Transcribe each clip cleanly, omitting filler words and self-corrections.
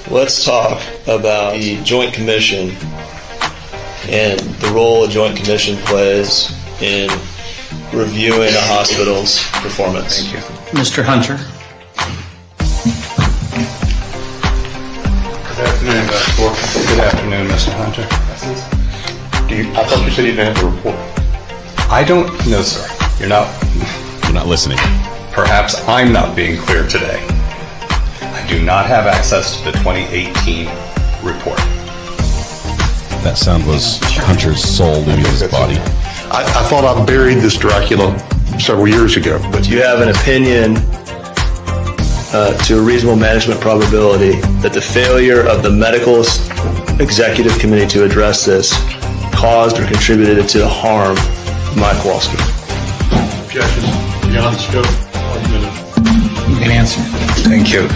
Let's talk about the Joint Commission and the role a Joint Commission plays in reviewing a hospital's performance. Thank you. Mr. Hunter. Good afternoon, Dr. Bork. Good afternoon, Mr. Hunter. I thought you said you didn't have a report. I don't know, sir. You're not listening. Perhaps I'm not being clear today. I do not have access to the 2018 report. That sound was Hunter's soul leaving his body. I thought I buried this Dracula several years ago. But you have an opinion to a reasonable management probability that the failure of the medical executive committee to address this caused or contributed to the harm of Mike Kowalski. Objections beyond the scope. You can answer. Thank you.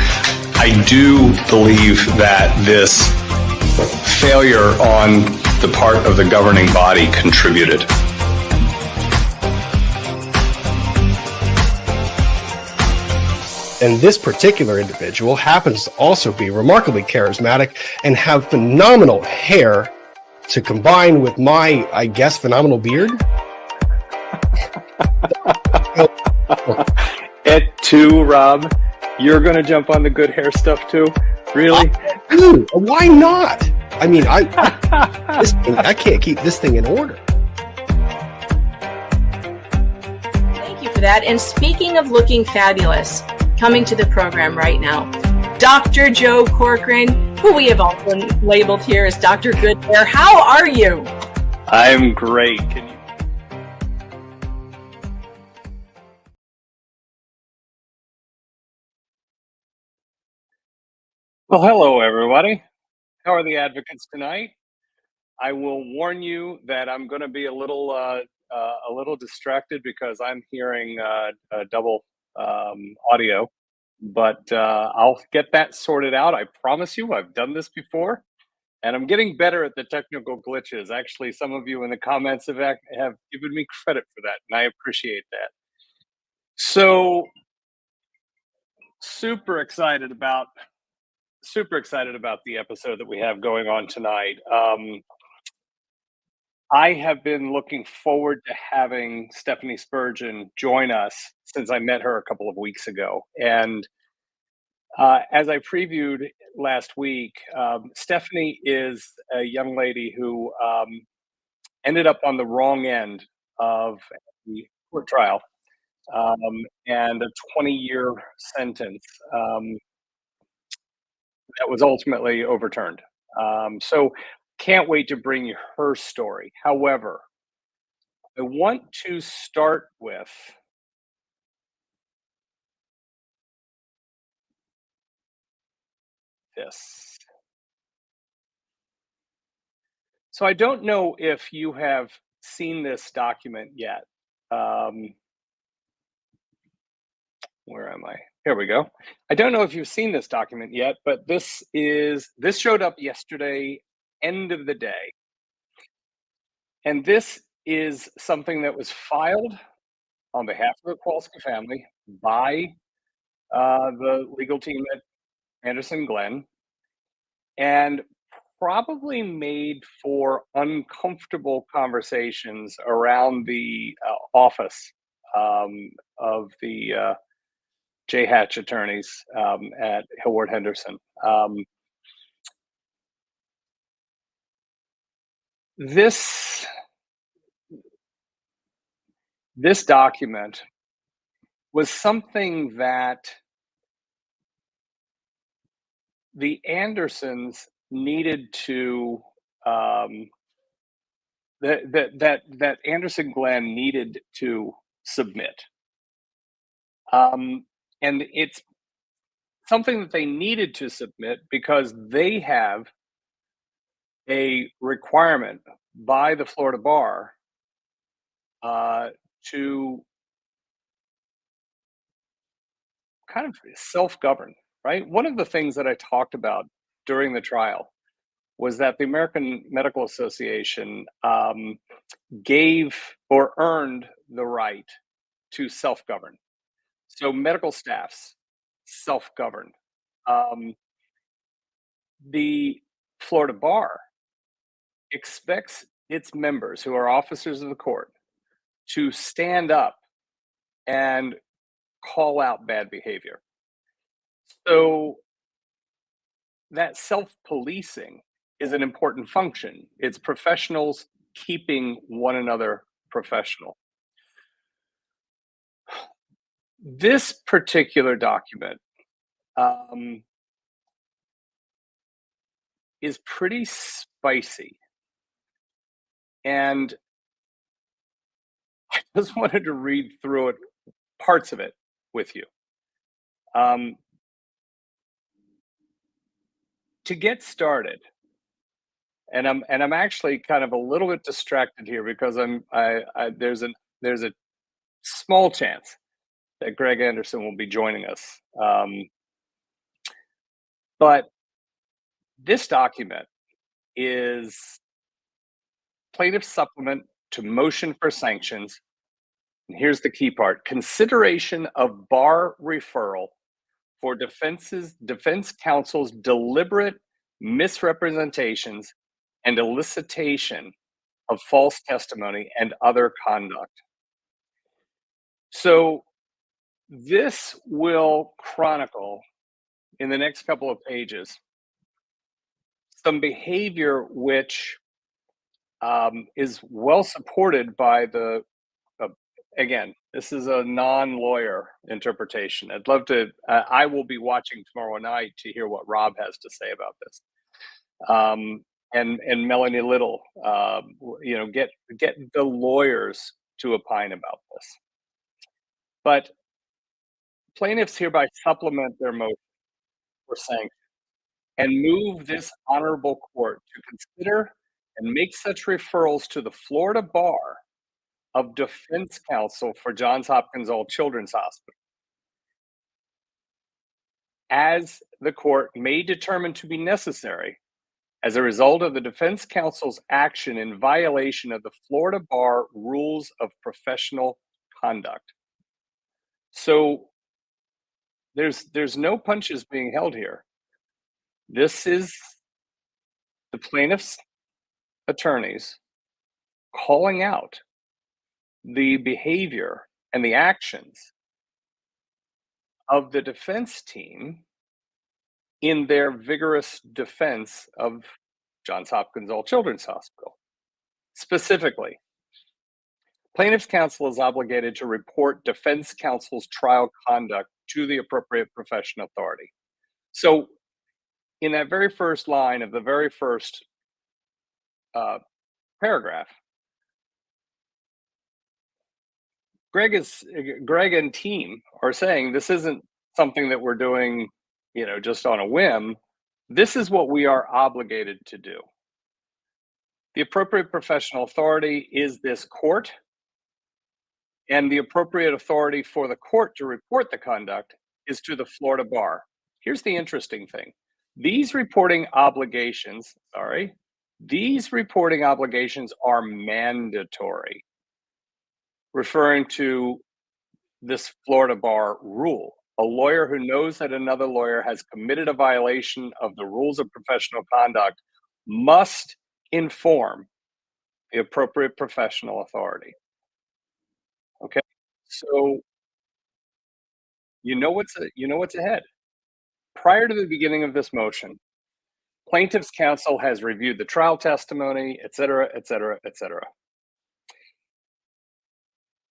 I do believe that this failure on the part of the governing body contributed. And this particular individual happens to also be remarkably charismatic and have phenomenal hair to combine with my, I guess, phenomenal beard. At 2, Rob, you're going to jump on the good hair stuff too? Really? Dude, why not? I mean, I can't keep this thing in order. Thank you for that. And speaking of looking fabulous, coming to the program right now, Dr. Joe Corcoran, who we have also labeled here as Dr. Good Hair. How are you? I'm great. Can you? Well, hello, everybody. How are the advocates tonight? I will warn you that I'm going to be a little distracted because I'm hearing a double audio, but I'll get that sorted out. I promise you, I've done this before, and I'm getting better at the technical glitches. Actually, some of you in the comments have given me credit for that, and I appreciate that. So, super excited about the episode that we have going on tonight. I have been looking forward to having Stephanie Spurgeon join us since I met her a couple of weeks ago. And as I previewed last week, Stephanie is a young lady who ended up on the wrong end of the court trial and a 20-year sentence that was ultimately overturned. So can't wait to bring you her story. However, I want to start with this. So I don't know if you have seen this document yet. Where am I? Here we go. I don't know if you've seen this document yet, but this showed up yesterday, end of the day. And this is something that was filed on behalf of the Kowalski family by the legal team at Anderson Glenn, and probably made for uncomfortable conversations around the office of the J. Hatch attorneys at Hillward Henderson. This document was something that the Andersons needed to that Anderson Glenn needed to submit. And it's something that they needed to submit because they have a requirement by the Florida Bar to kind of self-govern, right? One of the things that I talked about during the trial was that the American Medical Association gave or earned the right to self-govern. So medical staffs self-govern. the Florida bar expects its members, who are officers of the court, to stand up and call out bad behavior. So that self-policing is an important function. It's professionals keeping one another professional. This particular document is pretty spicy. And I just wanted to read through it, parts of it, with you. To get started, and I'm actually kind of a little bit distracted here because there's a small chance that Greg Anderson will be joining us. But this document is plaintiff's supplement to motion for sanctions. And here's the key part: consideration of bar referral for defense counsel's deliberate misrepresentations and elicitation of false testimony and other conduct. So this will chronicle in the next couple of pages some behavior which is well supported by the, again, this is a non-lawyer interpretation. I'd love to, I will be watching tomorrow night to hear what Rob has to say about this. And Melanie Little, get the lawyers to opine about this. But plaintiffs hereby supplement their motion for sanctions and move this honorable court to consider and make such referrals to the Florida Bar of Defense Counsel for Johns Hopkins All Children's Hospital, as the court may determine to be necessary as a result of the defense counsel's action in violation of the Florida Bar Rules of Professional Conduct. So there's no punches being held here. This is the plaintiff's attorneys calling out the behavior and the actions of the defense team in their vigorous defense of Johns Hopkins All Children's Hospital. Specifically, plaintiff's counsel is obligated to report defense counsel's trial conduct to the appropriate professional authority. So in that very first line of the very first paragraph, Greg and team are saying this isn't something that we're doing, just on a whim. This is what we are obligated to do. The appropriate professional authority is this court, and the appropriate authority for the court to report the conduct is to the Florida Bar. Here's the interesting thing. These reporting obligations are mandatory, referring to this Florida Bar rule. A lawyer who knows that another lawyer has committed a violation of the rules of professional conduct must inform the appropriate professional authority. Okay, so you know what's ahead. Prior to the beginning of this motion, plaintiff's counsel has reviewed the trial testimony, et cetera, et cetera, et cetera.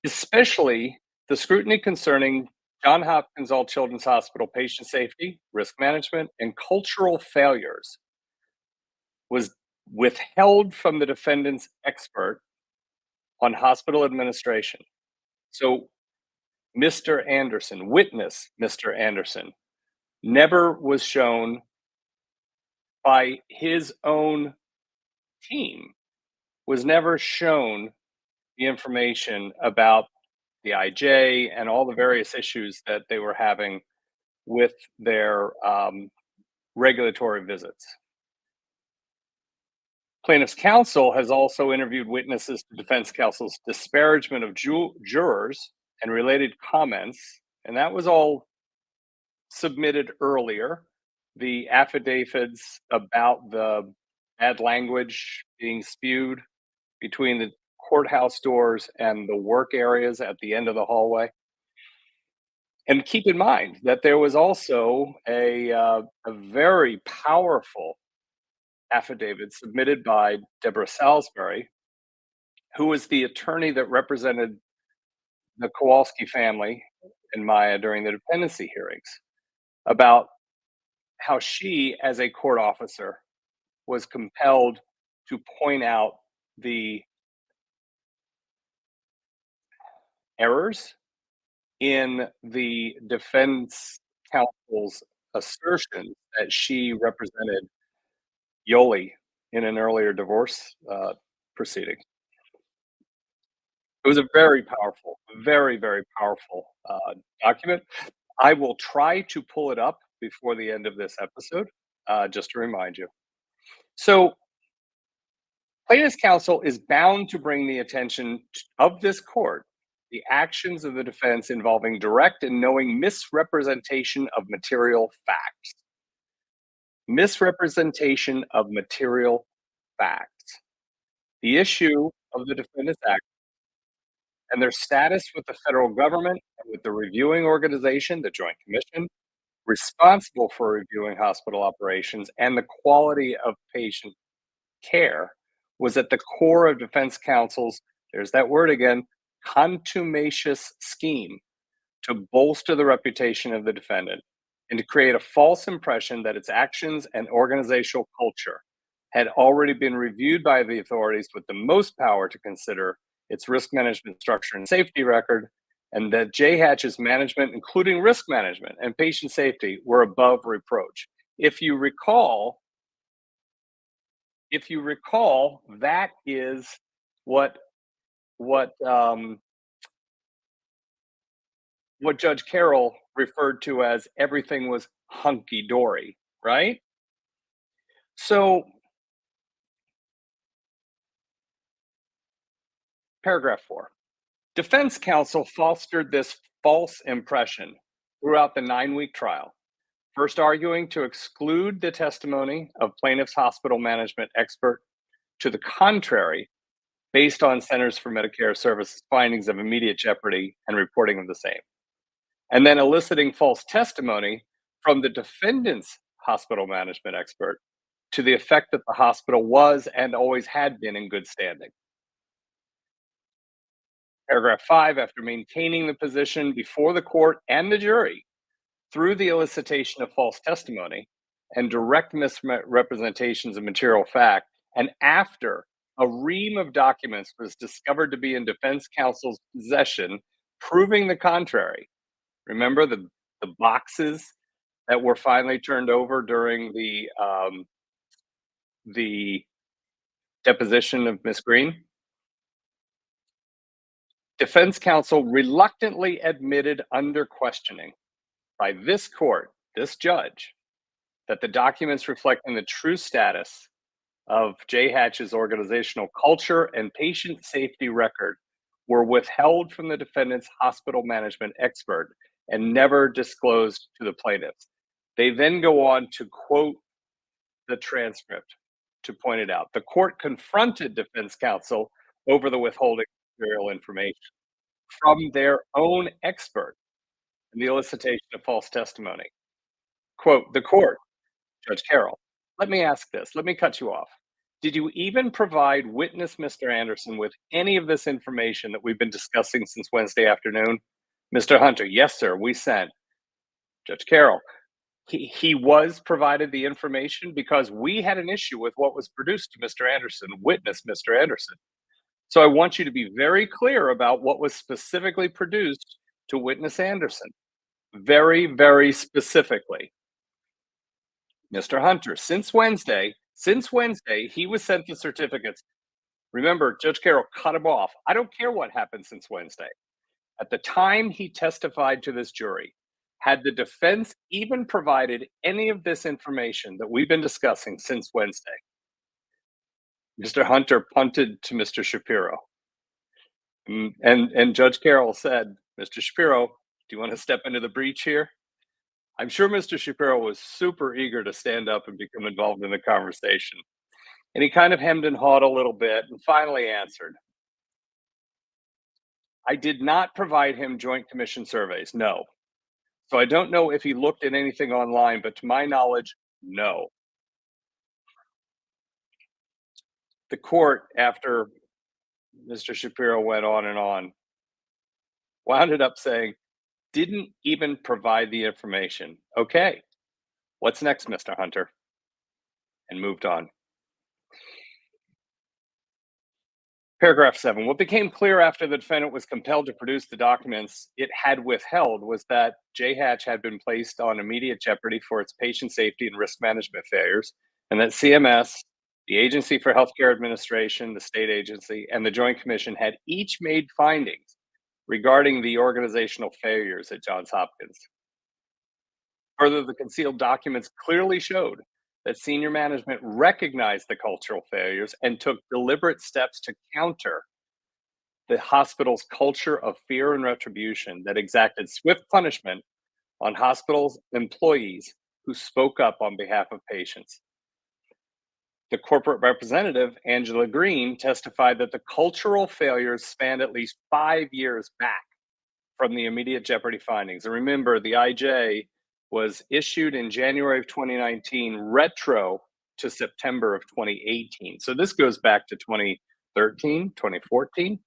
Especially the scrutiny concerning Johns Hopkins All Children's Hospital patient safety, risk management, and cultural failures was withheld from the defendant's expert on hospital administration. So Mr. Anderson, witness Mr. Anderson, never was shown by his own team, was never shown the information about the IJ and all the various issues that they were having with their regulatory visits. Plaintiff's counsel has also interviewed witnesses to defense counsel's disparagement of jurors and related comments, and that was all submitted earlier. the affidavits about the bad language being spewed between the courthouse doors and the work areas at the end of the hallway. And keep in mind that there was also a very powerful affidavit submitted by Deborah Salisbury, who was the attorney that represented the Kowalski family and Maya during the dependency hearings, about how she, as a court officer, was compelled to point out the errors in the defense counsel's assertion that she represented Yoli in an earlier divorce proceeding. It was a very powerful, very powerful document. I will try to pull it up before the end of this episode, just to remind you. So, plaintiff's counsel is bound to bring the attention of this court the actions of the defense involving direct and knowing misrepresentation of material facts. Misrepresentation of material facts. The issue of the defendant's act and their status with the federal government and with the reviewing organization, the Joint Commission, responsible for reviewing hospital operations and the quality of patient care, was at the core of defense counsel's, there's that word again, contumacious scheme to bolster the reputation of the defendant and to create a false impression that its actions and organizational culture had already been reviewed by the authorities with the most power to consider its risk management structure and safety record, and that JHATCH's management, including risk management and patient safety, were above reproach. If you recall, that is what Judge Carroll referred to as everything was hunky-dory, right? So, paragraph 4. Defense counsel fostered this false impression throughout the 9-week trial, first arguing to exclude the testimony of plaintiff's hospital management expert to the contrary, based on Centers for Medicare Services findings of immediate jeopardy and reporting of the same. And then eliciting false testimony from the defendant's hospital management expert to the effect that the hospital was and always had been in good standing. Paragraph 5, after maintaining the position before the court and the jury through the elicitation of false testimony and direct misrepresentations of material fact, and after a ream of documents was discovered to be in defense counsel's possession, proving the contrary. Remember the boxes that were finally turned over during the deposition of Ms. Green? Defense counsel reluctantly admitted under questioning by this court, this judge, that the documents reflecting the true status of JHATCH's organizational culture and patient safety record were withheld from the defendant's hospital management expert and never disclosed to the plaintiffs. They then go on to quote the transcript to point it out. The court confronted defense counsel over the withholding of material information from their own expert in the elicitation of false testimony. Quote, the court, Judge Carroll, let me ask this, let me cut you off. Did you even provide witness Mr. Anderson with any of this information that we've been discussing since Wednesday afternoon? Mr. Hunter, yes, sir, we sent. Judge Carroll, he was provided the information because we had an issue with what was produced to Mr. Anderson, witness Mr. Anderson. So I want you to be very clear about what was specifically produced to witness Anderson. Very, very specifically. Mr. Hunter, since Wednesday, he was sent the certificates. Remember, Judge Carroll cut him off. I don't care what happened since Wednesday. At the time he testified to this jury, had the defense even provided any of this information that we've been discussing since Wednesday? Mr. Hunter punted to Mr. Shapiro. And Judge Carroll said, Mr. Shapiro, do you want to step into the breach here? I'm sure Mr. Shapiro was super eager to stand up and become involved in the conversation. And he kind of hemmed and hawed a little bit and finally answered. I did not provide him Joint Commission surveys, no. So I don't know if he looked at anything online, but to my knowledge, no. The court, after Mr. Shapiro went on, wound up saying, didn't even provide the information. Okay, what's next, Mr. Hunter? And moved on. Paragraph 7. What became clear after the defendant was compelled to produce the documents it had withheld was that J. Hatch had been placed on immediate jeopardy for its patient safety and risk management failures, and that CMS, the Agency for Healthcare Administration, the state agency, and the Joint Commission had each made findings regarding the organizational failures at Johns Hopkins. Further, the concealed documents clearly showed that senior management recognized the cultural failures and took deliberate steps to counter the hospital's culture of fear and retribution that exacted swift punishment on hospitals' employees who spoke up on behalf of patients. The corporate representative, Angela Green, testified that the cultural failures spanned at least 5 years back from the immediate jeopardy findings. And remember, the IJ was issued in January of 2019, retro to September of 2018. So this goes back to 2013, 2014.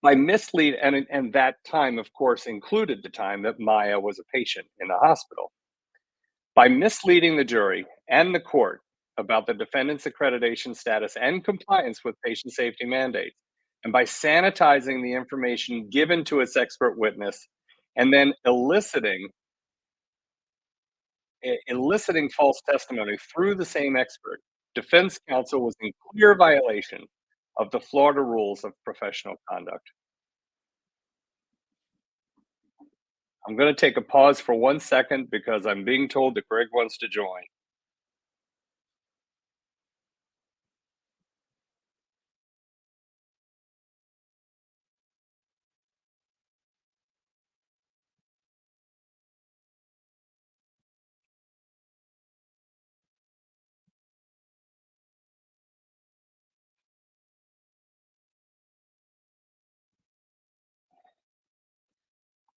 By mislead, and that time, of course, included the time that Maya was a patient in the hospital. By misleading the jury and the court about the defendant's accreditation status and compliance with patient safety mandates, and by sanitizing the information given to its expert witness, and then eliciting false testimony through the same expert, defense counsel was in clear violation of the Florida rules of professional conduct. I'm going to take a pause for 1 second because I'm being told that Greg wants to join.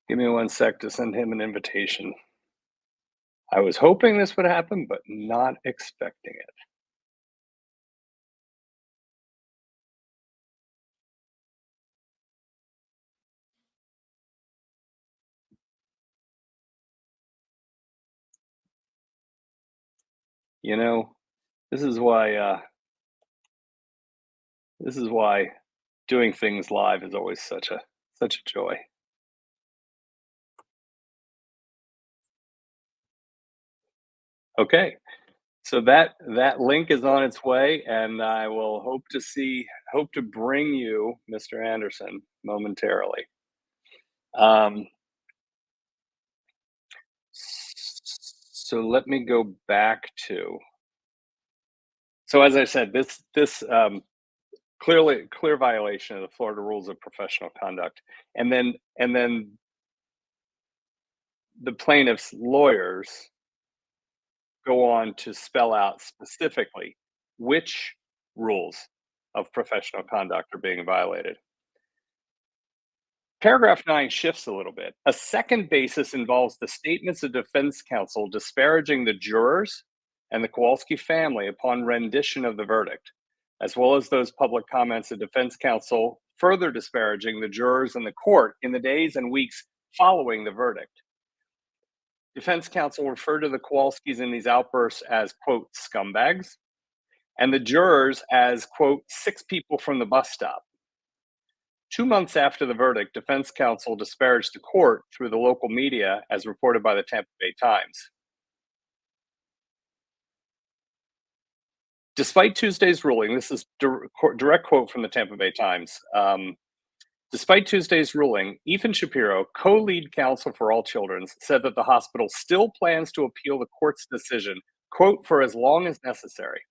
Give me 1 sec to send him an invitation. I was hoping this would happen, but not expecting it. You know, this is why doing things live is always such a joy. Okay, so that link is on its way, and I will hope to bring you Mr. Anderson momentarily. So let me go back to. So as I said, this clear violation of the Florida rules of professional conduct, and then the plaintiff's lawyers go on to spell out specifically which rules of professional conduct are being violated. Paragraph 9 shifts a little bit. A second basis involves the statements of defense counsel disparaging the jurors and the Kowalski family upon rendition of the verdict, as well as those public comments of defense counsel further disparaging the jurors and the court in the days and weeks following the verdict. Defense counsel referred to the Kowalskis in these outbursts as, quote, scumbags, and the jurors as, quote, 6 people from the bus stop. 2 months after the verdict, defense counsel disparaged the court through the local media, as reported by the Tampa Bay Times. Despite Tuesday's ruling, this is direct quote from the Tampa Bay Times. Despite Tuesday's ruling, Ethan Shapiro, co-lead counsel for All Children's, said that the hospital still plans to appeal the court's decision, quote, for as long as necessary.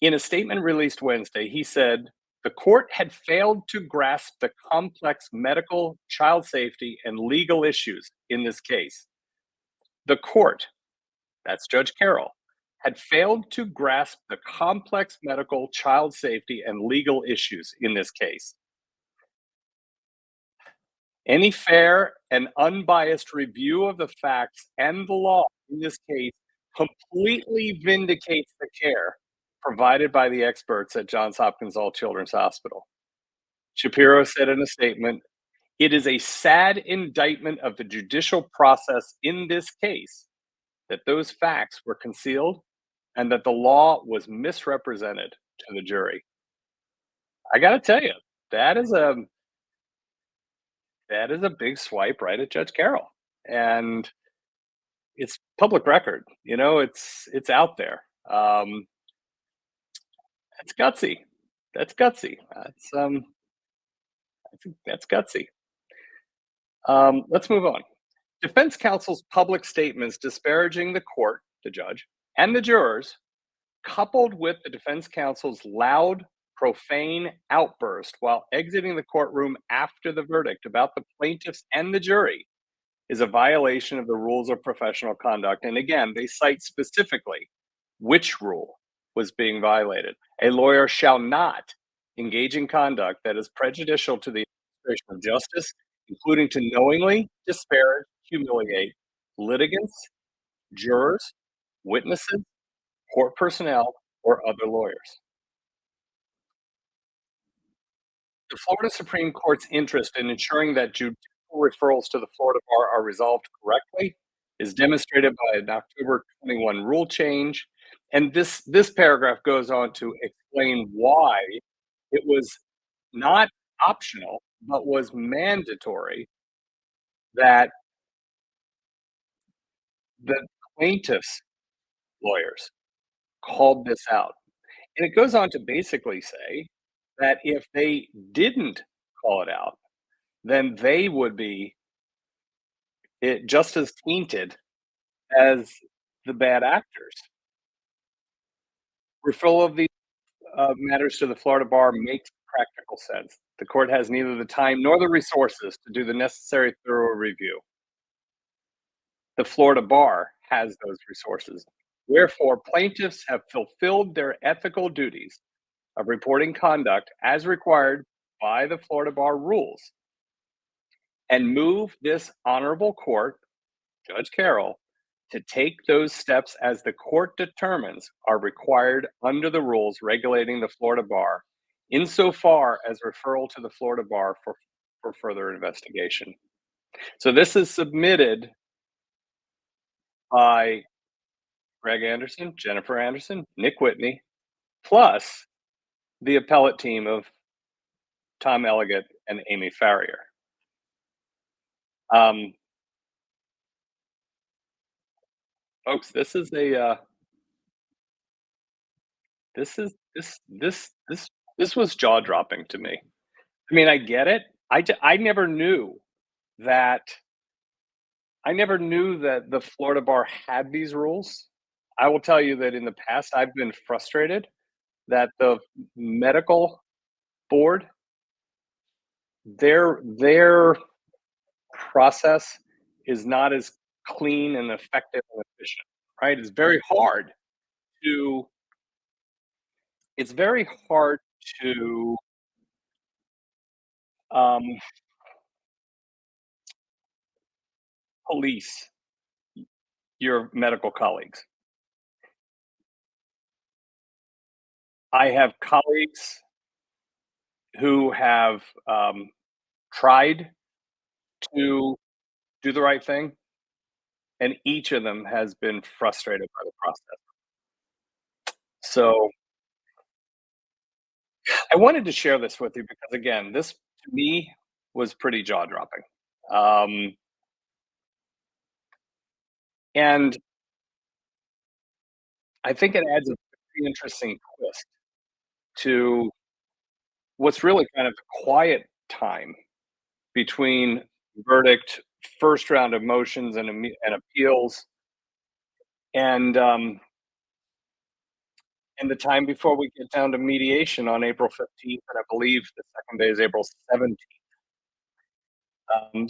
In a statement released Wednesday, he said, The court had failed to grasp the complex medical, child safety, and legal issues in this case. The court, that's Judge Carroll, had failed to grasp the complex medical, child safety, and legal issues in this case. Any fair and unbiased review of the facts and the law in this case completely vindicates the care provided by the experts at Johns Hopkins All Children's Hospital. Shapiro said in a statement, "It is a sad indictment of the judicial process in this case that those facts were concealed and that the law was misrepresented to the jury." I got to tell you, that is a big swipe right at Judge Carroll, and it's public record. You know, it's out there. That's gutsy. That's gutsy. That's gutsy. Let's move on. Defense counsel's public statements disparaging the court, the judge, and the jurors, coupled with the defense counsel's loud, profane outburst while exiting the courtroom after the verdict about the plaintiffs and the jury, is a violation of the rules of professional conduct. And again, they cite specifically which rule was being violated. A lawyer shall not engage in conduct that is prejudicial to the administration of justice, including to knowingly disparage, humiliate litigants, jurors, witnesses, court personnel, or other lawyers. The Florida Supreme Court's interest in ensuring that judicial referrals to the Florida bar are resolved correctly is demonstrated by an October 21 rule change. And this paragraph goes on to explain why it was not optional, but was mandatory that the plaintiff's lawyers called this out. And it goes on to basically say that if they didn't call it out, then they would be just as tainted as the bad actors. Referral of these matters to the Florida bar makes practical sense. The court has neither the time nor the resources to do the necessary thorough review. The Florida bar has those resources. Wherefore, plaintiffs have fulfilled their ethical duties of reporting conduct as required by the Florida bar rules and move this honorable court, Judge Carroll, to take those steps as the court determines are required under the rules regulating the Florida bar, insofar as referral to the Florida bar for further investigation. So this is submitted by Greg Anderson, Jennifer Anderson, Nick Whitney, plus the appellate team of Tom Elliott and Amy Farrier. Folks, this is a this was jaw-dropping to me. I mean, I get it. I never knew that the Florida bar had these rules. I will tell you that in the past, I've been frustrated that the medical board, their process is not as clean and effective and efficient, right? It's very hard to police your medical colleagues. I have colleagues who have tried to do the right thing, and each of them has been frustrated by the process. So I wanted to share this with you because, again, this to me was pretty jaw-dropping. And I think it adds a pretty interesting twist to what's really kind of a quiet time between verdict, first round of motions and appeals, and and the time before we get down to mediation on April 15th, and I believe the second day is April 17th.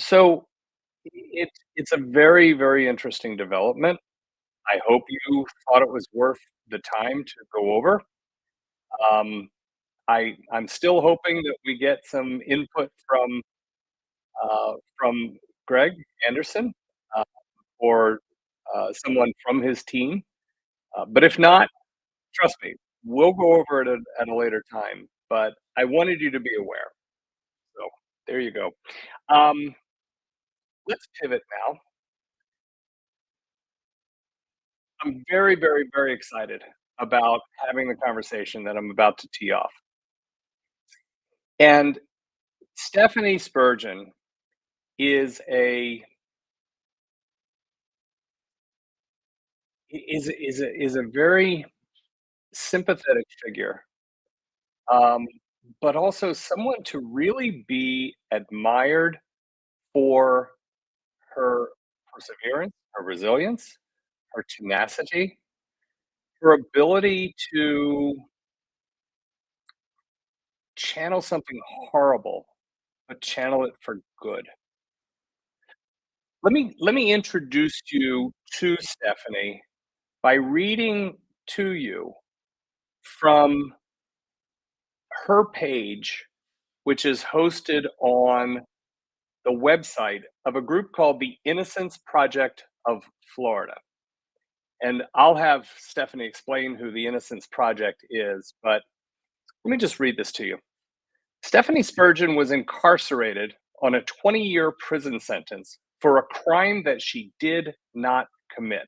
So it's a very, very interesting development. I hope you thought it was worth the time to go over. I'm still hoping that we get some input from Greg Anderson uh, or someone from his team. But if not, trust me, we'll go over it at a later time. But I wanted you to be aware. So there you go. Um, let's pivot now. I'm very, very, very excited about having the conversation that I'm about to tee off. And Stephanie Spurgeon is a very sympathetic figure, um, but also someone to really be admired for her perseverance, her resilience, her tenacity, her ability to channel something horrible, but channel it for good. Let me introduce you to Stephanie by reading to you from her page, which is hosted on the website of a group called the Innocence Project of Florida. And I'll have Stephanie explain who the Innocence Project is, but let me just read this to you. Stephanie Spurgeon was incarcerated on a 20-year prison sentence for a crime that she did not commit.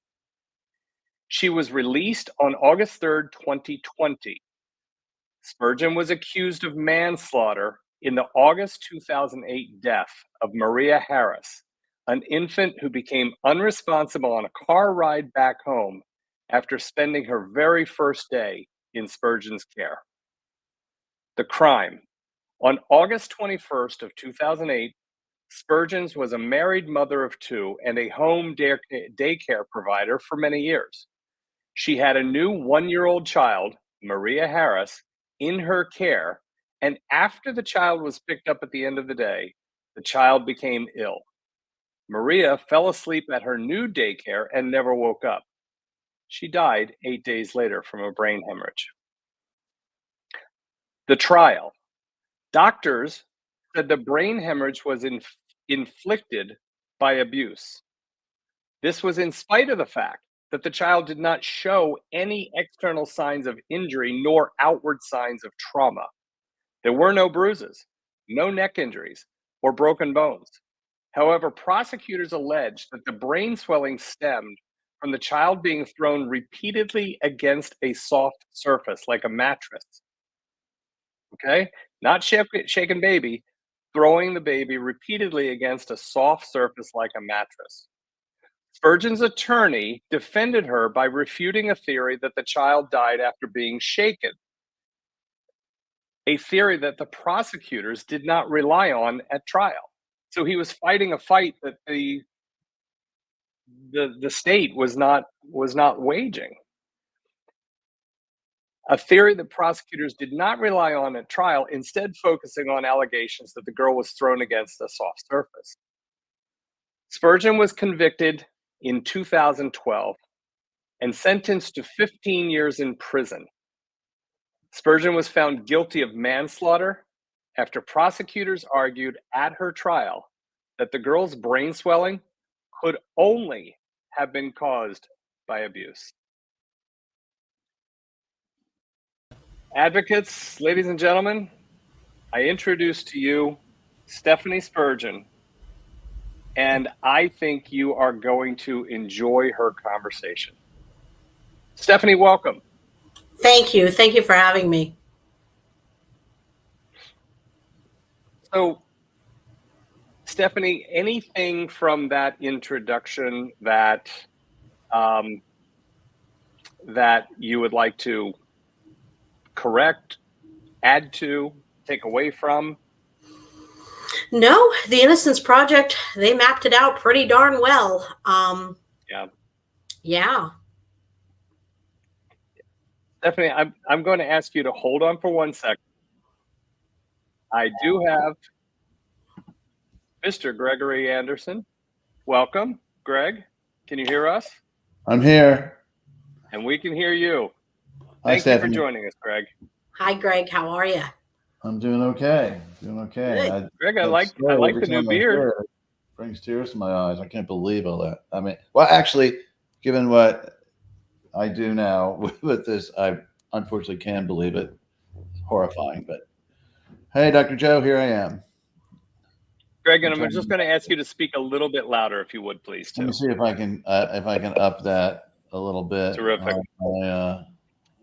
She was released on August 3rd, 2020. Spurgeon was accused of manslaughter in the August 2008 death of Maria Harris, an infant who became unresponsible on a car ride back home after spending her very first day in Spurgeon's care. The crime. On August 21st of 2008, Spurgeon's was a married mother of two and a home daycare provider for many years. She had a new 1-year-old child, Maria Harris, in her care, and after the child was picked up at the end of the day, the child became ill. Maria fell asleep at her new daycare and never woke up. She died 8 days later from a brain hemorrhage. The trial. Doctors said the brain hemorrhage was inflicted by abuse. This was in spite of the fact that the child did not show any external signs of injury nor outward signs of trauma. There were no bruises, no neck injuries, or broken bones. However, prosecutors alleged that the brain swelling stemmed from the child being thrown repeatedly against a soft surface like a mattress. Okay? Not shaken baby, throwing the baby repeatedly against a soft surface like a mattress. Spurgeon's attorney defended her by refuting a theory that the child died after being shaken, a theory that the prosecutors did not rely on at trial. So he was fighting a fight that the state was not waging. A theory that prosecutors did not rely on at trial, instead focusing on allegations that the girl was thrown against a soft surface. Spurgeon was convicted in 2012 and sentenced to 15 years in prison. Spurgeon was found guilty of manslaughter after prosecutors argued at her trial that the girl's brain swelling could only have been caused by abuse. Advocates, ladies and gentlemen, I introduce to you Stephanie Spurgeon, and I think you are going to enjoy her conversation. Stephanie, welcome. Thank you. Thank you for having me. So, Stephanie, anything from that introduction that that you would like to correct, add to, take away from? No, the Innocence Project, they mapped it out pretty darn well. Yeah. Yeah. Stephanie, I'm going to ask you to hold on for 1 second. I do have Mr. Gregory Anderson. Welcome, Greg. Can you hear us? I'm here. And we can hear you. Hi, Thank you for Stephanie. joining us, Greg. Hi, Greg. How are you? I'm doing okay. Doing okay. Good. Greg, I like the new beard. It brings tears to my eyes. I can't believe all that. I mean, well, actually, given what I do now with this, I unfortunately can believe it. It's horrifying. But hey, Dr. Joe, here I am. Greg, and I'm just going to ask you to speak a little bit louder, if you would, please. Let me see if I can up that a little bit. Terrific.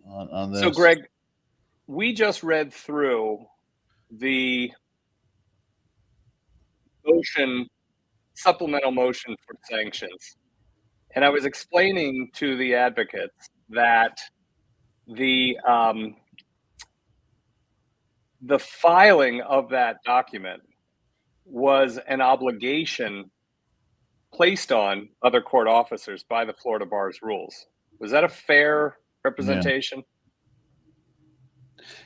On this. So, Greg, we just read through the supplemental motion for sanctions. And I was explaining to the advocates that the filing of that document was an obligation placed on other court officers by the Florida Bar's rules. Was that a fair representation?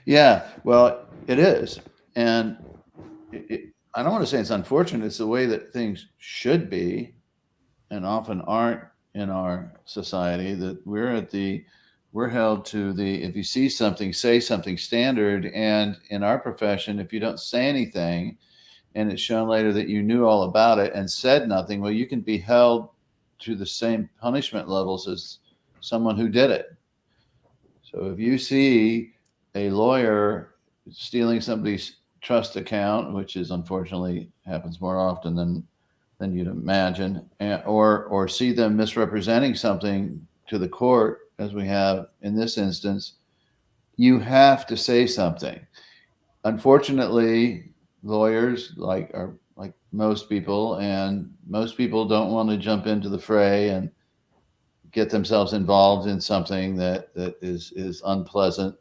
Yeah, well, it is. And I don't want to say it's unfortunate. It's the way that things should be and often aren't in our society, that we're held to the, if you see something, say something standard. And in our profession, if you don't say anything and it's shown later that you knew all about it and said nothing, well, you can be held to the same punishment levels as someone who did it. So if you see a lawyer stealing somebody's trust account, which is unfortunately happens more often than you'd imagine, or see them misrepresenting something to the court, as we have in this instance, you have to say something. Unfortunately, lawyers like most people, and most people don't want to jump into the fray and get themselves involved in something that is unpleasant.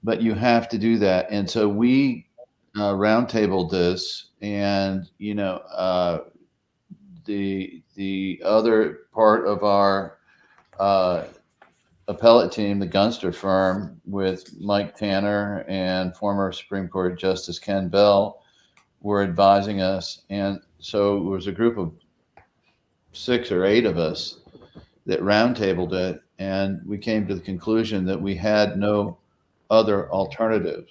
But you have to do that. And so we roundtabled this, and the other part of our appellate team, the Gunster firm, with Mike Tanner and former Supreme Court Justice Ken Bell, were advising us. And so it was a group of 6 or 8 of us that roundtabled it, and we came to the conclusion that we had no other alternative.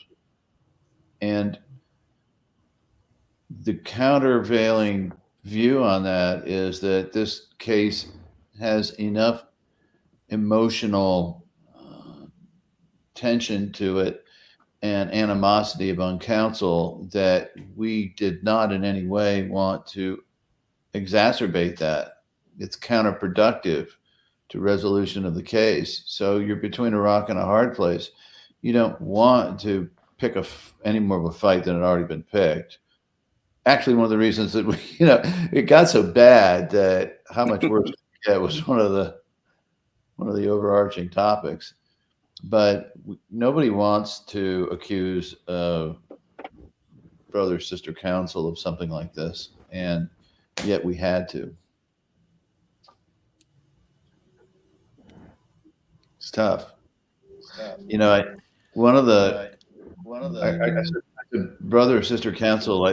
And the countervailing view on that is that this case has enough emotional tension to it and animosity among counsel that we did not in any way want to exacerbate that. It's counterproductive to resolution of the case. So you're between a rock and a hard place. You don't want to pick any more of a fight than had already been picked. Actually, one of the reasons that it got so bad that how much worse it get was one of the overarching topics. But nobody wants to accuse brother sister counsel of something like this, and yet we had to. It's tough. One of the I said brother or sister counsel,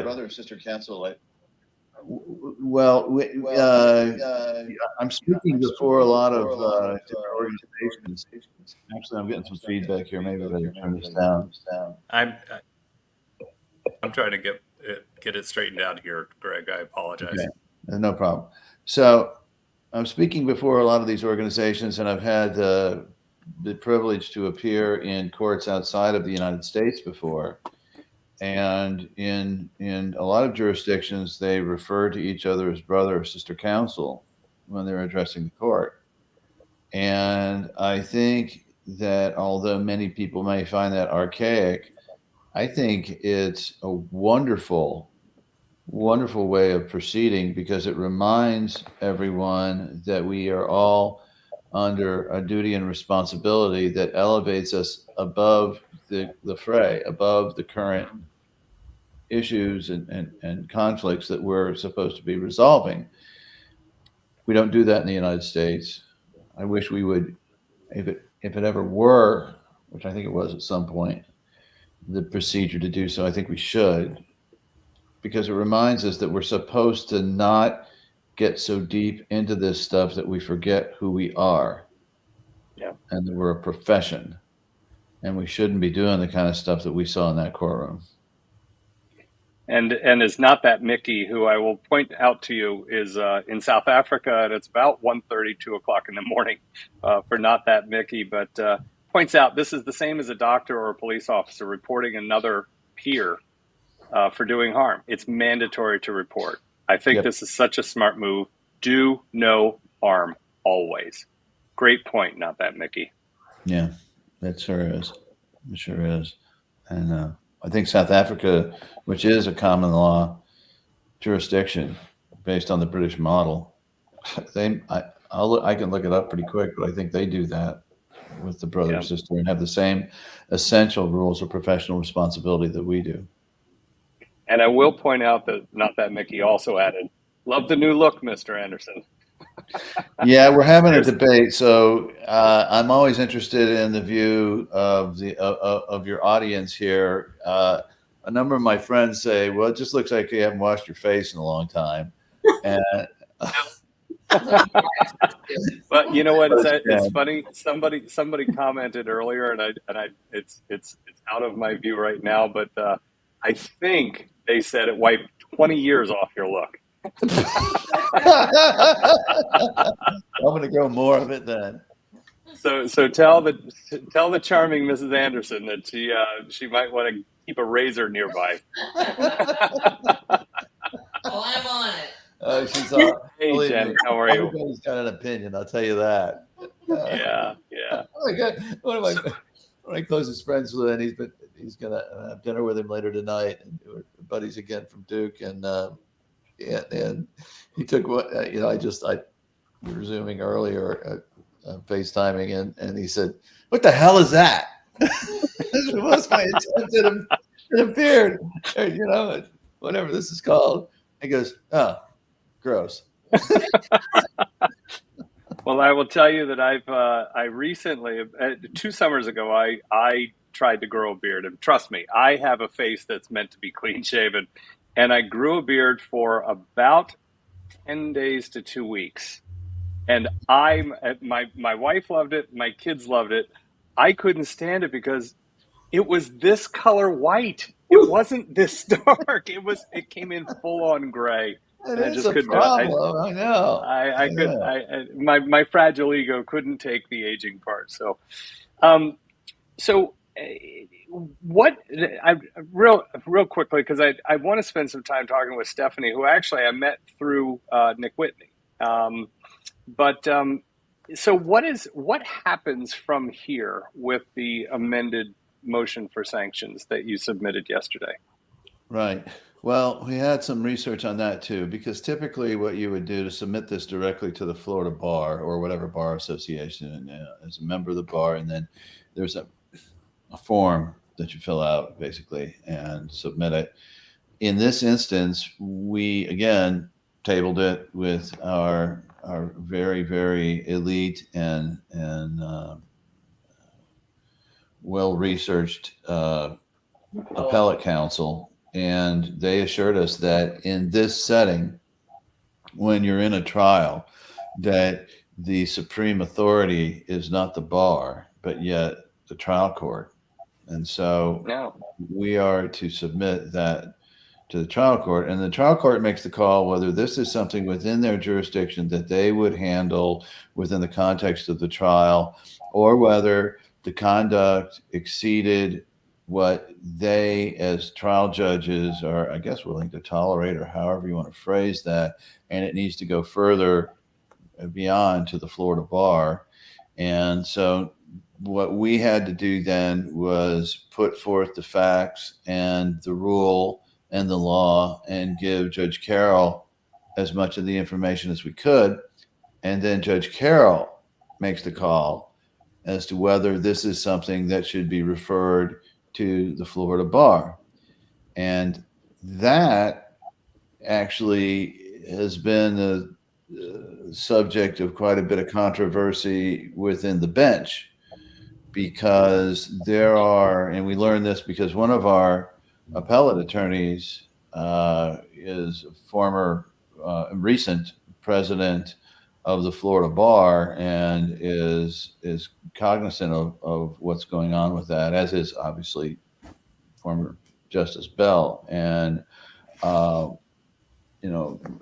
I'm speaking before a lot of different organizations. Actually, I'm getting some feedback here. Maybe I better turn this down. I'm trying to get it straightened out here, Greg. I apologize. Okay. No problem. So I'm speaking before a lot of these organizations, and I've had the privilege to appear in courts outside of the United States before. And in a lot of jurisdictions, they refer to each other as brother or sister counsel when they're addressing the court. And I think that although many people may find that archaic, I think it's a wonderful, wonderful way of proceeding, because it reminds everyone that we are all under a duty and responsibility that elevates us above the fray, above the current issues and conflicts that we're supposed to be resolving. We don't do that in the United States. I wish we would if it ever were, which I think it was at some point, the procedure to do so, I think we should, because it reminds us that we're supposed to not get so deep into this stuff that we forget who we are. Yeah. And that we're a profession, and we shouldn't be doing the kind of stuff that we saw in that courtroom. And it's not that Mickey, who I will point out to you is in South Africa, and it's about 1:30, 2 o'clock in the morning for not that Mickey, but points out this is the same as a doctor or a police officer reporting another peer for doing harm. It's mandatory to report. I think this is such a smart move. Do no harm always. Great point, not that Mickey. Yeah, that sure is. It sure is. And I think South Africa, which is a common law jurisdiction based on the British model, I can look it up pretty quick, but I think they do that with the brother and sister and have the same essential rules of professional responsibility that we do. And I will point out that not that Mickey also added, love the new look, Mr. Anderson. Yeah, we're having a debate, so I'm always interested in the view of of your audience here. A number of my friends say, "Well, it just looks like you haven't washed your face in a long time." And but you know what? It's funny. Somebody commented earlier, and it's out of my view right now, but I think they said it wiped 20 years off your look. I'm going to go more of it then. So tell the charming Mrs. Anderson that she might want to keep a razor nearby. Oh, I'm on it. She's on. Hey Jen, how are you? Everybody's got an opinion, I'll tell you that. Yeah. One of my closest friends, Lynn, he's gonna have dinner with him later tonight, and we're buddies again from Duke, and he took what we were Zooming earlier, FaceTiming, and he said, "What the hell is that?" What's my attempt at a beard, whatever this is called. He goes, "Oh, gross." Well, I will tell you that I recently, 2 summers ago, I tried to grow a beard, and trust me, I have a face that's meant to be clean shaven, and I grew a beard for about 10 days to 2 weeks, and my wife loved it, my kids loved it. I couldn't stand it because it was this color white. It wasn't this dark. It came in full on gray. It is a problem. I know. I couldn't. My fragile ego couldn't take the aging part. So, what? Real quickly, because I want to spend some time talking with Stephanie, who actually I met through Nick Whitney. So what happens from here with the amended motion for sanctions that you submitted yesterday? Right. Well, we had some research on that too, because typically what you would do to submit this directly to the Florida bar or whatever bar association as a member of the bar, and then there's a form that you fill out basically and submit it. In this instance, we again tabled it with our very, very elite and well-researched appellate counsel. And they assured us that in this setting, when you're in a trial, that the supreme authority is not the bar, but yet the trial court. And so we are to submit that to the trial court, and the trial court makes the call whether this is something within their jurisdiction that they would handle within the context of the trial, or whether the conduct exceeded what they as trial judges are, I guess, willing to tolerate, or however you want to phrase that, and it needs to go further beyond to the Florida bar. And so what we had to do then was put forth the facts and the rule and the law and give Judge Carroll as much of the information as we could. And then Judge Carroll makes the call as to whether this is something that should be referred to the Florida bar. And that actually has been subject of quite a bit of controversy within the bench, because there are, and we learned this because one of our appellate attorneys is a former recent president of the Florida bar and is cognizant of what's going on with that, as is obviously former Justice Bell. And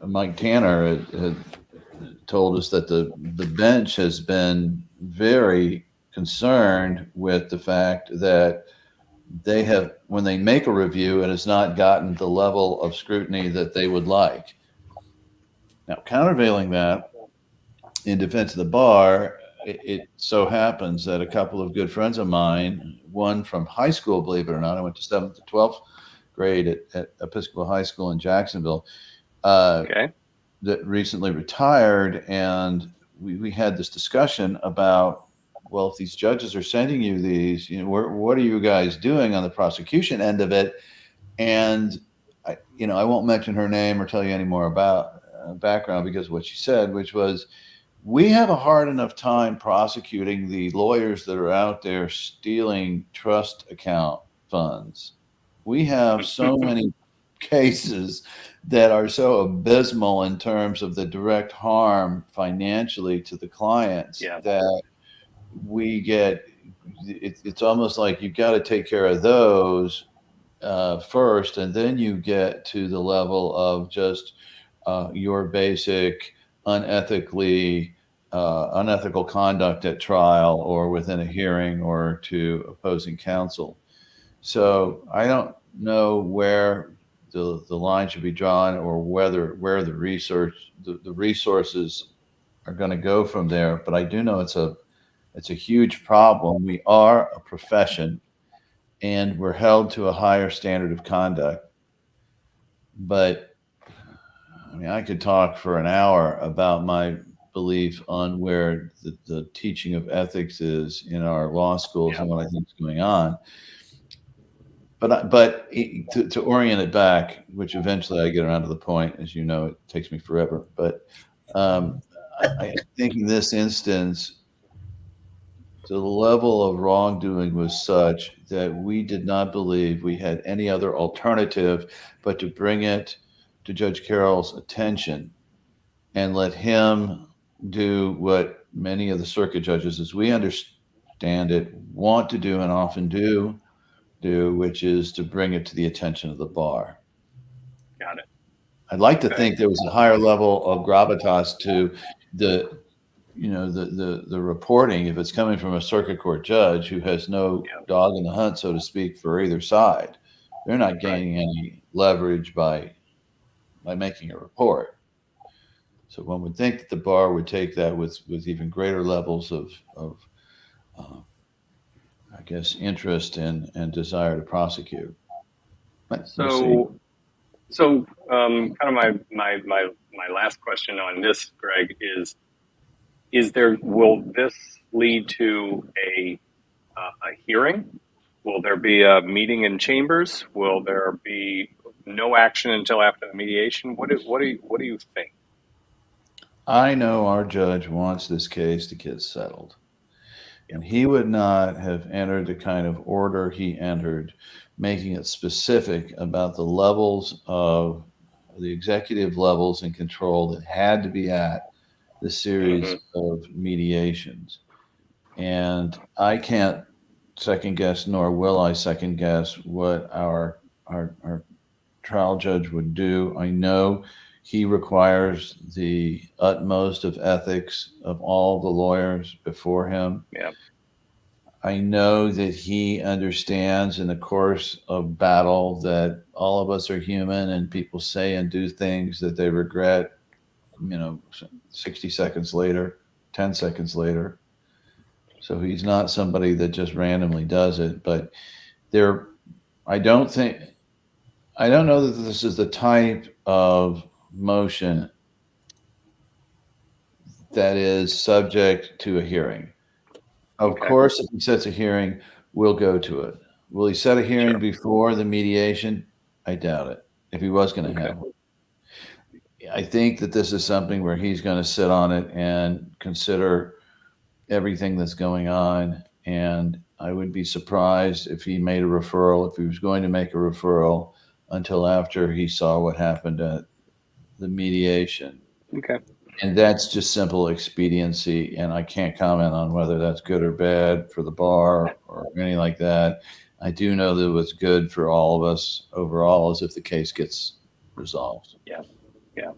Mike Tanner had told us that the bench has been very concerned with the fact that they have, when they make a review, it has not gotten the level of scrutiny that they would like. Now, countervailing that, in defense of the bar, it so happens that a couple of good friends of mine, one from high school, believe it or not, I went to 7th to 12th grade at Episcopal High School in Jacksonville, that recently retired, and we had this discussion about, well, if these judges are sending you these, what are you guys doing on the prosecution end of it? And I won't mention her name or tell you any more about background, because of what she said, which was, we have a hard enough time prosecuting the lawyers that are out there stealing trust account funds. We have so many cases that are so abysmal in terms of the direct harm financially to the clients that we get, it's almost like you've got to take care of those first, and then you get to the level of just your basic unethical conduct at trial or within a hearing or to opposing counsel. So I don't know where the line should be drawn, or where the resources are going to go from there. But I do know it's a huge problem. We are a profession, and we're held to a higher standard of conduct. But I could talk for an hour about my belief on where the teaching of ethics is in our law schools and what I think is going on. But to orient it back, which eventually I get around to the point, as you know, it takes me forever. But I think in this instance, the level of wrongdoing was such that we did not believe we had any other alternative but to bring it to Judge Carroll's attention and let him do what many of the circuit judges, as we understand it, want to do and often do, which is to bring it to the attention of the bar. Got it. I'd like to think there was a higher level of gravitas to the reporting if it's coming from a circuit court judge who has no dog in the hunt, so to speak, for either side. They're not gaining any leverage by making a report. So one would think that the bar would take that with even greater levels of I guess, interest and desire to prosecute. So kind of my last question on this, Greg, will this lead to a hearing? Will there be a meeting in chambers? Will there be no action until after the mediation? What do you think? I know our judge wants this case to get settled. And he would not have entered the kind of order he entered, making it specific about the levels of the executive levels and control that had to be at the series of mediations. And I can't second guess, nor will I second guess what our trial judge would do. I know he requires the utmost of ethics of all the lawyers before him. Yeah. I know that he understands in the course of battle that all of us are human and people say and do things that they regret, 60 seconds later, 10 seconds later. So he's not somebody that just randomly does it. But I don't know that this is the type of motion that is subject to a hearing. Of course, if he sets a hearing, we'll go to it. Will he set a hearing before the mediation? I doubt it, if he was going to have it. I think that this is something where he's going to sit on it and consider everything that's going on. And I would be surprised if he made a referral, if he was going to make a referral, until after he saw what happened at the mediation. Okay. And that's just simple expediency. And I can't comment on whether that's good or bad for the bar or anything like that. I do know that what's good for all of us overall is if the case gets resolved. Yeah. Yeah.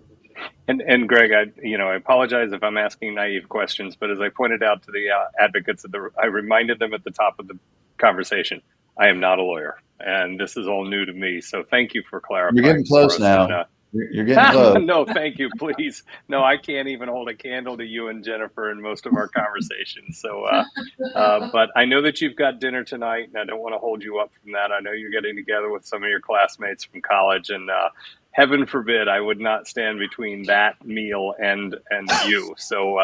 And Greg, I apologize if I'm asking naive questions, but as I pointed out to the advocates, I reminded them at the top of the conversation, I am not a lawyer, and this is all new to me. So thank you for clarifying. You're getting close now. And, you're getting close. No, thank you, please. No, I can't even hold a candle to you and Jennifer in most of our conversations. So, but I know that you've got dinner tonight, and I don't want to hold you up from that. I know you're getting together with some of your classmates from college, and heaven forbid I would not stand between that meal and you. So,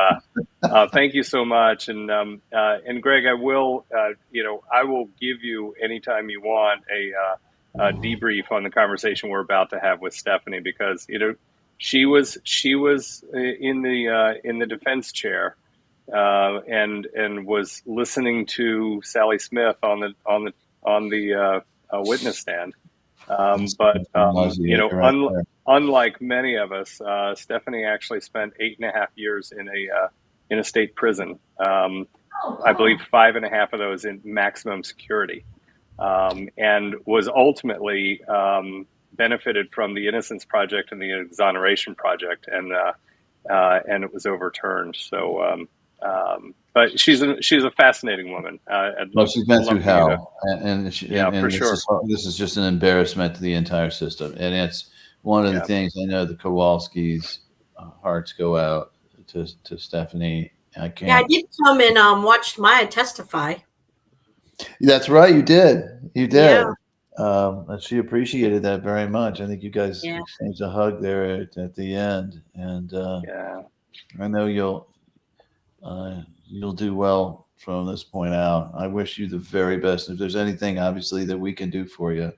thank you so much. And Greg, I will give you anytime you want a debrief on the conversation we're about to have with Stephanie, because she was in the defense chair and was listening to Sally Smith on the witness stand. Unlike many of us, Stephanie actually spent 8.5 years in a state prison. I believe 5.5 of those in maximum security. And was ultimately benefited from the Innocence Project and the Exoneration Project, and it was overturned. So, but she's a fascinating woman. She's been through hell, and for sure. This is just an embarrassment to the entire system, and it's one of the things I know the Kowalskis' hearts go out to Stephanie. I did come and watched Maya testify. That's right. You did. Yeah. And she appreciated that very much. I think you guys exchanged a hug there at the end. And I know you'll do well from this point out. I wish you the very best. If there's anything, obviously, that we can do for you,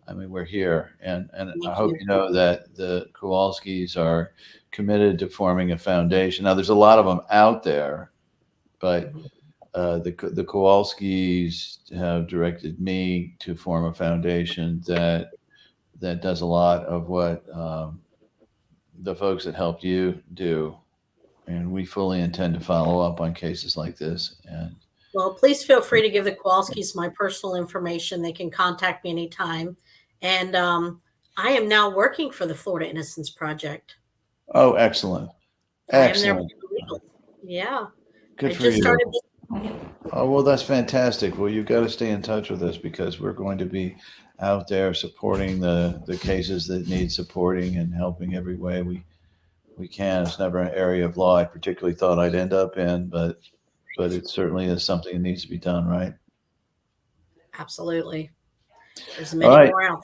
I mean, we're here. And I hope you know that the Kowalskis are committed to forming a foundation. Now, there's a lot of them out there, but the Kowalskis have directed me to form a foundation that does a lot of what the folks that helped you do, and we fully intend to follow up on cases like this. And well, please feel free to give the Kowalskis my personal information. They can contact me anytime. And I am now working for the Florida Innocence Project. Oh, excellent! Excellent. Yeah. Good for you. Oh, well, that's fantastic. Well, you've got to stay in touch with us, because we're going to be out there supporting the cases that need supporting and helping every way we can. It's never an area of law I particularly thought I'd end up in, but it certainly is something that needs to be done, right? Absolutely. There's many more out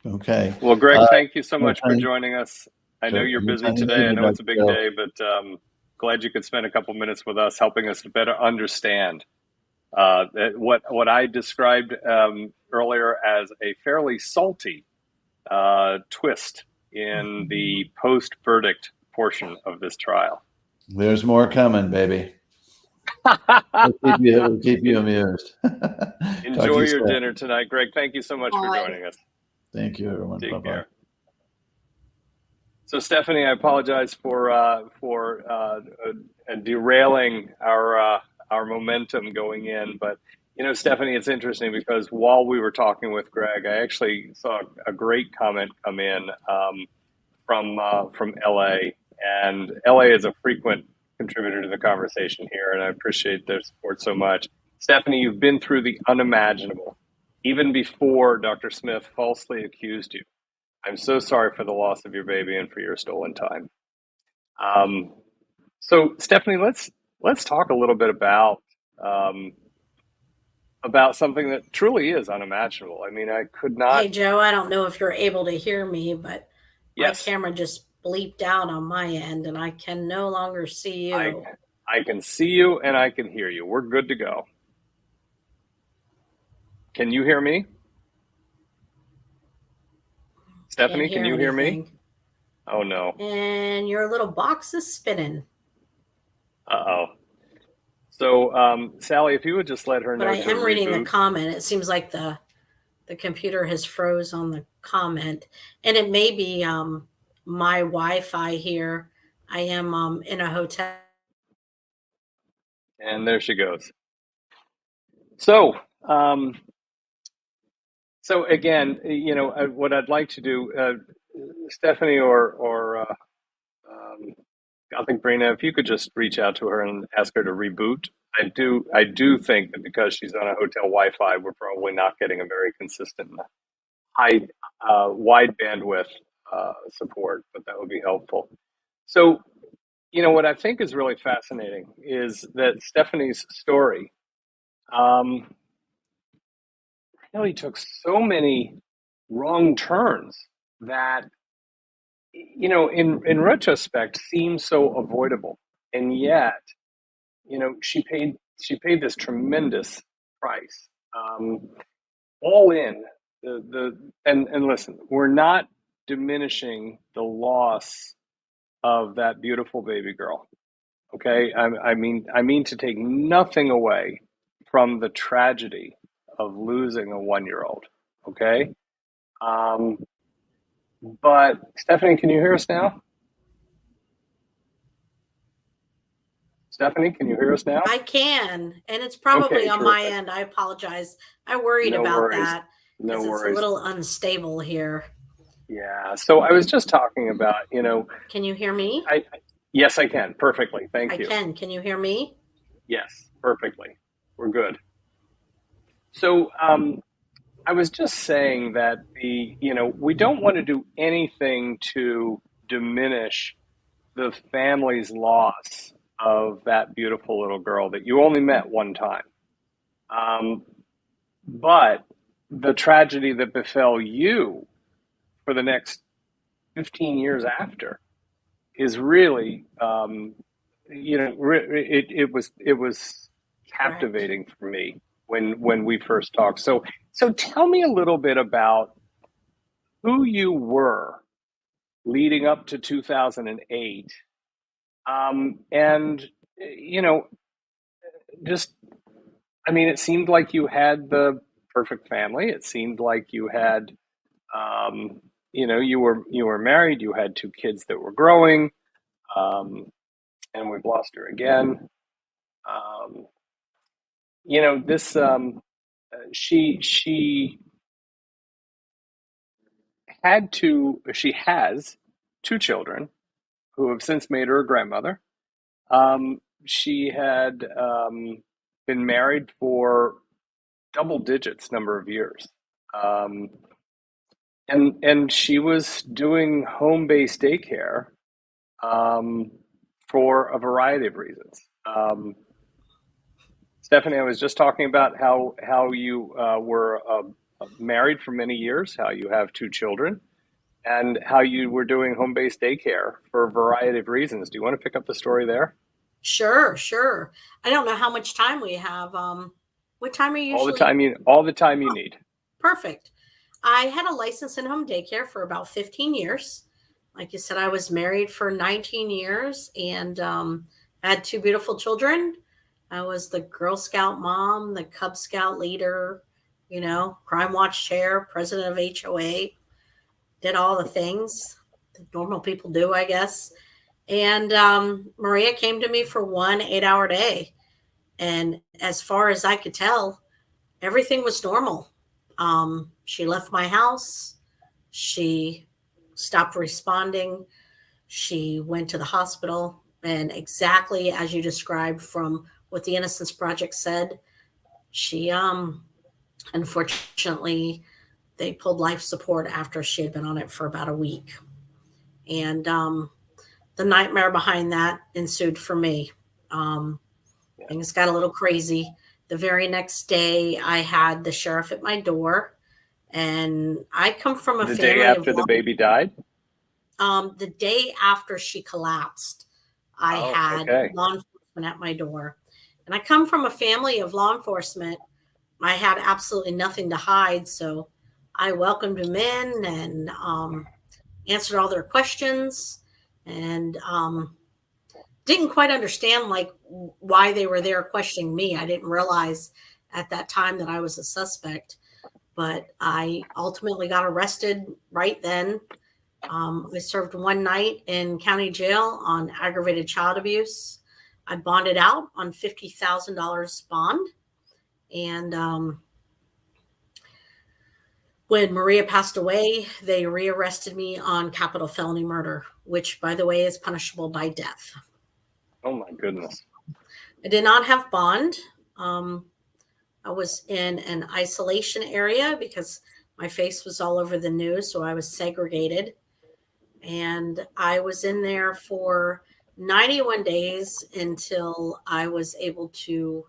there. Okay. Well, Greg, thank you so much for joining us. I know you're busy today. I know it's a big day, but glad you could spend a couple minutes with us, helping us to better understand what I described earlier as a fairly salty twist in the post-verdict portion of this trial. There's more coming, baby. We'll keep you amused. Enjoy your dinner tonight, Greg. Thank you so much for joining us. Thank you, everyone. Take Bye-bye. care. So, Stephanie, I apologize for derailing our momentum going in, but Stephanie, it's interesting because while we were talking with Greg, I actually saw a great comment come in from LA, and LA is a frequent contributor to the conversation here, and I appreciate their support so much. Stephanie, you've been through the unimaginable, even before Dr. Smith falsely accused you. I'm so sorry for the loss of your baby and for your stolen time. So, Stephanie, let's talk a little bit about something that truly is unimaginable. I mean, I could not. Hey, Joe, I don't know if you're able to hear me, but yes. My camera just bleeped out on my end, and I can no longer see you. I can see you and I can hear you. We're good to go. Can you hear me? Stephanie, can you hear me? Oh no. And your little box is spinning. Uh-oh. So, Sally, if you would just let her But know I to am reading the reboot. comment. It seems like the computer has froze on the comment, and it may be my Wi-Fi here. I am in a hotel. And there she goes. So, so again, what I'd like to do, Stephanie or I think Brina, if you could just reach out to her and ask her to reboot. I do think that because she's on a hotel Wi-Fi, we're probably not getting a very consistent high, wide bandwidth support, but that would be helpful. So, what I think is really fascinating is that Stephanie's story really took so many wrong turns that, in retrospect, seems so avoidable, and yet, she paid this tremendous price, all in and listen, we're not diminishing the loss of that beautiful baby girl. Okay, I mean to take nothing away from the tragedy of losing a 1-year-old. Okay, but Stephanie, can you hear us now? Stephanie, can you hear us now? I can, and it's probably Okay, on my terrific. end. I apologize. I worried No about worries. that No because it's a worries. little unstable here. Yeah. So I was just talking about, Can you hear me? Yes, I can perfectly. Thank you. I can. Can you hear me? Yes, perfectly. We're good. So I was just saying that we don't want to do anything to diminish the family's loss of that beautiful little girl that you only met one time. But the tragedy that befell you for the next 15 years after is really, it was captivating for me when we first talked. So tell me a little bit about who you were leading up to 2008, and just, I mean, it seemed like you had the perfect family. It seemed like you had, you were married. You had 2 kids that were growing, and we've lost her again. This she she has 2 children who have since made her a grandmother. She had been married for double digits number of years. And she was doing home-based daycare for a variety of reasons. Stephanie, I was just talking about how you were married for many years, how you have 2 children, and how you were doing home-based daycare for a variety of reasons. Do you want to pick up the story there? Sure. I don't know how much time we have. What time are you usually? All the time you need. Perfect. I had a license in home daycare for about 15 years. Like you said, I was married for 19 years and had 2 beautiful children. I was the Girl Scout mom, the Cub Scout leader, Crime Watch chair, president of HOA, did all the things that normal people do, I guess. And Maria came to me for 1 8-hour day. And as far as I could tell, everything was normal. She left my house. She stopped responding. She went to the hospital. And exactly as you described from what the Innocence Project said, she, unfortunately, they pulled life support after she had been on it for about a week. And the nightmare behind that ensued for me. Things got a little crazy. The very next day, I had the sheriff at my door, and I come from a family. The day after the baby died? The day after she collapsed, I had law enforcement at my door. And I come from a family of law enforcement. I had absolutely nothing to hide, so I welcomed him in, and answered all their questions, and didn't quite understand like why they were there questioning me. I didn't realize at that time that I was a suspect, but I ultimately got arrested right then. I served one night in county jail on aggravated child abuse. I bonded out on $50,000 bond. And when Maria passed away, they rearrested me on capital felony murder, which, by the way, is punishable by death. Oh, my goodness. I did not have bond. I was in an isolation area because my face was all over the news, so I was segregated. And I was in there for 91 days until I was able to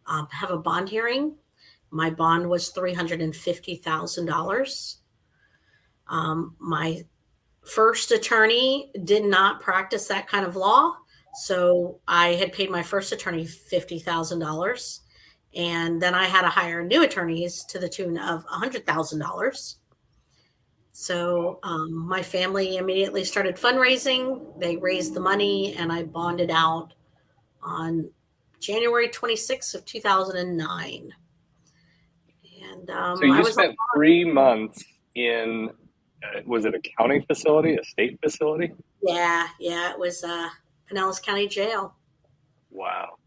have a bond hearing. My bond was $350,000. My first attorney did not practice that kind of law, so I had paid my first attorney $50,000. And then I had to hire new attorneys to the tune of $100,000. So my family immediately started fundraising. They raised the money, and I bonded out on January 26th of 2009. And so you spent 3 months in, was it a county facility, a state facility? Yeah, it was Pinellas County Jail. Wow.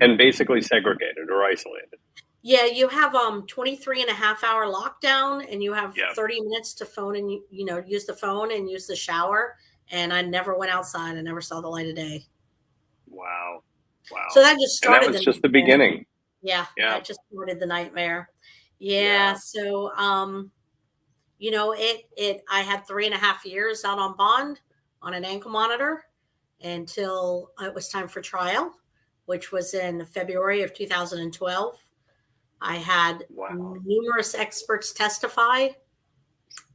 And basically segregated or isolated. Yeah, you have 23 and a half hour lockdown, and you have 30 minutes to phone and use the phone and use the shower. And I never went outside. I never saw the light of day. Wow. So that just started. And that was just the beginning. Yeah, that just started the nightmare. Yeah. So I had 3.5 years out on bond on an ankle monitor until it was time for trial, which was in February of 2012. I had numerous experts testify.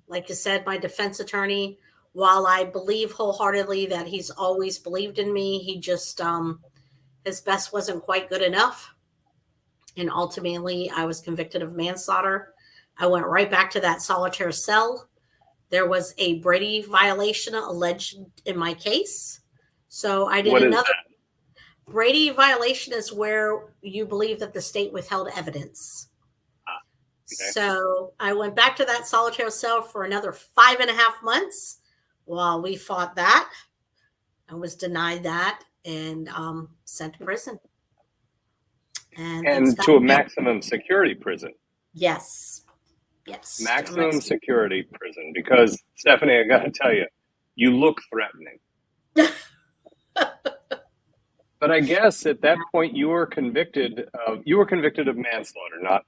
Like you said, my defense attorney, while I believe wholeheartedly that he's always believed in me, he just, his best wasn't quite good enough. And ultimately, I was convicted of manslaughter. I went right back to that solitary cell. There was a Brady violation alleged in my case. So I did another. Brady violation is where you believe that the state withheld evidence. Okay. So I went back to that solitary cell for another 5.5 months while we fought that. I was denied that and sent to prison. And to a maximum security prison. Yes. Maximum security prison. Because, Stephanie, I got to tell you, you look threatening. But I guess at that point you were convicted of manslaughter, not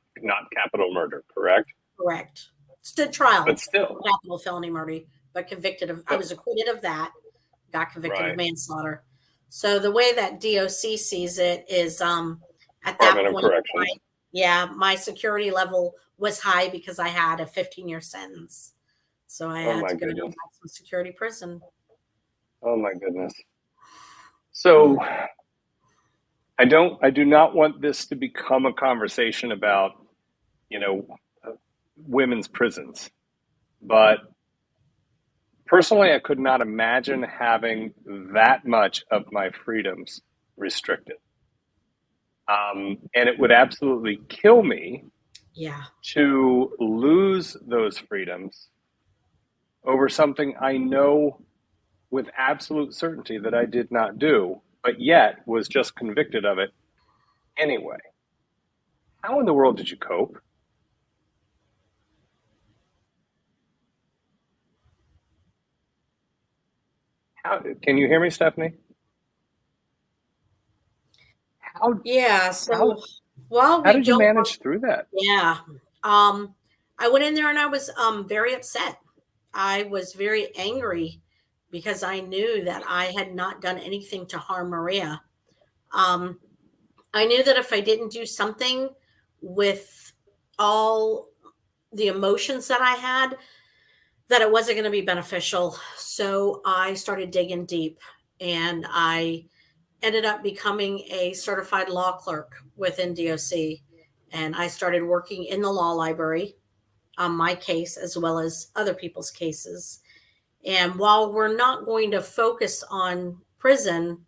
capital murder, correct? Correct. Stood trial. But still. Capital felony murder, but convicted of, I was acquitted of that, got convicted of manslaughter. So the way that DOC sees it is at that point, my security level was high because I had a 15-year sentence. So I had to go to a maximum security prison. Oh my goodness. So I do not want this to become a conversation about, women's prisons. But personally, I could not imagine having that much of my freedoms restricted. And it would absolutely kill me to lose those freedoms over something I know with absolute certainty that I did not do, but yet was just convicted of it anyway. How in the world did you cope? Can you hear me, Stephanie? How did you manage through that? Yeah. I went in there and I was very upset. I was very angry because I knew that I had not done anything to harm Maria. I knew that if I didn't do something with all the emotions that I had, that it wasn't going to be beneficial. So I started digging deep, and I ended up becoming a certified law clerk within DOC. And I started working in the law library on my case as well as other people's cases. And while we're not going to focus on prison,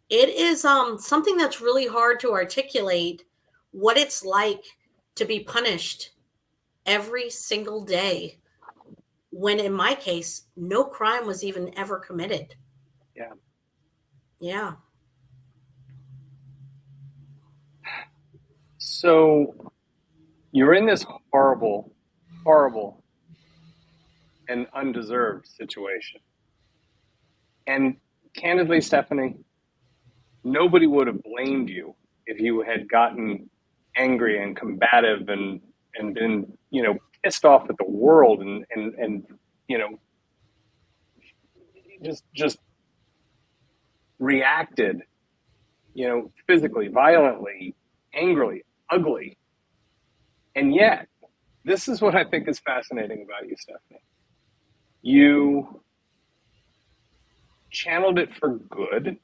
it is something that's really hard to articulate what it's like to be punished every single day, when in my case, no crime was even ever committed. Yeah. Yeah. So you're in this horrible, horrible, and undeserved situation. And candidly, Stephanie, nobody would have blamed you if you had gotten angry and combative and been, pissed off at the world and just reacted, physically, violently, angrily, ugly. And yet, this is what I think is fascinating about you, Stephanie. You channeled it for good.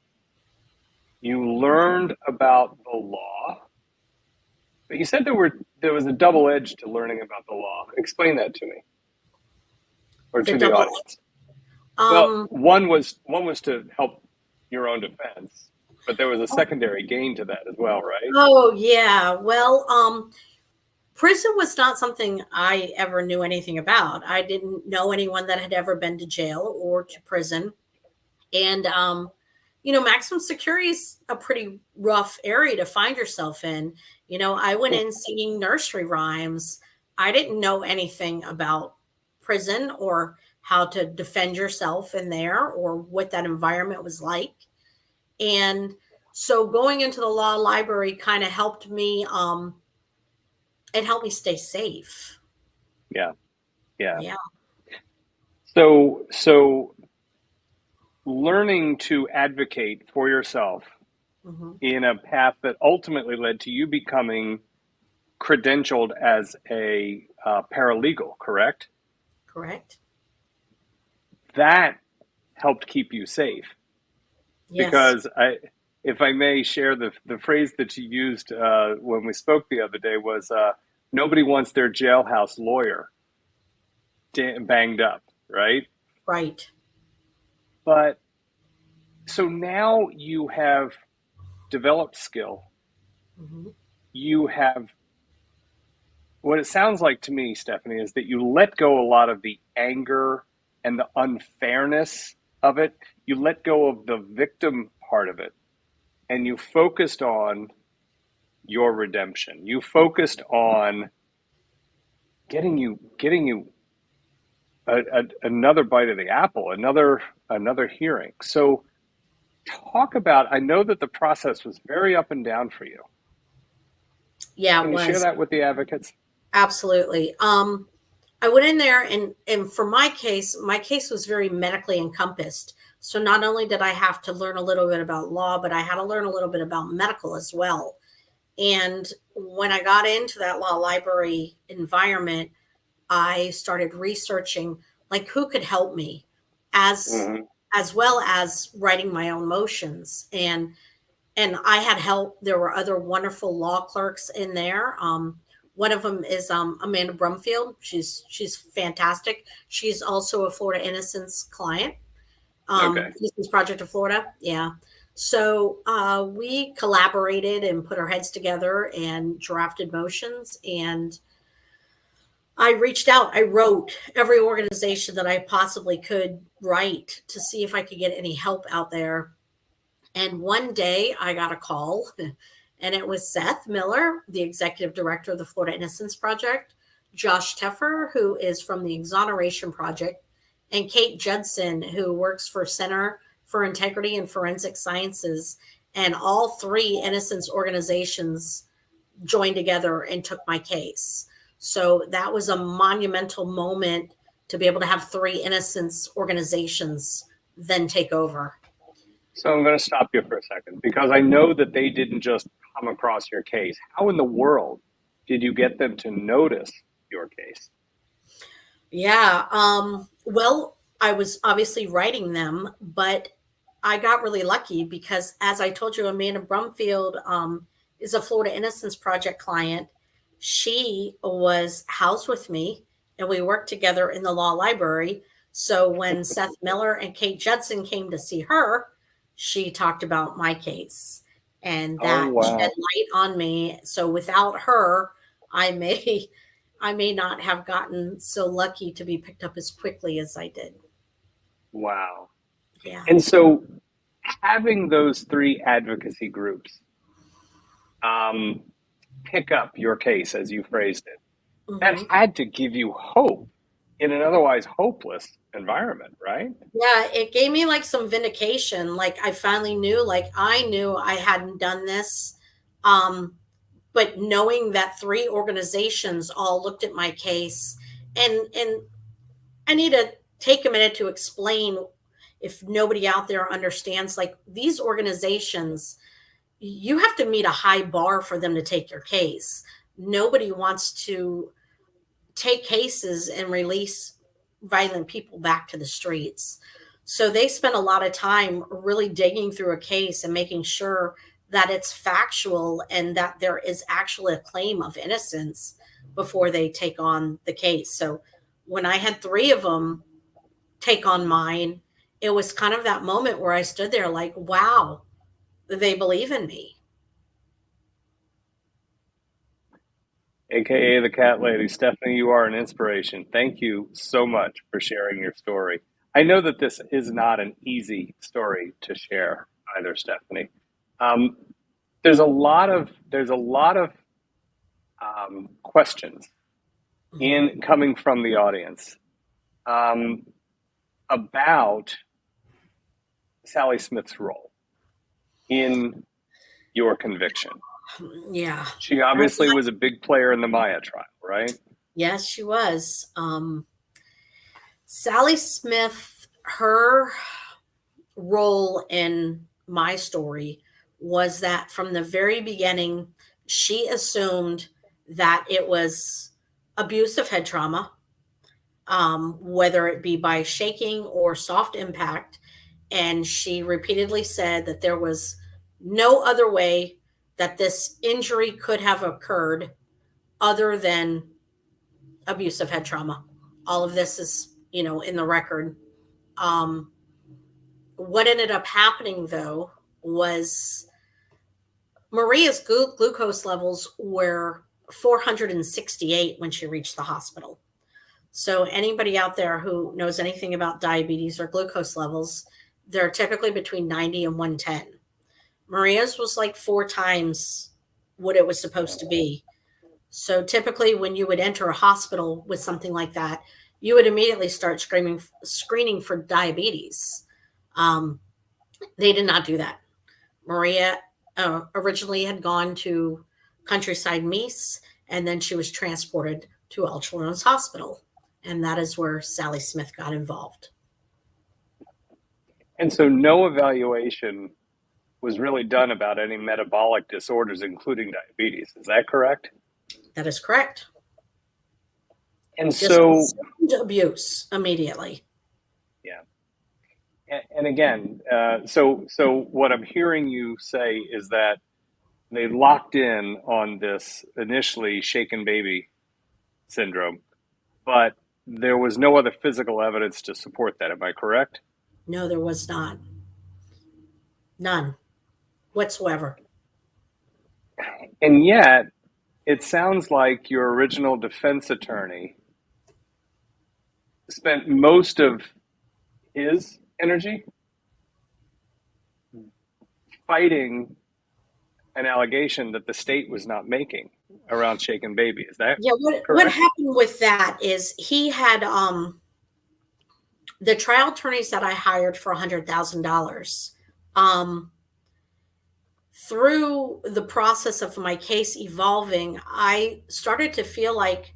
You learned about the law. But you said there was a double edge to learning about the law. Explain that to me, or to the audience. Well, one was to help your own defense, but there was a secondary gain to that as well, right? Oh yeah. Well, prison was not something I ever knew anything about. I didn't know anyone that had ever been to jail or to prison. And maximum security is a pretty rough area to find yourself in. I went in singing nursery rhymes. I didn't know anything about prison or how to defend yourself in there or what that environment was like. And so going into the law library kind of helped me. It helped me stay safe. Yeah. Yeah. So learning to advocate for yourself in a path that ultimately led to you becoming credentialed as a paralegal, correct? Correct. That helped keep you safe. Yes. Because if I may share the phrase that you used when we spoke the other day was, nobody wants their jailhouse lawyer banged up, right? Right. But so now you have developed skill. You have, what it sounds like to me, Stephanie, is that you let go a lot of the anger and the unfairness of it. You let go of the victim part of it, and you focused on your redemption. You focused on getting you another bite of the apple, another hearing. So talk about, I know that the process was very up and down for you. Yeah, Can it you was. share that with the advocates? Absolutely. I went in there and for my case was very medically encompassed. So not only did I have to learn a little bit about law, but I had to learn a little bit about medical as well. And when I got into that law library environment, I started researching like who could help me as well as writing my own motions. And I had help. There were other wonderful law clerks in there. One of them is Amanda Brumfield. She's fantastic. She's also a Florida Innocence client. Innocence Project of Florida. Yeah. So we collaborated and put our heads together and drafted motions. And I reached out. I wrote every organization that I possibly could write to see if I could get any help out there. And one day I got a call, and it was Seth Miller, the executive director of the Florida Innocence Project, Josh Teffer, who is from the Exoneration Project, and Kate Judson, who works for Center for Integrity and Forensic Sciences. And all three innocence organizations joined together and took my case. So that was a monumental moment to be able to have three innocence organizations then take over. So I'm going to stop you for a second because I know that they didn't just come across your case. How in the world did you get them to notice your case? Yeah. Well, I was obviously writing them, but I got really lucky because, as I told you, Amanda Brumfield is a Florida Innocence Project client. She was housed with me, and we worked together in the law library So when Seth Miller and Kate Judson came to see her, she talked about my case, and that shed light on me. So without her, I may not have gotten so lucky to be picked up as quickly as I did. Wow. Yeah. And so having those three advocacy groups pick up your case, as you phrased it, that had to give you hope in an otherwise hopeless environment, right? Yeah, it gave me like some vindication. Like I finally knew, like I knew I hadn't done this. But knowing that three organizations all looked at my case, and I need to take a minute to explain, if nobody out there understands, like these organizations, you have to meet a high bar for them to take your case. Nobody wants to take cases and release violent people back to the streets. So they spend a lot of time really digging through a case and making sure that it's factual and that there is actually a claim of innocence before they take on the case. So when I had three of them take on mine, it was kind of that moment where I stood there like, wow, they believe in me. AKA the cat lady. Stephanie, you are an inspiration. Thank you so much for sharing your story. I know that this is not an easy story to share either, Stephanie. There's a lot of questions coming from the audience about Sally Smith's role in your conviction. Yeah. She obviously was a big player in the Maya trial, right? Yes, she was. Sally Smith, her role in my story was that from the very beginning, she assumed that it was abusive head trauma, whether it be by shaking or soft impact. And she repeatedly said that there was no other way that this injury could have occurred other than abusive head trauma. All of this is, in the record. What ended up happening, though, was Maria's glucose levels were 468 when she reached the hospital. So anybody out there who knows anything about diabetes or glucose levels, they're typically between 90 and 110. Maria's was like 4 times what it was supposed to be. So typically when you would enter a hospital with something like that, you would immediately start screening for diabetes. They did not do that. Maria originally had gone to Countryside Meese, and then she was transported to El Children's Hospital. And that is where Sally Smith got involved. And so no evaluation was really done about any metabolic disorders, including diabetes. Is that correct? That is correct. And just so abuse immediately. Yeah. And again, so what I'm hearing you say is that they locked in on this initially shaken baby syndrome, but there was no other physical evidence to support that. Am I correct? No, there was not. None whatsoever. And yet, it sounds like your original defense attorney spent most of his energy fighting an allegation that the state was not making around shaken baby. Is that what happened with that is he had the trial attorneys that I hired for $100,000. Through the process of my case evolving, I started to feel like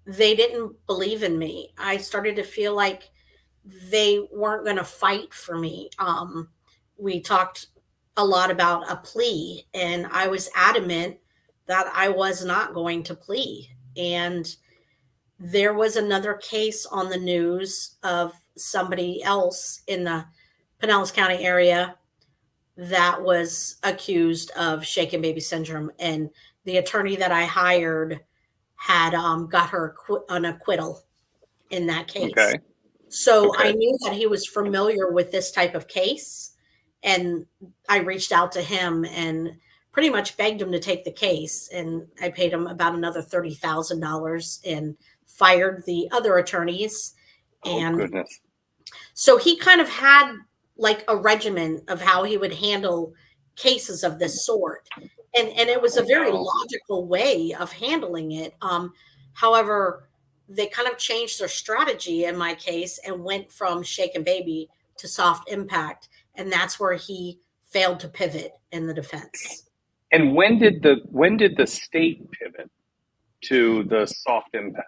they didn't believe in me. I started to feel like they weren't going to fight for me. We talked a lot about a plea, and I was adamant that I was not going to plea. And there was another case on the news of somebody else in the Pinellas County area that was accused of shaken baby syndrome. And the attorney that I hired had got her an acquittal in that case. Okay. So Okay. I knew that he was familiar with this type of case. And I reached out to him and pretty much begged him to take the case. And I paid him about another $30,000 and fired the other attorneys. Oh, And goodness. so he kind of had like a regimen of how he would handle cases of this sort. And it was a very logical way of handling it. However, they kind of changed their strategy in my case and went from shake and baby to soft impact. And that's where he failed to pivot in the defense. And when did the state pivot to the soft impact?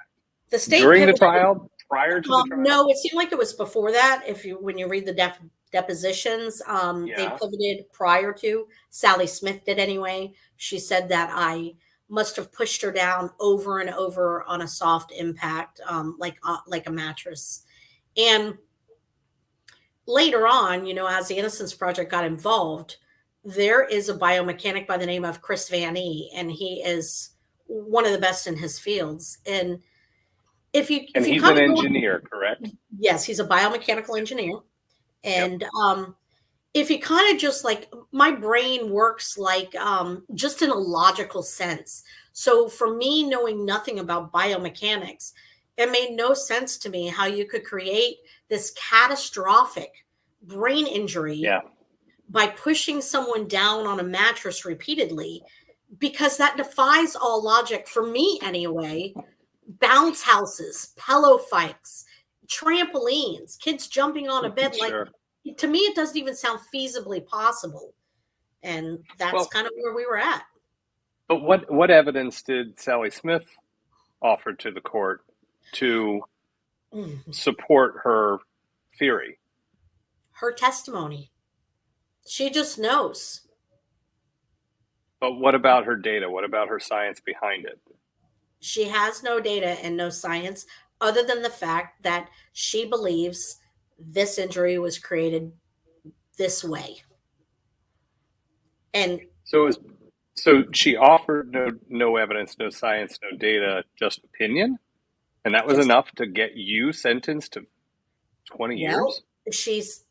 The state During the pivoted- trial, prior to the trial? No, it seemed like it was before that. When you read the depositions, they Yeah. pivoted prior to. Sally Smith did anyway. She said that I must have pushed her down over and over on a soft impact, like a mattress. And later on, as the Innocence Project got involved, there is a biomechanic by the name of Chris Van E, and he is one of the best in his fields. And if you he's an engineer, correct? Yes, he's a biomechanical engineer. And if you kind of just like, my brain works like just in a logical sense. So for me, knowing nothing about biomechanics, it made no sense to me how you could create this catastrophic brain injury by pushing someone down on a mattress repeatedly, because that defies all logic for me anyway. Bounce houses, pillow fights, trampolines, kids jumping on a bed. Sure. Like, to me, it doesn't even sound feasibly possible. And that's kind of where we were at. But what evidence did Sally Smith offer to the court to support her theory? Her testimony. She just knows. But what about her data? What about her science behind it? She has no data and no science other than the fact that she believes this injury was created this way. And so she offered no evidence, no science, no data, just opinion, and that was enough to get you sentenced to 20 years? She's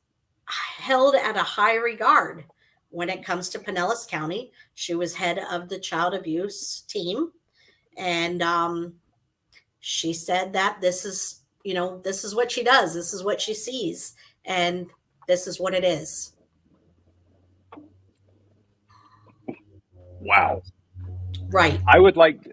held at a high regard when it comes to Pinellas County. She was head of the child abuse team. And she said that this is what she does. This is what she sees. And this is what it is. Wow. Right. I would like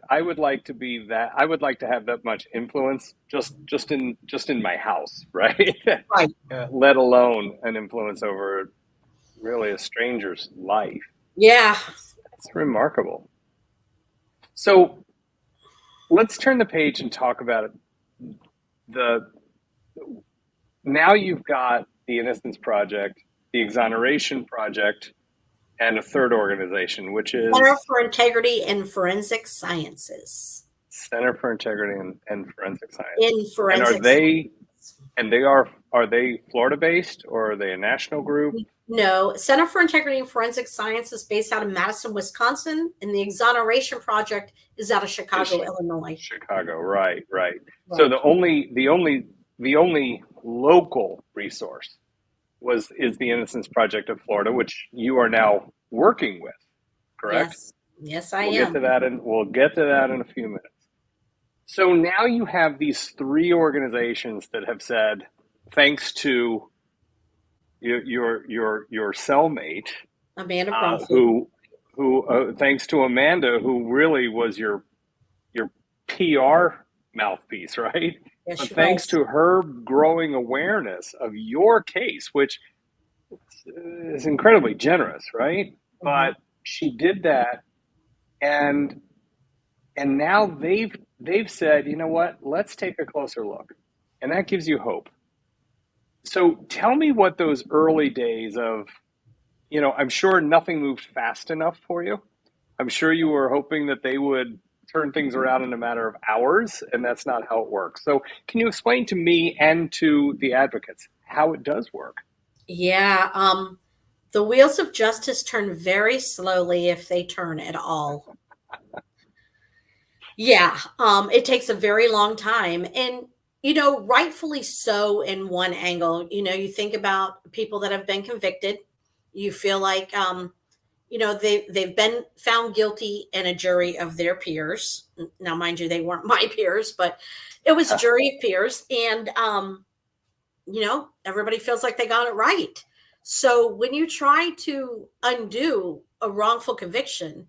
to be that. I would like to have that much influence just in my house, right? Right. Let alone an influence over really a stranger's life. Yeah. It's remarkable. So let's turn the page and talk about it. Now you've got the Innocence Project, the Exoneration Project, and a third organization, which is Center for Integrity and Forensic Sciences. Center for Integrity and Forensic Science. In forensic are they Florida based, or are they a national group? No, Center for Integrity and Forensic Science is based out of Madison, Wisconsin, and the Exoneration Project is out of Chicago, Illinois. Chicago, right. So the only local resource is the Innocence Project of Florida, which you are now working with, correct? Yes, I am. We'll get to that in a few minutes. So now you have these three organizations that have said, thanks to your cellmate, Amanda Bromfield, who thanks to Amanda, who really was your PR mouthpiece, right? Yes, but thanks to her growing awareness of your case, which is incredibly generous, right? Mm-hmm. But she did that, and now they've said, you know what? Let's take a closer look, and that gives you hope. So tell me what those early days of, I'm sure nothing moved fast enough for you. I'm sure you were hoping that they would turn things around in a matter of hours, and that's not how it works. So can you explain to me and to the advocates how it does work? Yeah, the wheels of justice turn very slowly, if they turn at all. Yeah, it takes a very long time. And Rightfully so in one angle. You think about people that have been convicted. You feel like, they've been found guilty in a jury of their peers. Now, mind you, they weren't my peers, but it was a jury of peers. And, everybody feels like they got it right. So when you try to undo a wrongful conviction,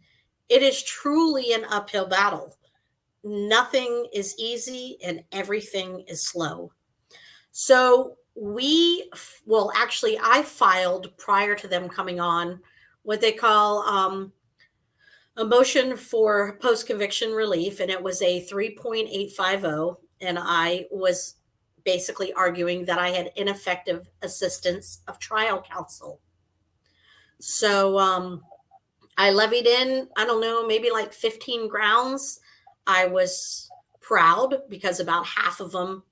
it is truly an uphill battle. Nothing is easy and everything is slow. So I filed prior to them coming on what they call a motion for post-conviction relief, and it was a 3.850, and I was basically arguing that I had ineffective assistance of trial counsel. So I levied in, I don't know, maybe like 15 grounds. I was proud because about half of them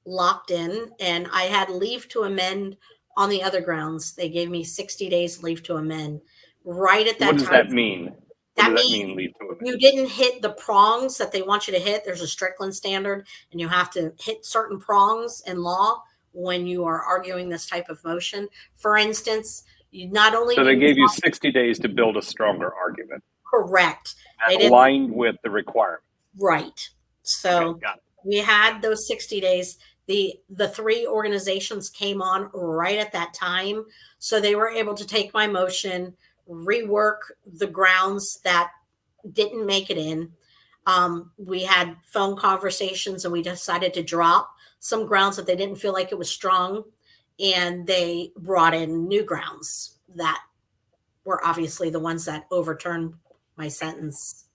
locked in, and I had leave to amend on the other grounds. They gave me 60 days leave to amend right at that time. What does that mean? That What does means that mean, leave to amend? you didn't hit the prongs that they want you to hit. There's a Strickland standard, and you have to hit certain prongs in law when you are arguing this type of motion. For instance, you not only So they gave you 60 days to build a stronger argument. correct. They That didn't aligned with the requirement. right. So Okay, got it. we had those 60 days. The three organizations came on right at that time. So they were able to take my motion, rework the grounds that didn't make it in. We had phone conversations, and we decided to drop some grounds that they didn't feel like it was strong. And they brought in new grounds that were obviously the ones that overturned my sentence.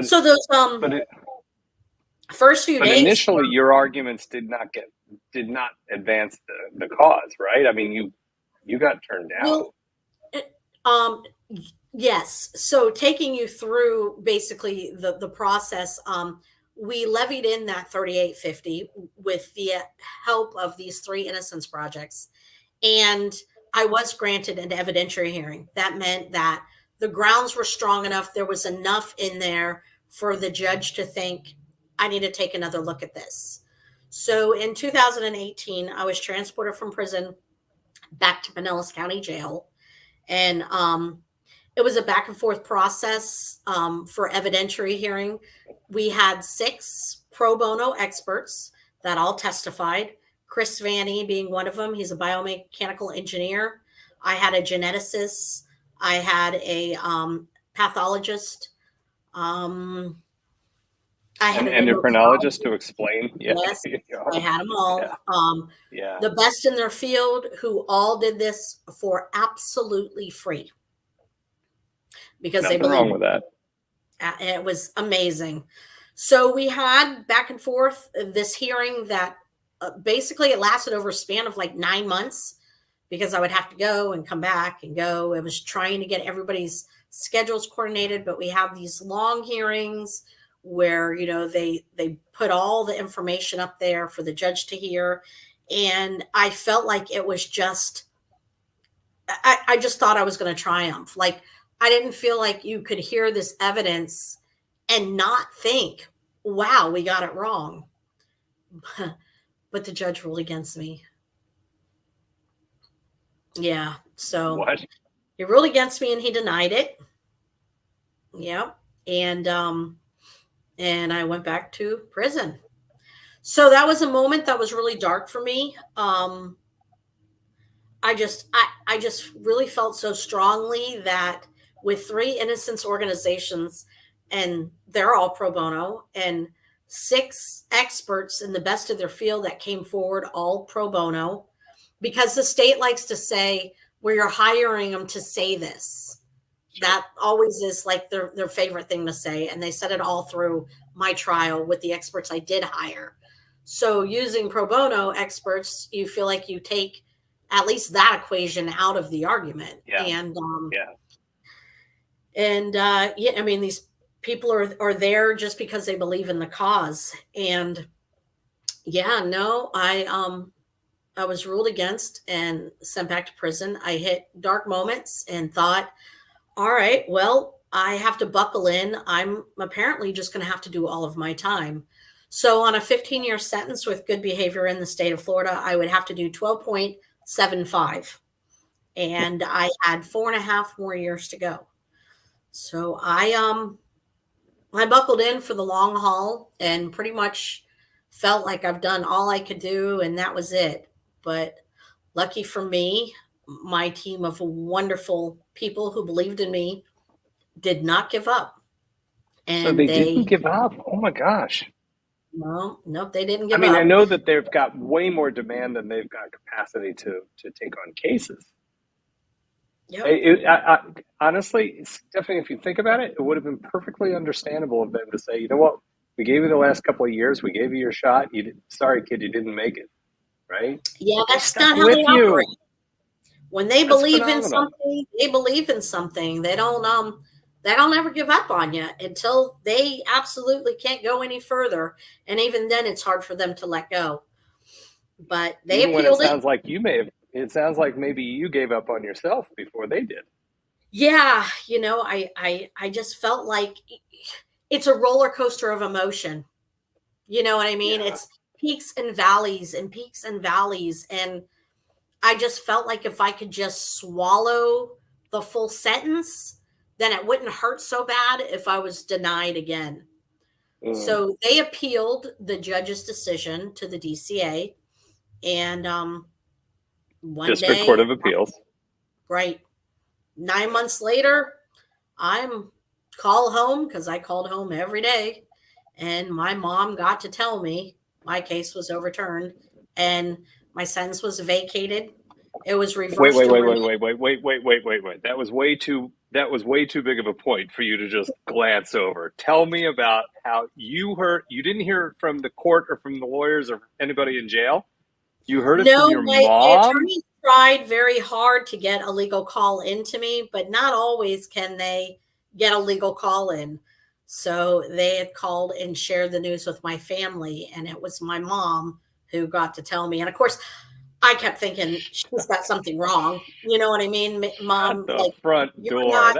So those first few But days, initially, your arguments did not advance the cause, right? I mean, you got turned down. well, yes. So taking you through basically the process, we levied in that 3850 with the help of these three innocence projects, and I was granted an evidentiary hearing. That meant that the grounds were strong enough. There was enough in there for the judge to think, I need to take another look at this. So in 2018, I was transported from prison back to Pinellas County Jail. And it was a back and forth process for evidentiary hearing. We had 6 pro bono experts that all testified. Chris Vanny being one of them. He's a biomechanical engineer. I had a geneticist. I had a pathologist. I had an endocrinologist to explain. Yeah. Yes, I had them all. Yeah. The best in their field, who all did this for absolutely free. Because Nothing they wrong with that. It was amazing. So we had back and forth this hearing that basically it lasted over a span of like 9 months, because I would have to go and come back and go. It was trying to get everybody's schedules coordinated, but we have these long hearings where, they put all the information up there for the judge to hear. And I felt like it was just, I just thought I was going to triumph. Like, I didn't feel like you could hear this evidence and not think, wow, we got it wrong. But the judge ruled against me. Yeah. So What? he ruled against me and he denied it. Yeah. And I went back to prison. So that was a moment that was really dark for me. I just really felt so strongly that with 3 innocence organizations, and they're all pro bono, and 6 experts in the best of their field that came forward, all pro bono, because the state likes to say, well, you're hiring them to say this. That always is like their favorite thing to say. And they said it all through my trial with the experts I did hire. So using pro bono experts, you feel like you take at least that equation out of the argument. Yeah. I mean, these people are there just because they believe in the cause. And I was ruled against and sent back to prison. I hit dark moments and thought, all right, well, I have to buckle in. I'm apparently just going to have to do all of my time. So on a 15-year sentence with good behavior in the state of Florida, I would have to do 12.75. And I had 4.5 more years to go. So I buckled in for the long haul and pretty much felt like I've done all I could do, and that was it. But lucky for me, my team of wonderful people who believed in me did not give up. And So they didn't give up. Oh my gosh. No, nope, they didn't give I mean, up. I know that they've got way more demand than they've got capacity to take on cases. Yep. Honestly, Stephanie, if you think about it, it would have been perfectly understandable of them to say, you know what, we gave you the last couple of years, we gave you your shot. Sorry, kid, you didn't make it, right? Yeah, But they that's stuck not how with they you. operate. When they That's believe in phenomenal. something, they believe in something. They don't ever give up on you until they absolutely can't go any further. And even then it's hard for them to let go. But they Even when it appealed it. sounds like it sounds like maybe you gave up on yourself before they did. Yeah, I just felt like it's a roller coaster of emotion. You know what I mean? Yeah. It's peaks and valleys and peaks and valleys. And I just felt like if I could just swallow the full sentence, then it wouldn't hurt so bad if I was denied again. So they appealed the judge's decision to the DCA. And one District day, Court of Appeals. right, 9 months later, I'm call home because I called home every day. And my mom got to tell me my case was overturned and my sentence was vacated. It was reversed. Wait. That was way too big of a point for you to just glance over. Tell me about how you didn't hear it from the court or from the lawyers or anybody in jail? You heard it from your my mom? attorney tried very hard to get a legal call into me, but not always can they get a legal call in. So they had called and shared the news with my family, and it was my mom who got to tell me. And of course, I kept thinking she's got something wrong. You know what I mean? Mom, At the like, front door.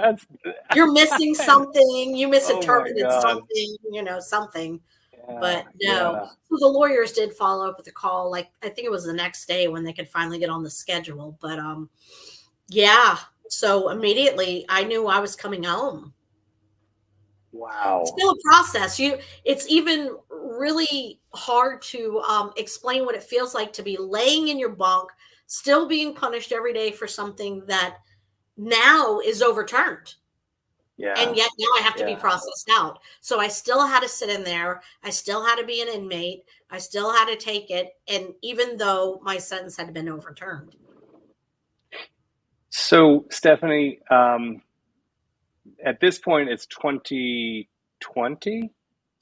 you're missing something. You misinterpreted God. something, something. But no. Yeah. So the lawyers did follow up with a call. Like, I think it was the next day when they could finally get on the schedule. But yeah. So immediately I knew I was coming home. Wow. It's still a process. It's even really hard to explain what it feels like to be laying in your bunk, still being punished every day for something that now is overturned. Yeah. And yet now I have to be processed out. So I still had to sit in there. I still had to be an inmate. I still had to take it. And even though my sentence had been overturned. So, Stephanie, at this point, it's 2020?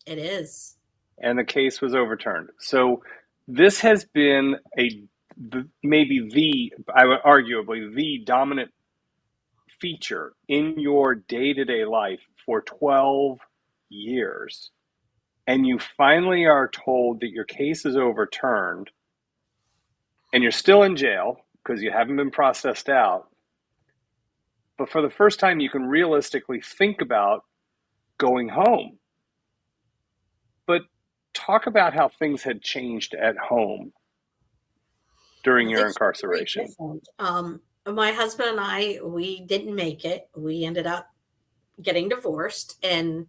It is. And the case was overturned. So this has been arguably the dominant feature in your day-to-day life for 12 years. And you finally are told that your case is overturned and you're still in jail because you haven't been processed out. But for the first time, you can realistically think about going home. But talk about how things had changed at home during your incarceration. My husband and I, we didn't make it. We ended up getting divorced, and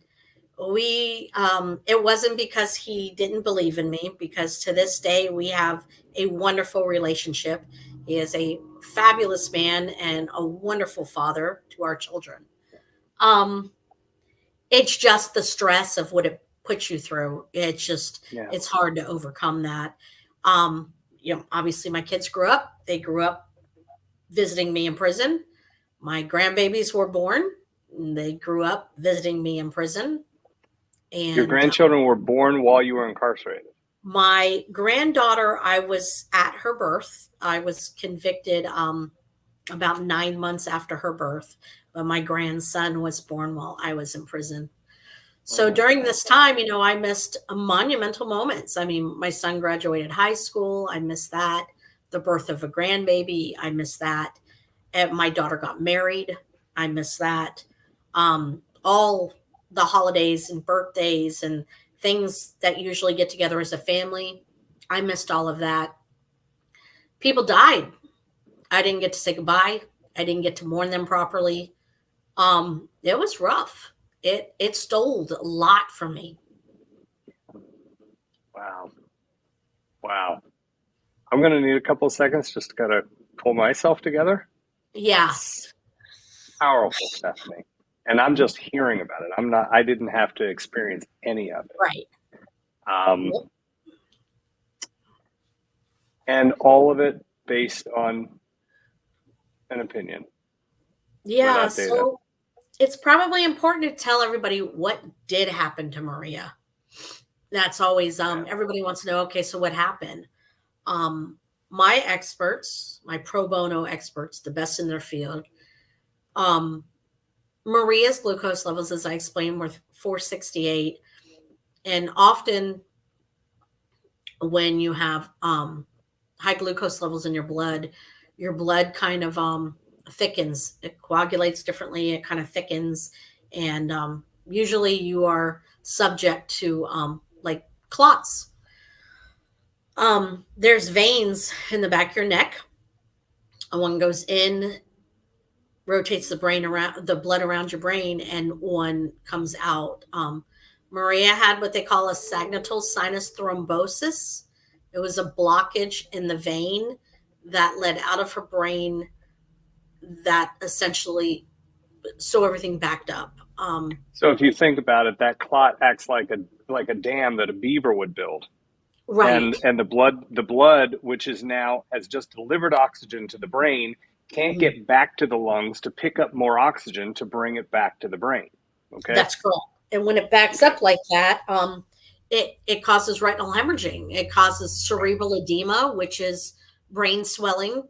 it wasn't because he didn't believe in me, because to this day we have a wonderful relationship. He is a fabulous man and a wonderful father to our children. It's just the stress of what it puts you through. It's just, it's hard to overcome that. Obviously my kids they grew up visiting me in prison. My grandbabies were born. They grew up visiting me in prison. And your grandchildren were born while you were incarcerated. My granddaughter, I was at her birth. I was convicted about 9 months after her birth, but my grandson was born while I was in prison. So during this time, I missed monumental moments. I mean, my son graduated high school. I missed that. The birth of a grandbaby. I missed that. And my daughter got married. I missed that. All the holidays and birthdays and things that usually get together as a family. I missed all of that. People died. I didn't get to say goodbye. I didn't get to mourn them properly. It was rough. It stole a lot from me. Wow. I'm going to need a couple of seconds just to kind of pull myself together. Yeah. It's powerful, Stephanie. And I'm just hearing about it. I didn't have to experience any of it. Right. And all of it based on an opinion. Yeah. So it's probably important to tell everybody what did happen to Maria. That's always, everybody wants to know, okay, so what happened? My experts, my pro bono experts, the best in their field, Maria's glucose levels, as I explained, were 468. And often when you have high glucose levels in your blood kind of thickens. It coagulates differently. It kind of thickens. And usually you are subject to like clots. There's veins in the back of your neck. One goes in, rotates the blood around your brain, and one comes out. Maria had what they call a sagittal sinus thrombosis. It was a blockage in the vein that led out of her brain that essentially so everything backed up. So if you think about it, that clot acts like a dam that a beaver would build. Right. And the blood, which is now has just delivered oxygen to the brain, can't get back to the lungs to pick up more oxygen to bring it back to the brain. Okay. That's correct. And when it backs up like that, it causes retinal hemorrhaging. It causes cerebral edema, which is brain swelling.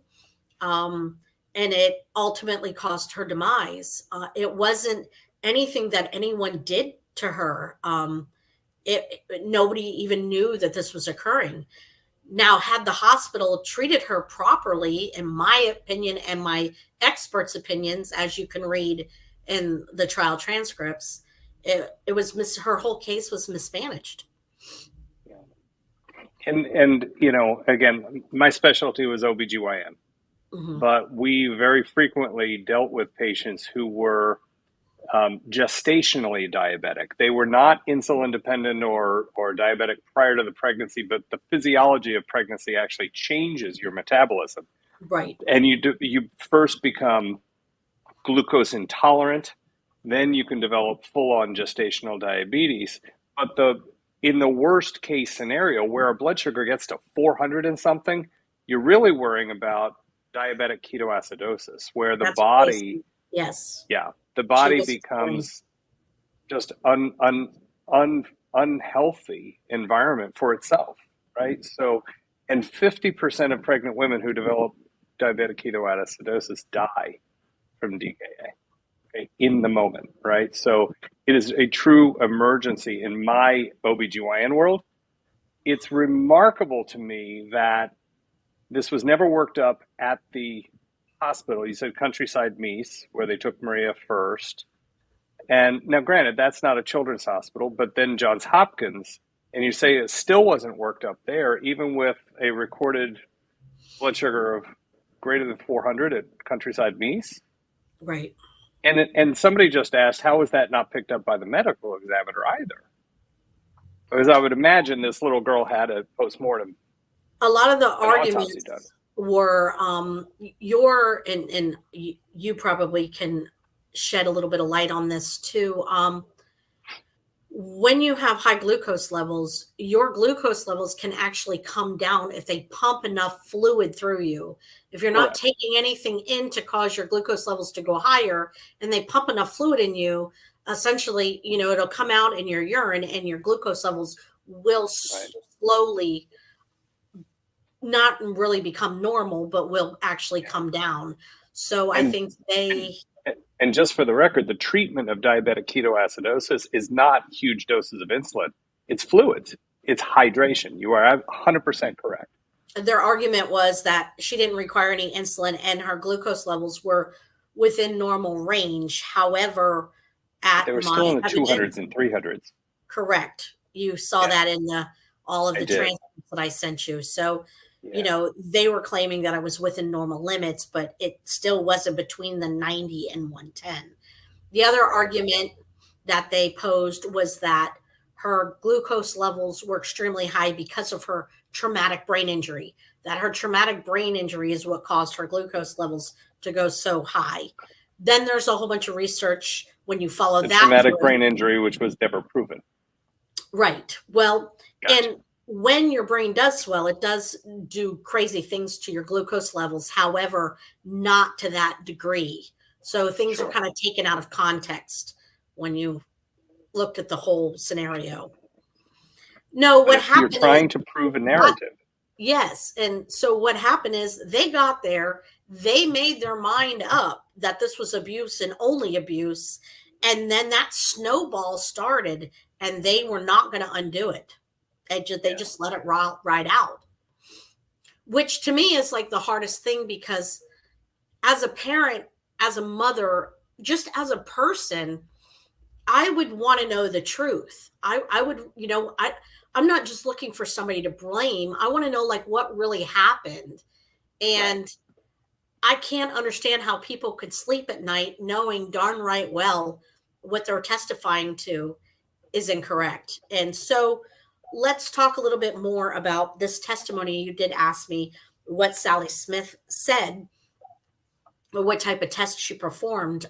And it ultimately caused her demise. It wasn't anything that anyone did to her. Nobody even knew that this was occurring. Now, had the hospital treated her properly, in my opinion and my experts' opinions, as you can read in the trial transcripts, it was her whole case was mismanaged. And again, my specialty was OBGYN. Mm-hmm. But we very frequently dealt with patients who were gestationally diabetic. They were not insulin dependent or diabetic prior to the pregnancy, but the physiology of pregnancy actually changes your metabolism. Right. And you first become glucose intolerant, then you can develop full-on gestational diabetes. But in the worst case scenario, where our blood sugar gets to 400 and something, you're really worrying about diabetic ketoacidosis, where the body, the body becomes just unhealthy environment for itself, right? So, and 50% of pregnant women who develop diabetic ketoacidosis die from DKA, okay, in the moment, right? So it is a true emergency in my OBGYN world. It's remarkable to me that this was never worked up at the hospital. You said Countryside Mease, where they took Maria first. And now, granted, that's not a children's hospital, but then Johns Hopkins, and you say it still wasn't worked up there, even with a recorded blood sugar of greater than 400 at Countryside Mease. Right. And somebody just asked, how was that not picked up by the medical examiner either? Because I would imagine this little girl had a postmortem. A lot of the arguments were and you probably can shed a little bit of light on this too. When you have high glucose levels, your glucose levels can actually come down if they pump enough fluid through you. If you're not taking anything in to cause your glucose levels to go higher and they pump enough fluid in you, essentially, it'll come out in your urine and your glucose levels will slowly not really become normal, but will actually come down. So I think And just for the record, the treatment of diabetic ketoacidosis is not huge doses of insulin. It's fluids. It's hydration. You are 100% correct. Their argument was that she didn't require any insulin and her glucose levels were within normal range. However, they were still in the 200s and 300s. Correct. You saw that in all of I the did. transcripts that I sent you. So, Yeah. they were claiming that I was within normal limits, but it still wasn't between the 90 and 110. The other argument that they posed was that her glucose levels were extremely high because of her traumatic brain injury, that her traumatic brain injury is what caused her glucose levels to go so high. Then there's a whole bunch of research when you follow The that traumatic through. brain injury, which was never proven. Right. Well, Gotcha. and when your brain does swell, it does do crazy things to your glucose levels. However, not to that degree. So things are kind of taken out of context when you looked at the whole scenario. No, what You're happened trying is, to prove a narrative. yes. And so what happened is they got there, they made their mind up that this was abuse and only abuse. And then that snowball started and they were not going to undo it. They just let it ride out, which to me is like the hardest thing, because as a parent, as a mother, just as a person, I would want to know the truth. I would, I'm not just looking for somebody to blame. I want to know like what really happened. And I can't understand how people could sleep at night knowing darn right well what they're testifying to is incorrect. And so let's talk a little bit more about this testimony. You did ask me what Sally Smith said, or what type of test she performed.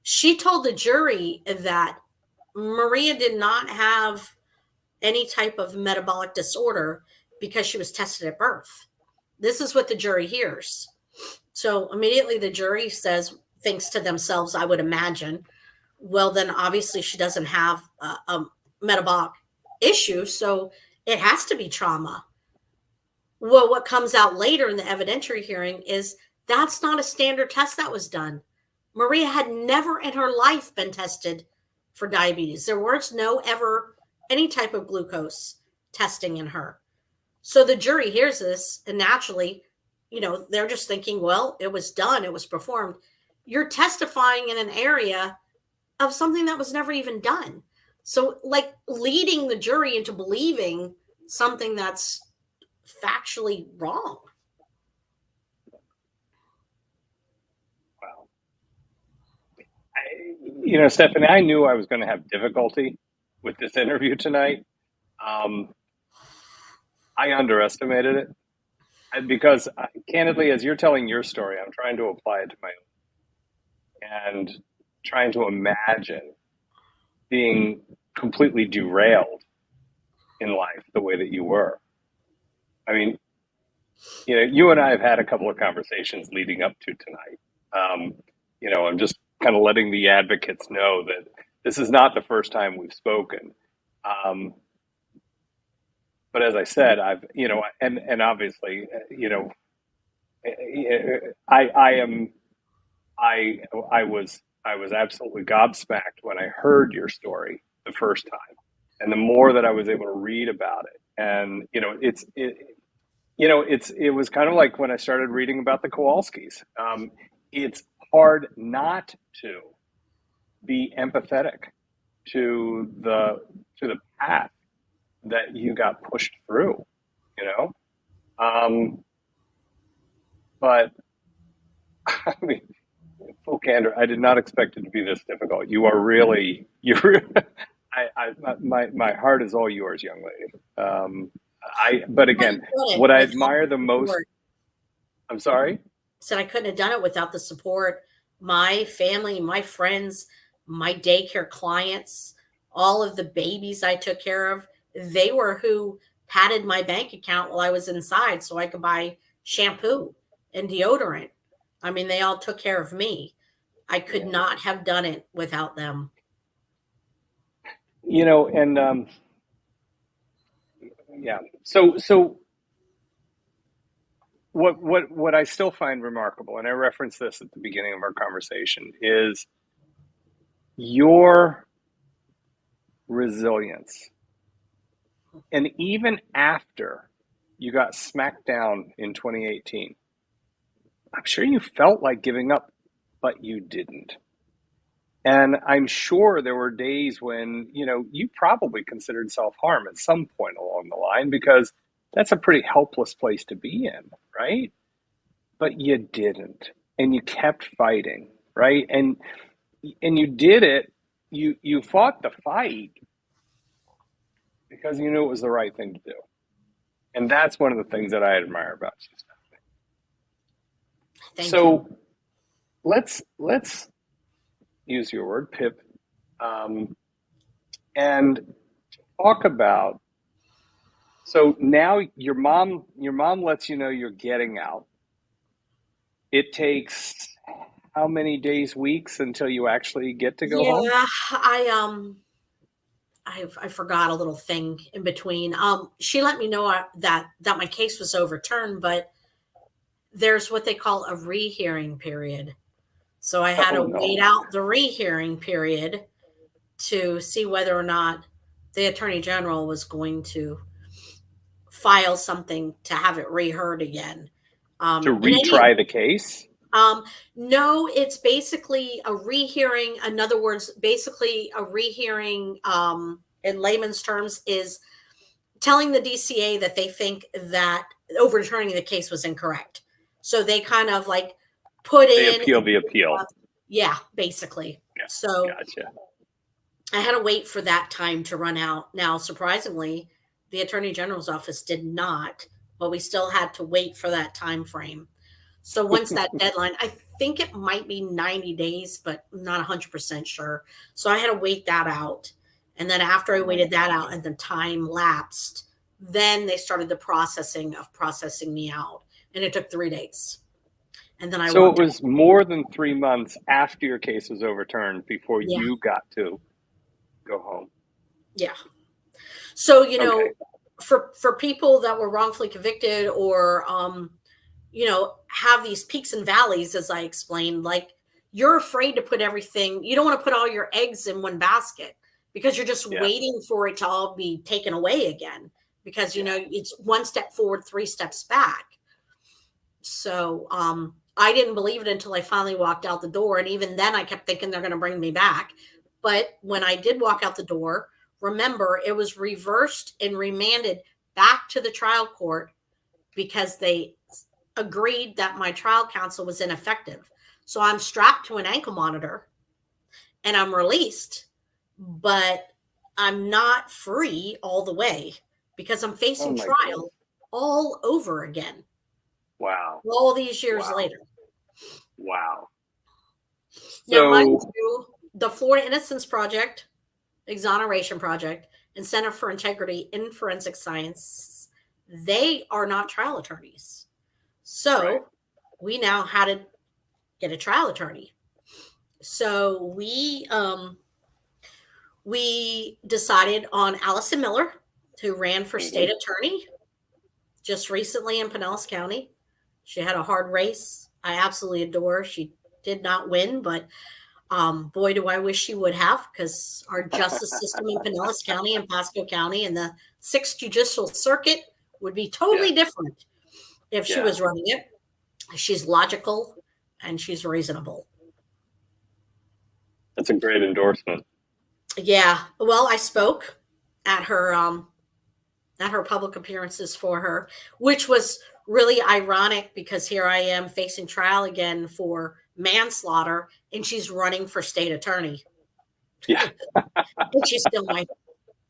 She told the jury that Maria did not have any type of metabolic disorder because she was tested at birth. This is what the jury hears. So immediately the jury thinks to themselves, I would imagine, well, then obviously she doesn't have a metabolic issue, so it has to be trauma. Well, what comes out later in the evidentiary hearing is that's not a standard test that was done. Maria had never in her life been tested for diabetes. There was no ever any type of glucose testing in her. So the jury hears this, and naturally, they're just thinking, well, it was done, it was performed. You're testifying in an area of something that was never even done. So, like, leading the jury into believing something that's factually wrong. Wow. Stephanie, I knew I was going to have difficulty with this interview tonight. I underestimated it because, candidly, as you're telling your story, I'm trying to apply it to my own and trying to imagine being completely derailed in life the way that you were. I mean, you and I have had a couple of conversations leading up to tonight. I'm just kind of letting the advocates know that this is not the first time we've spoken. But as I said, I've, and obviously, I was absolutely gobsmacked when I heard your story the first time, and the more that I was able to read about it, and it was kind of like when I started reading about the Kowalskis. It's hard not to be empathetic to the path that you got pushed through, but I mean, full candor, I did not expect it to be this difficult. My heart is all yours, young lady. But again, what I admire the most, I'm sorry? Said I couldn't have done it without the support. My family, my friends, my daycare clients, all of the babies I took care of, they were who padded my bank account while I was inside so I could buy shampoo and deodorant. I mean, they all took care of me. I could not have done it without them. And yeah. So what I still find remarkable, and I referenced this at the beginning of our conversation, is your resilience. And even after you got smacked down in 2018, I'm sure you felt like giving up, but you didn't. And I'm sure there were days when, you probably considered self-harm at some point along the line, because that's a pretty helpless place to be in, right? But you didn't, and you kept fighting, right? And you did it. You fought the fight because you knew it was the right thing to do. And that's one of the things that I admire about you, Stephanie. Thank So you. let's use your word, pivot, and talk about. So now your mom lets you know you're getting out. It takes how many days, weeks until you actually get to go home? Yeah, I forgot a little thing in between. She let me know that my case was overturned, but there's what they call a rehearing period. So I had to wait out the rehearing period to see whether or not the Attorney General was going to file something to have it reheard again. To retry the case? No, it's basically a rehearing. In other words, basically a rehearing, in layman's terms, is telling the DCA that they think that overturning the case was incorrect. So they kind of like they appeal the appeal. Yeah, basically. Yeah, so gotcha. I had to wait for that time to run out. Now, surprisingly, the Attorney General's office did not, but we still had to wait for that time frame. So once that deadline, I think it might be 90 days, but I'm not 100% sure. So I had to wait that out. And then after I waited that out and the time lapsed, then they started the processing me out. And it took 3 days. And then So it was more than 3 months after your case was overturned before Yeah. you got to go home. Yeah. So, Okay. for people that were wrongfully convicted or, have these peaks and valleys, as I explained, like you're afraid to put everything, you don't want to put all your eggs in one basket because you're just waiting for it to all be taken away again because, it's one step forward, 3 steps back. So, I didn't believe it until I finally walked out the door. And even then I kept thinking they're going to bring me back. But when I did walk out the door, remember, it was reversed and remanded back to the trial court because they agreed that my trial counsel was ineffective. So I'm strapped to an ankle monitor and I'm released, but I'm not free all the way because I'm facing trial all over again. Wow. All these years later. Wow. Now, mind you, the Florida Innocence Project, Exoneration Project, and Center for Integrity in Forensic Science, they are not trial attorneys. So we now had to get a trial attorney. So we decided on Allison Miller, who ran for state attorney just recently in Pinellas County. She had a hard race. I absolutely adore her. She did not win, but boy, do I wish she would have, because our justice system in Pinellas County and Pasco County and the 6th Judicial Circuit would be totally different if she was running it. She's logical and she's reasonable. That's a great endorsement. Yeah. Well, I spoke at her public appearances for her, which was really ironic because here I am facing trial again for manslaughter and she's running for state attorney. Yeah. And she's still my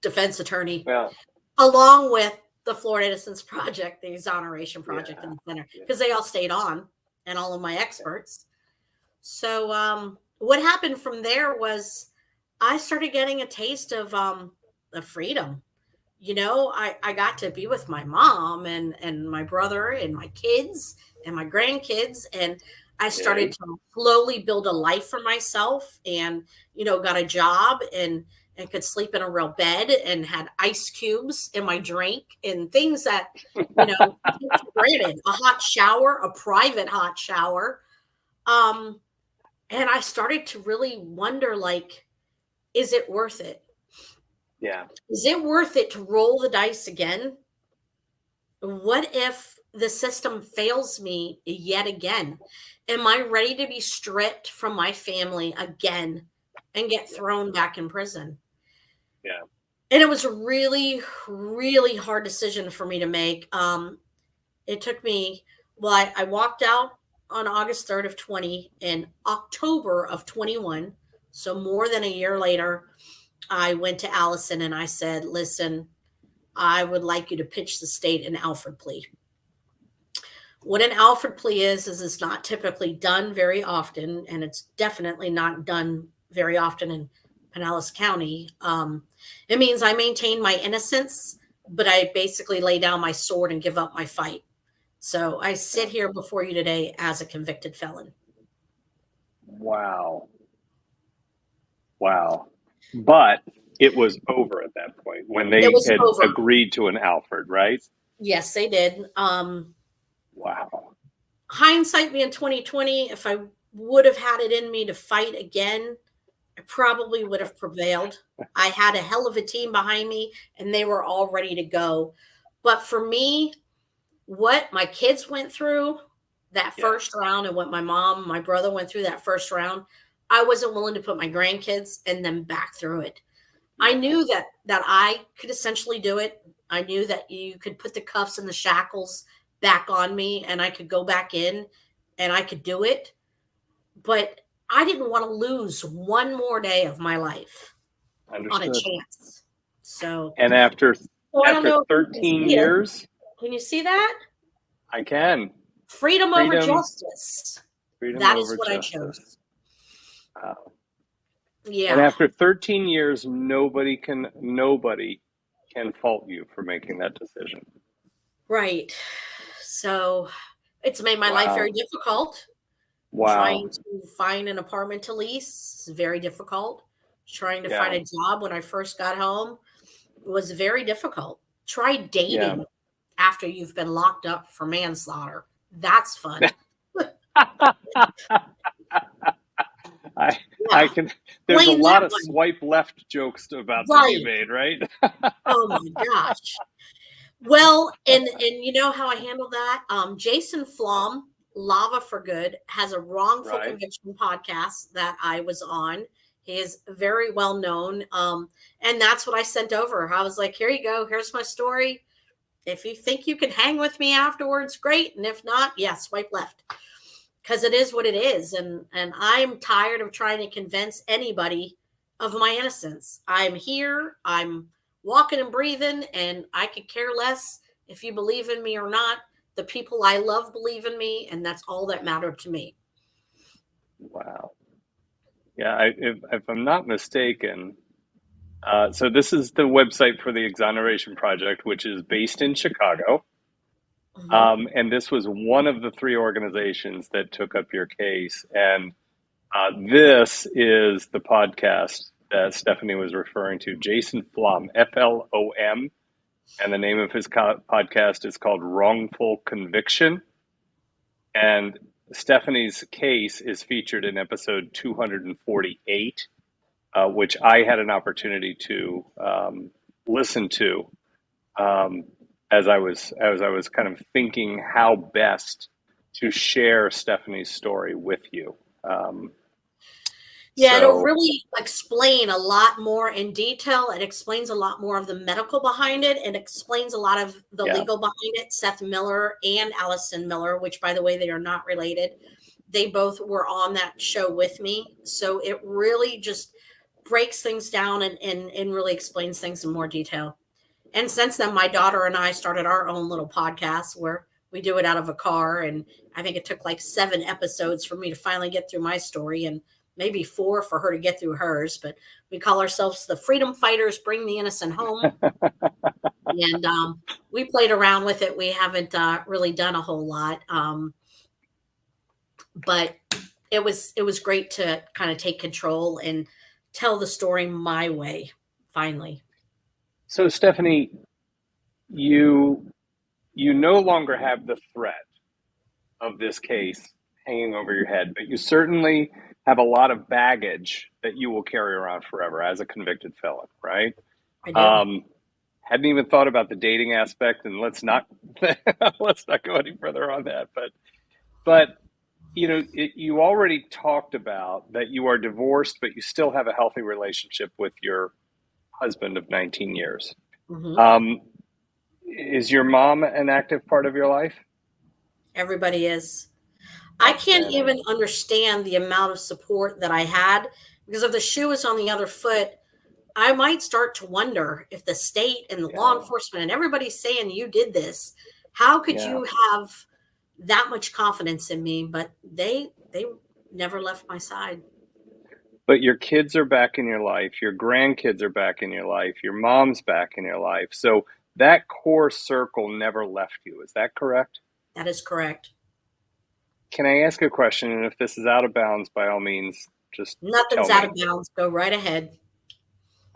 defense attorney. Yeah. Along with the Florida Innocence Project, the Exoneration Project, and the Center, because they all stayed on, and all of my experts. So what happened from there was I started getting a taste of freedom. I got to be with my mom and my brother and my kids and my grandkids, and I started to slowly build a life for myself, and got a job and could sleep in a real bed and had ice cubes in my drink and things that, granted, a hot shower, a private hot shower. And I started to really wonder, like, is it worth it? Yeah. Is it worth it to roll the dice again? What if the system fails me yet again? Am I ready to be stripped from my family again and get thrown back in prison. Yeah. And it was a really, really hard decision for me to make. It took me, well, I walked out on August 3rd of 20. In October of 21, so more than a year later, I went to Allison and I said, listen, I would like you to pitch the state an Alford plea. What an Alford plea is it's not typically done very often, and it's definitely not done very often in Pinellas County. It means I maintain my innocence, but I basically lay down my sword and give up my fight. So I sit here before you today as a convicted felon. Wow. But it was over at that point when they had agreed to an Alford, right? Yes, they did. Wow. Hindsight being 2020, if I would have had it in me to fight again, I probably would have prevailed. I had a hell of a team behind me and they were all ready to go. But for me, what my kids went through that first round and what my brother went through that first round, I wasn't willing to put my grandkids and them back through it. I knew that I could essentially do it. I knew that you could put the cuffs and the shackles back on me and I could go back in and I could do it. But I didn't want to lose one more day of my life on a chance. So, and after 13 years, can you see that? I can. Freedom over justice. That is what I chose. Wow. Yeah. And after 13 years, nobody can fault you for making that decision. Right. So it's made my life very difficult. Wow. Trying to find an apartment to lease is very difficult. Trying to find a job when I first got home was very difficult. Try dating after you've been locked up for manslaughter. That's fun. I can. There's a lot of swipe left jokes about to be made, right? Oh my gosh. Well, and you know how I handle that? Jason Flom, Lava for Good, has a wrongful conviction podcast that I was on. He is very well known. And that's what I sent over. I was like, here you go. Here's my story. If you think you can hang with me afterwards, great. And if not, swipe left. Because it is what it is. And I'm tired of trying to convince anybody of my innocence. I'm here. I'm walking and breathing, and I could care less if you believe in me or not. The people I love believe in me, and that's all that mattered to me. Wow. Yeah, if I'm not mistaken, so this is the website for the Exoneration Project, which is based in Chicago. And this was one of the three organizations that took up your case. And this is the podcast that Stephanie was referring to, Jason Flom, Flom. And the name of his podcast is called Wrongful Conviction. And Stephanie's case is featured in episode 248, which I had an opportunity to listen to as I was kind of thinking how best to share Stephanie's story with you. It'll really explain a lot more in detail. It explains a lot more of the medical behind it. It explains a lot of the legal behind it. Seth Miller and Allison Miller, which, by the way, they are not related. They both were on that show with me. So it really just breaks things down and really explains things in more detail. And since then, my daughter and I started our own little podcast where we do it out of a car. And I think it took like 7 episodes for me to finally get through my story, and maybe 4 for her to get through hers. But we call ourselves the Freedom Fighters Bring the Innocent Home. And we played around with it. We haven't really done a whole lot. But it was great to kind of take control and tell the story my way, finally. So, Stephanie, you no longer have the threat of this case hanging over your head, but you certainly have a lot of baggage that you will carry around forever as a convicted felon, right? I do. Hadn't even thought about the dating aspect, and let's not go any further on that. But You already talked about that you are divorced, but you still have a healthy relationship with your husband of 19 years. Mhm. Is your mom an active part of your life? Everybody is. I can't Outstanding. even understand the amount of support that I had, because if the shoe is on the other foot, I might start to wonder if the state and the law enforcement and everybody's saying you did this, how could Yeah. you have that much confidence in me? But they never left my side. But your kids are back in your life, your grandkids are back in your life, your mom's back in your life. So that core circle never left you. Is that correct? That is correct. Can I ask a question? And if this is out of bounds, by all means, just Nothing's tell out me. of bounds. Go right ahead.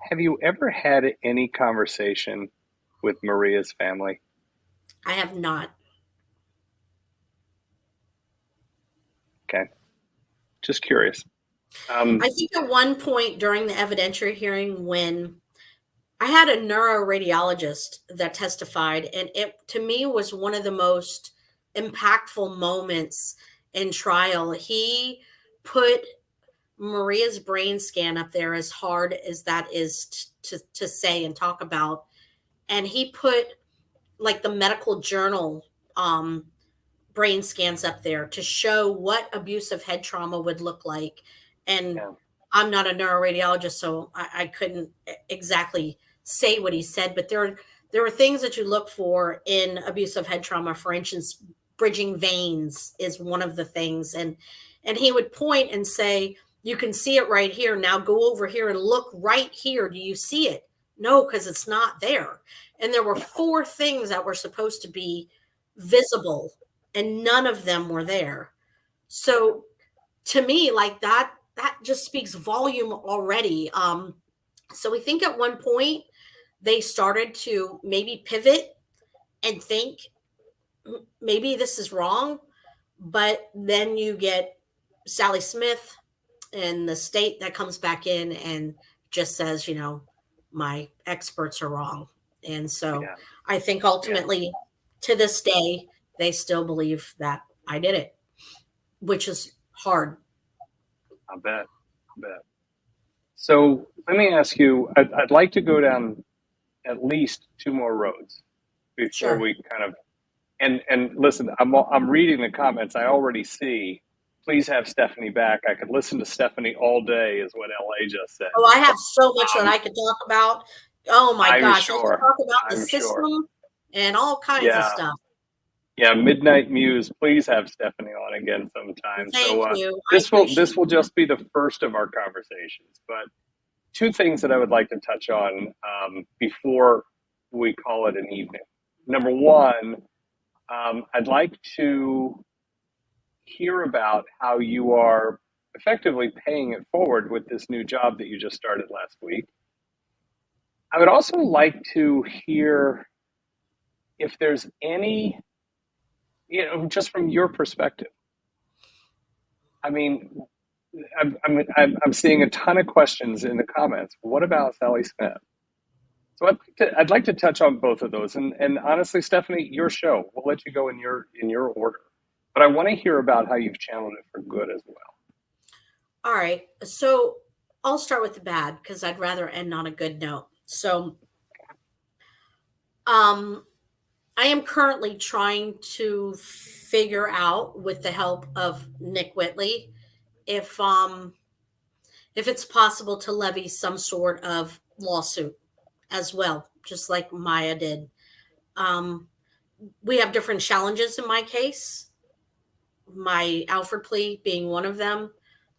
Have you ever had any conversation with Maria's family? I have not. Okay. Just curious. I think at one point during the evidentiary hearing, when I had a neuroradiologist that testified, and it to me was one of the most impactful moments in trial. He put Maria's brain scan up there, as hard as that is to say and talk about, and he put like the medical journal brain scans up there to show what abusive head trauma would look like. And I'm not a neuroradiologist, so I couldn't exactly say what he said, but there are things that you look for in abusive head trauma. For instance, bridging veins is one of the things. And he would point and say, you can see it right here. Now go over here and look right here. Do you see it? No, because it's not there. And there were 4 things that were supposed to be visible, and none of them were there. So to me, like that just speaks volume already. So we think at one point they started to maybe pivot and think maybe this is wrong, but then you get Sally Smith and the state that comes back in and just says, my experts are wrong. And so I think ultimately to this day, they still believe that I did it, which is hard. I bet. So let me ask you, I'd like to go down at least 2 more roads before we kind of, and listen, I'm reading the comments. I already see, please have Stephanie back. I could listen to Stephanie all day is what LA just said. Oh, I have so much that I could talk about. Oh my gosh. Sure. I could talk about the system and all kinds of stuff. Yeah, Midnight Muse, please have Stephanie on again sometime. Thank you. This will just be the first of our conversations. But 2 things that I would like to touch on before we call it an evening. Number 1, I'd like to hear about how you are effectively paying it forward with this new job that you just started last week. I would also like to hear if there's any, just from your perspective. I mean, I'm seeing a ton of questions in the comments. What about Sally Smith? So I'd like to touch on both of those. And honestly, Stephanie, your show. We'll let you go in your order. But I want to hear about how you've channeled it for good as well. All right. So I'll start with the bad because I'd rather end on a good note. So I am currently trying to figure out, with the help of Nick Whitley, if it's possible to levy some sort of lawsuit as well, just like Maya did. We have different challenges in my case. My Alford plea being one of them.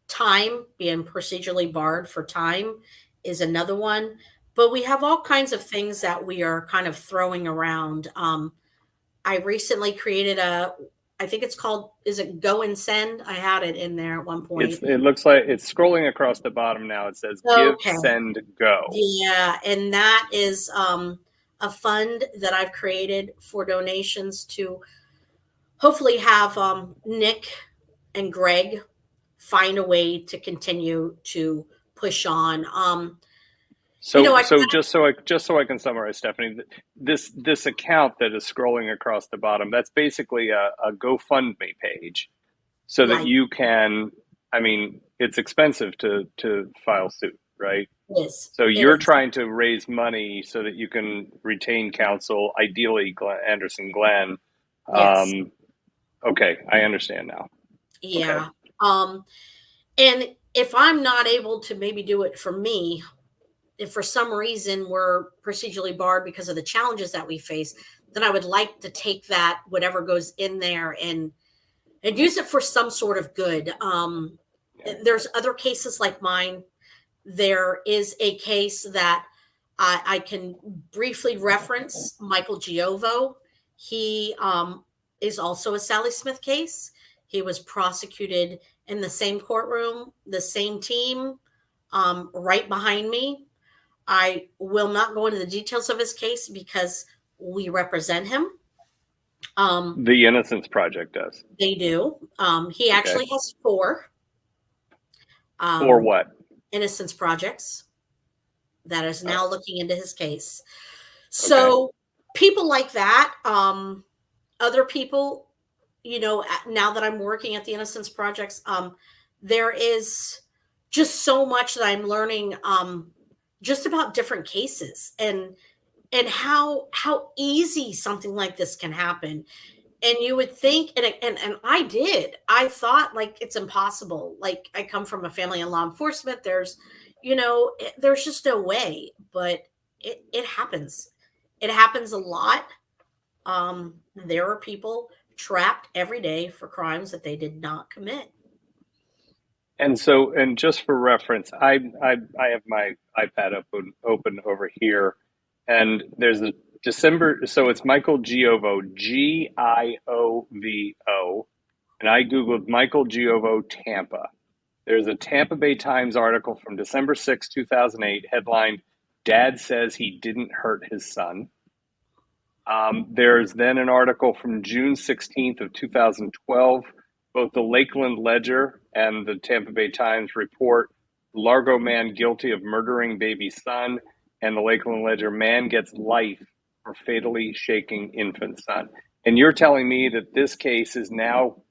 Time, being procedurally barred for time, is another one. But we have all kinds of things that we are kind of throwing around. I recently created I think it's called, is it Go and Send? I had it in there at one point. It looks like it's scrolling across the bottom now. It says Give, Send, Go. Yeah, and that is a fund that I've created for donations to hopefully have Nick and Greg find a way to continue to push on. Just so I can summarize, Stephanie, this account that is scrolling across the bottom, that's basically a GoFundMe page. so that Right. you can, I mean, it's expensive to file suit, right? It is. So It you're is. trying to raise money so that you can retain counsel, ideally Anderson Glenn. Yes. Okay, I understand now. Yeah. And if I'm not able to maybe do it for me, if for some reason we're procedurally barred because of the challenges that we face, then I would like to take that, whatever goes in there, and use it for some sort of good. There's other cases like mine. There is a case that I can briefly reference, Michael Giovo. He is also a Sally Smith case. He was prosecuted in the same courtroom, the same team, right behind me. I will not go into the details of his case because we represent him. The Innocence Project does. They do. He actually has 4. For what? Innocence projects that is now looking into his case. So people like that, other people, now that I'm working at the Innocence Projects, there is just so much that I'm learning, just about different cases and how easy something like this can happen. And you would think, and I thought like it's impossible. Like I come from a family in law enforcement. There's just no way, but it happens. It happens a lot. There are people trapped every day for crimes that they did not commit. And so, and just for reference, I have my iPad open over here, and there's a December. So it's Michael Giovo, Giovo, and I googled Michael Giovo Tampa. There's a Tampa Bay Times article from December 6, 2008, headlined "Dad Says He Didn't Hurt His Son." There's then an article from June 16th of 2012. Both the Lakeland Ledger and the Tampa Bay Times report Largo man guilty of murdering baby son, and the Lakeland Ledger, man gets life for fatally shaking infant son. And you're telling me that this case is now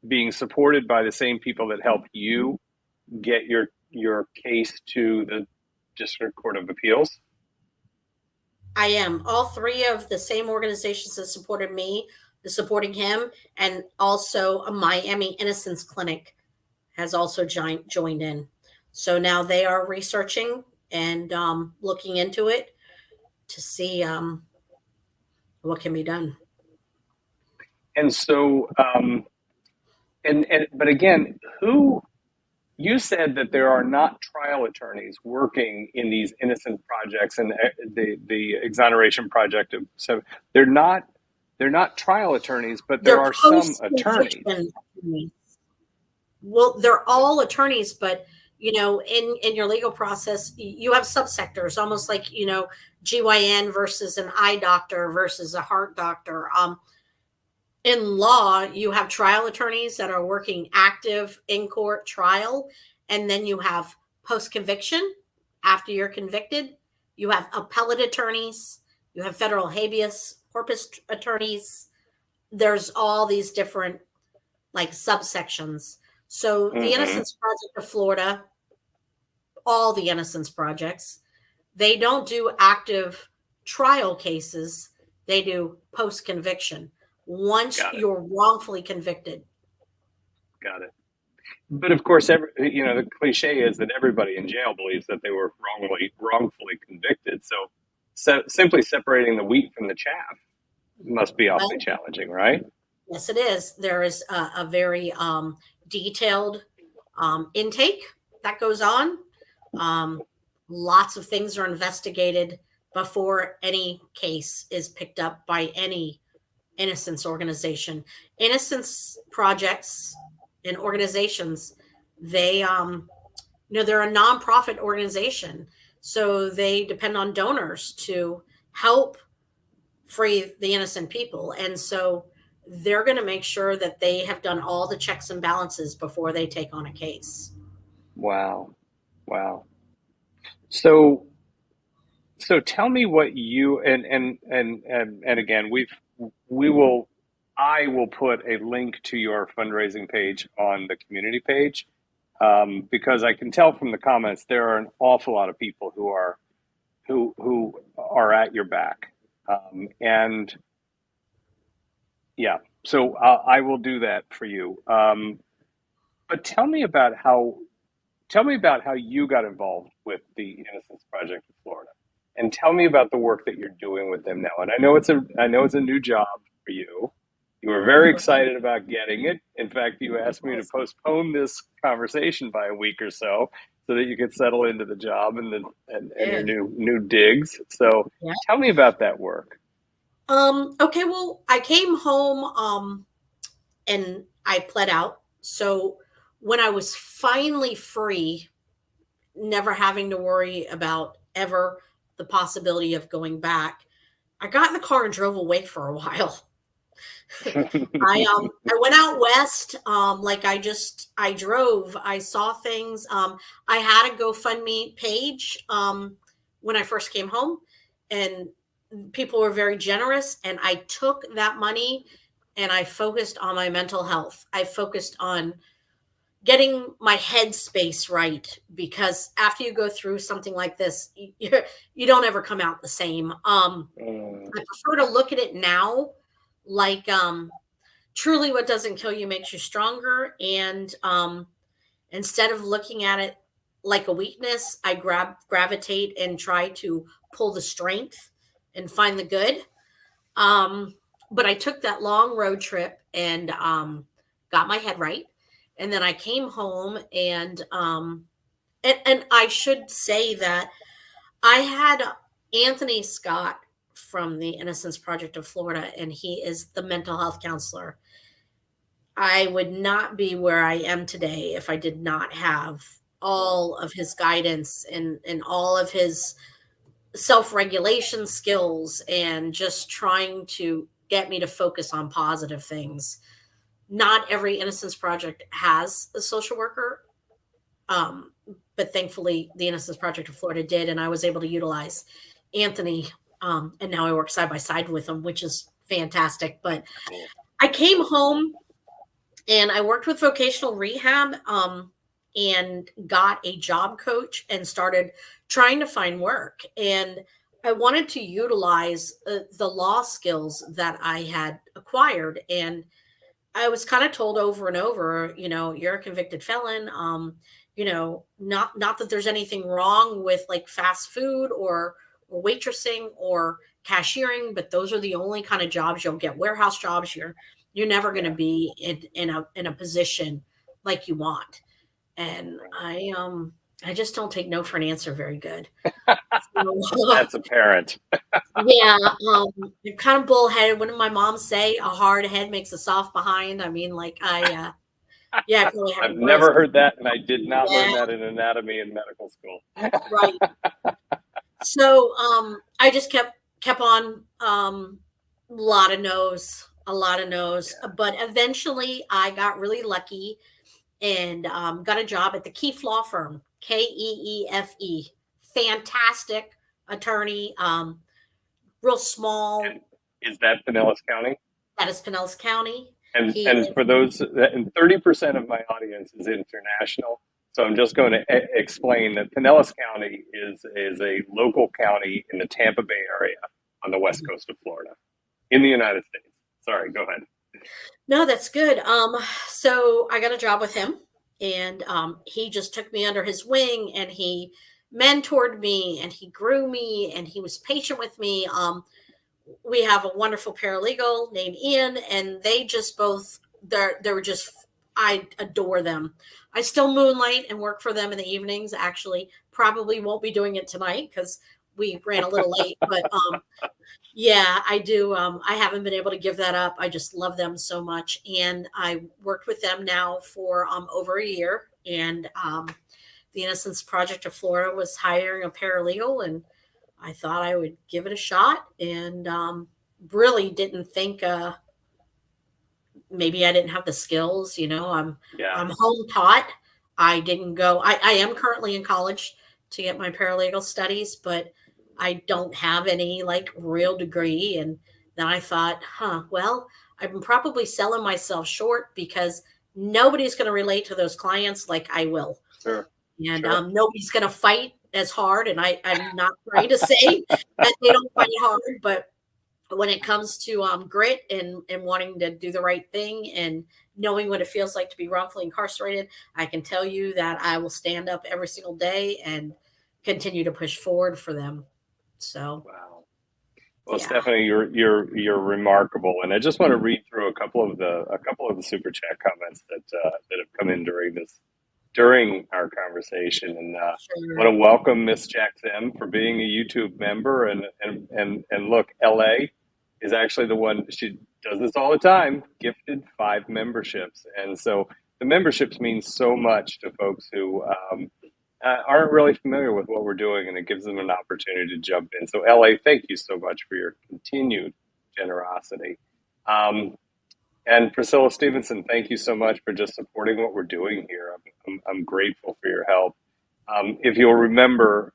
being supported by the same people that helped you get your case to the District Court of Appeals? I am. All 3 of the same organizations that supported me is supporting him, and also a Miami Innocence Clinic has also joined in. So now they are researching and looking into it to see what can be done. And so, but again, you said that there are not trial attorneys working in these innocent projects and the exoneration project. So they're not trial attorneys, but there are some attorneys. Well, they're all attorneys, but in your legal process, you have subsectors, almost like GYN versus an eye doctor versus a heart doctor. In law, you have trial attorneys that are working active in court trial, and then you have post-conviction after you're convicted. You have appellate attorneys. You have federal habeas corpus attorneys. There's all these different subsections. So the Innocence Project of Florida, all the Innocence Projects, they don't do active trial cases. They do post-conviction. Once you're wrongfully convicted. Got it. But of course, the cliche is that everybody in jail believes that they were wrongfully convicted. So simply separating the wheat from the chaff must be awfully challenging, right? Yes, it is. There is a very detailed intake that goes on. Lots of things are investigated before any case is picked up by any innocence organization. Innocence projects and organizations, they're a nonprofit organization, so they depend on donors to help free the innocent people, and so they're going to make sure that they have done all the checks and balances before they take on a case. Wow. So tell me what you and again we will I will put a link to your fundraising page on the community page, because I can tell from the comments there are an awful lot of people who are at your back, and yeah, so I will do that for you. But tell me about how you got involved with the Innocence Project of Florida, and tell me about the work that you're doing with them now. And I know it's a new job for you. You were very excited about getting it. In fact, you asked me to postpone this conversation by a week or so that you could settle into the job and your new digs. So Yeah. tell me about that work. Okay, well, I came home and I pled out. So when I was finally free, never having to worry about ever the possibility of going back, I got in the car and drove away for a while. I went out west. I drove. I saw things. I had a GoFundMe page when I first came home, and people were very generous. And I took that money and I focused on my mental health. I focused on getting my headspace right, because after you go through something like this, you don't ever come out the same. I prefer to look at it now like truly what doesn't kill you makes you stronger. And instead of looking at it like a weakness, I gravitate and try to pull the strength and find the good. But I took that long road trip and got my head right. And then I came home and I should say that I had Anthony Scott from the Innocence Project of Florida, and he is the mental health counselor. I would not be where I am today if I did not have all of his guidance and all of his self-regulation skills and just trying to get me to focus on positive things. Not every Innocence Project has a social worker, but thankfully the Innocence Project of Florida did, and I was able to utilize Anthony, and now I work side by side with him, which is fantastic. But I came home and I worked with vocational rehab and got a job coach and started trying to find work. And I wanted to utilize the law skills that I had acquired. And I was kind of told over and over, you're a convicted felon. Not that there's anything wrong with like fast food or waitressing or cashiering, but those are the only kind of jobs you'll get. Warehouse jobs, you're never going to be in a position like you want. And I just don't take no for an answer very good. That's apparent. Yeah, I'm kind of bullheaded. What did my mom say? A hard head makes a soft behind. I mean, I've never heard that, and I did not learn that in anatomy in medical school. Right. So I just kept on a lot of no's. Yeah. But eventually I got really lucky and got a job at the Keefe Law Firm, Keefe. Fantastic attorney, real small. And is that Pinellas County? That is Pinellas County. And for those, and 30% of my audience is international. So I'm just going to explain that Pinellas County is a local county in the Tampa Bay area on the west coast of Florida in the United States. Sorry, go ahead. No, that's good. So I got a job with him, and he just took me under his wing, and he mentored me, and he grew me, and he was patient with me. We have a wonderful paralegal named Ian, and they just both, they were just, I adore them. I still moonlight and work for them in the evenings. Actually, probably won't be doing it tonight because we ran a little late, but yeah, I do. I haven't been able to give that up. I just love them so much. And I worked with them now for over a year. And the Innocence Project of Florida was hiring a paralegal, and I thought I would give it a shot, and really didn't think maybe I didn't have the skills. I'm home taught. I didn't go. I am currently in college to get my paralegal studies, but I don't have any real degree. And then I thought, well, I'm probably selling myself short because nobody's going to relate to those clients like I will. Sure. And Sure. nobody's going to fight as hard. And I'm not trying to say that they don't fight hard, but when it comes to grit and wanting to do the right thing and knowing what it feels like to be wrongfully incarcerated, I can tell you that I will stand up every single day and continue to push forward for them. So, Wow. Well, yeah. Stephanie, you're remarkable, and I just want to read through a couple of the super chat comments that have come in during our conversation, and Sure. want to welcome Miss Jax M for being a YouTube member, and look, LA is actually the one, she does this all the time, gifted 5 memberships, and so the memberships mean so much to folks who aren't really familiar with what we're doing, and it gives them an opportunity to jump in. So LA, thank you so much for your continued generosity. And Priscilla Stevenson, thank you so much for just supporting what we're doing here. I'm grateful for your help. If you'll remember,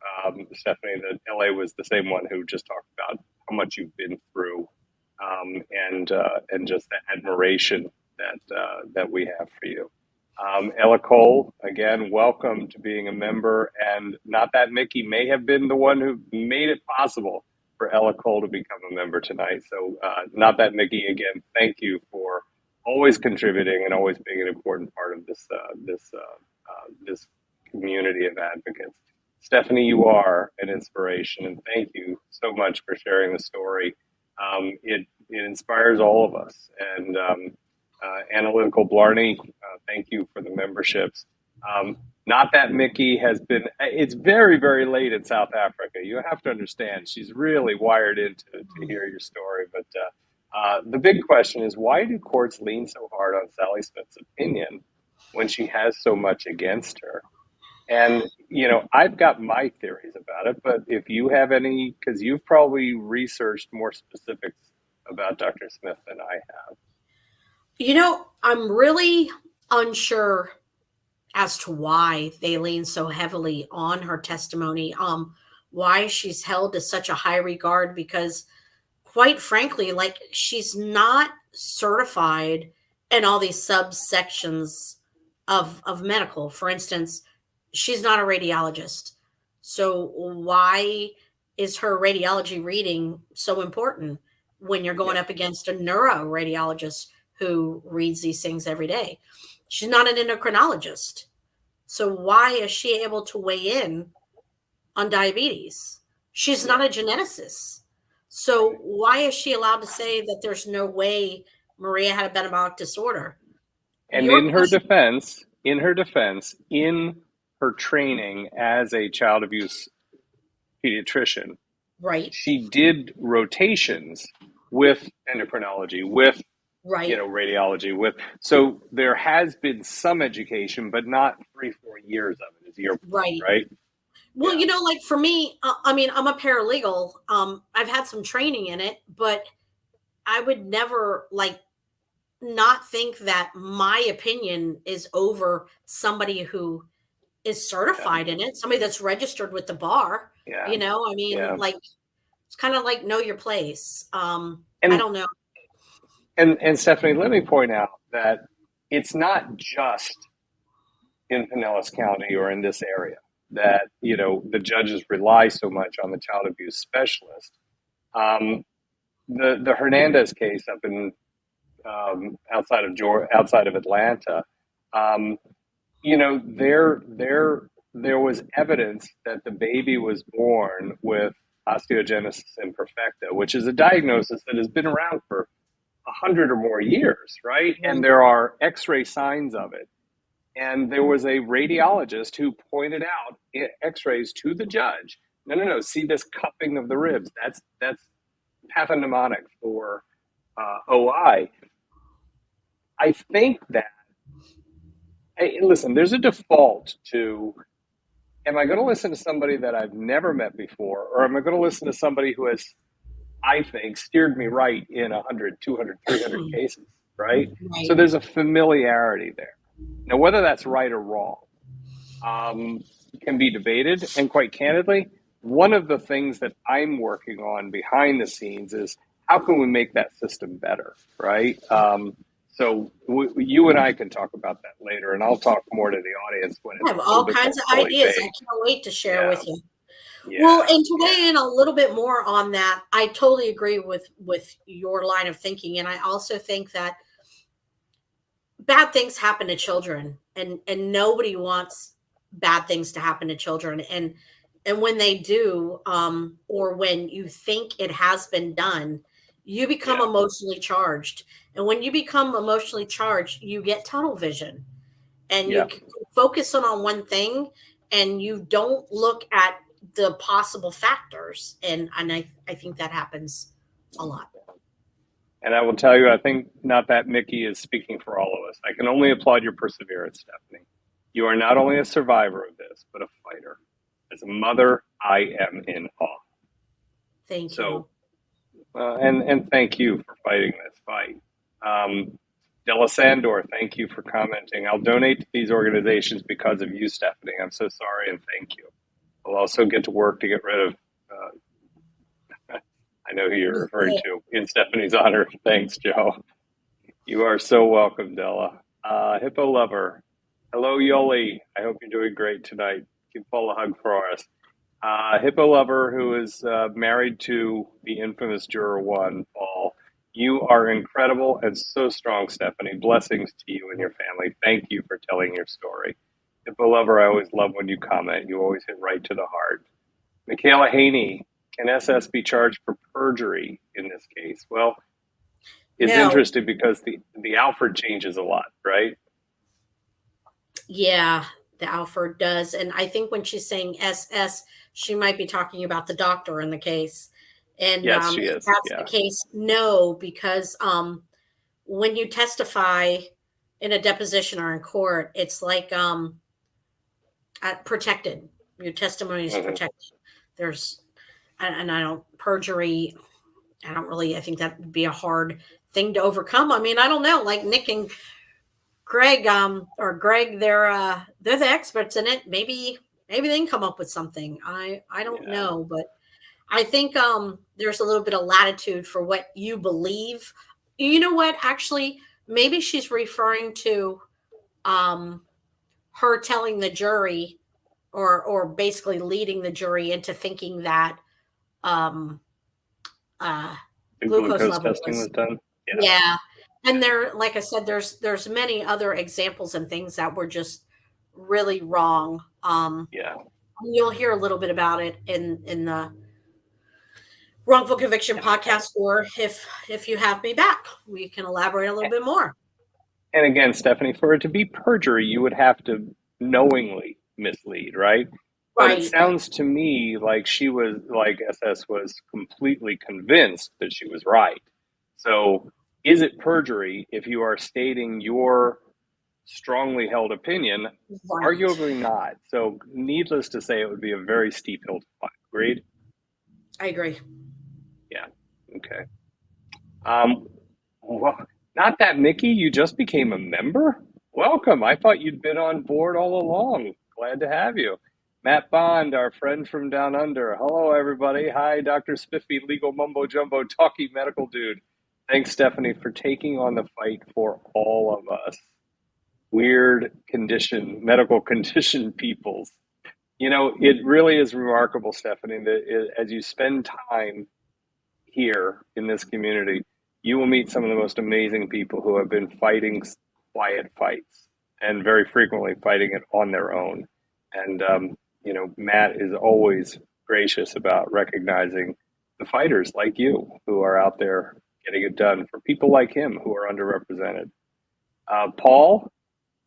Stephanie, that LA was the same one who just talked about how much you've been through, and just the admiration that we have for you. Ella Cole, again, welcome to being a member. And Not That Mickey may have been the one who made it possible for Ella Cole to become a member tonight. So Not That Mickey, again, thank you for always contributing and always being an important part of this community of advocates. Stephanie, you are an inspiration, and thank you so much for sharing the story. It inspires all of us. And Analytical Blarney, thank you for the memberships. Not That Mickey has been, it's very, very late in South Africa. You have to understand, she's really wired in to hear your story. But the big question is, why do courts lean so hard on Sally Smith's opinion when she has so much against her? And, I've got my theories about it, but if you have any, because you've probably researched more specifics about Dr. Smith than I have. I'm really unsure as to why they lean so heavily on her testimony, why she's held to such a high regard, because quite frankly, like, she's not certified in all these subsections of medical. For instance, she's not a radiologist. So why is her radiology reading so important when you're going up against a neuroradiologist who reads these things every day? She's not an endocrinologist. So why is she able to weigh in on diabetes? She's not a geneticist. So why is she allowed to say that there's no way Maria had a metabolic disorder? And in her defense, in her training as a child abuse pediatrician, right, she did rotations with endocrinology, with radiology, so there has been some education, but not 3-4 years of it, is your point, right? Well, like for me, I'm a paralegal. I've had some training in it, but I would never not think that my opinion is over somebody who is certified in it, somebody that's registered with the bar. It's kind of like know your place. I don't know. And Stephanie, let me point out that it's not just in Pinellas County or in this area that, the judges rely so much on the child abuse specialist. The Hernandez case up in outside of Atlanta, there was evidence that the baby was born with osteogenesis imperfecta, which is a diagnosis that has been around for 100 or more years, right? And there are X-ray signs of it. And there was a radiologist who pointed out X-rays to the judge. No, see this cupping of the ribs. That's pathognomonic for OI. I think that, listen, there's a default to, am I going to listen to somebody that I've never met before, or am I going to listen to somebody who has, I think, steered me right in 100, 200, 300 cases, right? So there's a familiarity there. Now, whether that's right or wrong can be debated. And quite candidly, one of the things that I'm working on behind the scenes is how can we make that system better, right? So you and I can talk about that later, and I'll talk more to the audience when I it's have a little all bit kinds more of fully ideas. I baked. can't wait to share Yeah. with you. Yeah. Well, and to weigh in a little bit more on that, I totally agree with your line of thinking, and I also think that bad things happen to children, and nobody wants bad things to happen to children, and when they do, or when you think it has been done, you become emotionally charged, and when you become emotionally charged, you get tunnel vision, and you focus on one thing, and you don't look at the possible factors, and I think that happens a lot. And I will tell you, I think not that Mickey is speaking for all of us. I can only applaud your perseverance, Stephanie. You are not only a survivor of this, but a fighter. As a mother, I am in awe. Thank you. And thank you for fighting this fight. Delisandor, thank you for commenting. I'll donate to these organizations because of you, Stephanie. I'm so sorry, and thank you. I'll also get to work to get rid of I know who you're referring to in Stephanie's honor. Thanks, Joe. You are so welcome, Della. Hippo Lover. Hello, Yoli. I hope you're doing great tonight. Give Paul a hug for us. Hippo Lover, who is married to the infamous Juror 1, Paul. You are incredible and so strong, Stephanie. Blessings to you and your family. Thank you for telling your story. Hippo Lover, I always love when you comment. You always hit right to the heart. Michaela Haney. Can SS be charged for perjury in this case? Well, it's interesting because the Alford changes a lot, right? Yeah, the Alford does. And I think when she's saying SS, she might be talking about the doctor in the case. And yes, she is. If that's the case, no, because when you testify in a deposition or in court, it's like protected. Your testimony is protected. There's and I don't perjury. I think that would be a hard thing to overcome. I mean, I don't know, like Nick and Greg, they're the experts in it. Maybe they can come up with something. I don't know, but I think there's a little bit of latitude for what you believe. You know what? Actually, maybe she's referring to her telling the jury or basically leading the jury into thinking that glucose level testing was done. Yeah. And there, like I said, there's many other examples and things that were just really wrong. You'll hear a little bit about it in the wrongful conviction podcast, or if you have me back, we can elaborate a little bit more. And again, Stephanie, for it to be perjury, you would have to knowingly mislead, right? But it sounds to me like SS was completely convinced that she was right. So is it perjury if you are stating your strongly held opinion? Right. Arguably not. So needless to say, it would be a very steep hill to climb. Agreed? I agree. Yeah. Okay. Well, not that, Mickey, you just became a member? Welcome. I thought you'd been on board all along. Glad to have you. Matt Bond, our friend from down under. Hello, everybody. Hi, Dr. Spiffy, legal mumbo jumbo, talky medical dude. Thanks, Stephanie, for taking on the fight for all of us. Weird condition, medical condition peoples. You know, it really is remarkable, Stephanie, that as you spend time here in this community, you will meet some of the most amazing people who have been fighting quiet fights and very frequently fighting it on their own. And, you know, Matt is always gracious about recognizing the fighters like you who are out there getting it done for people like him who are underrepresented. Paul,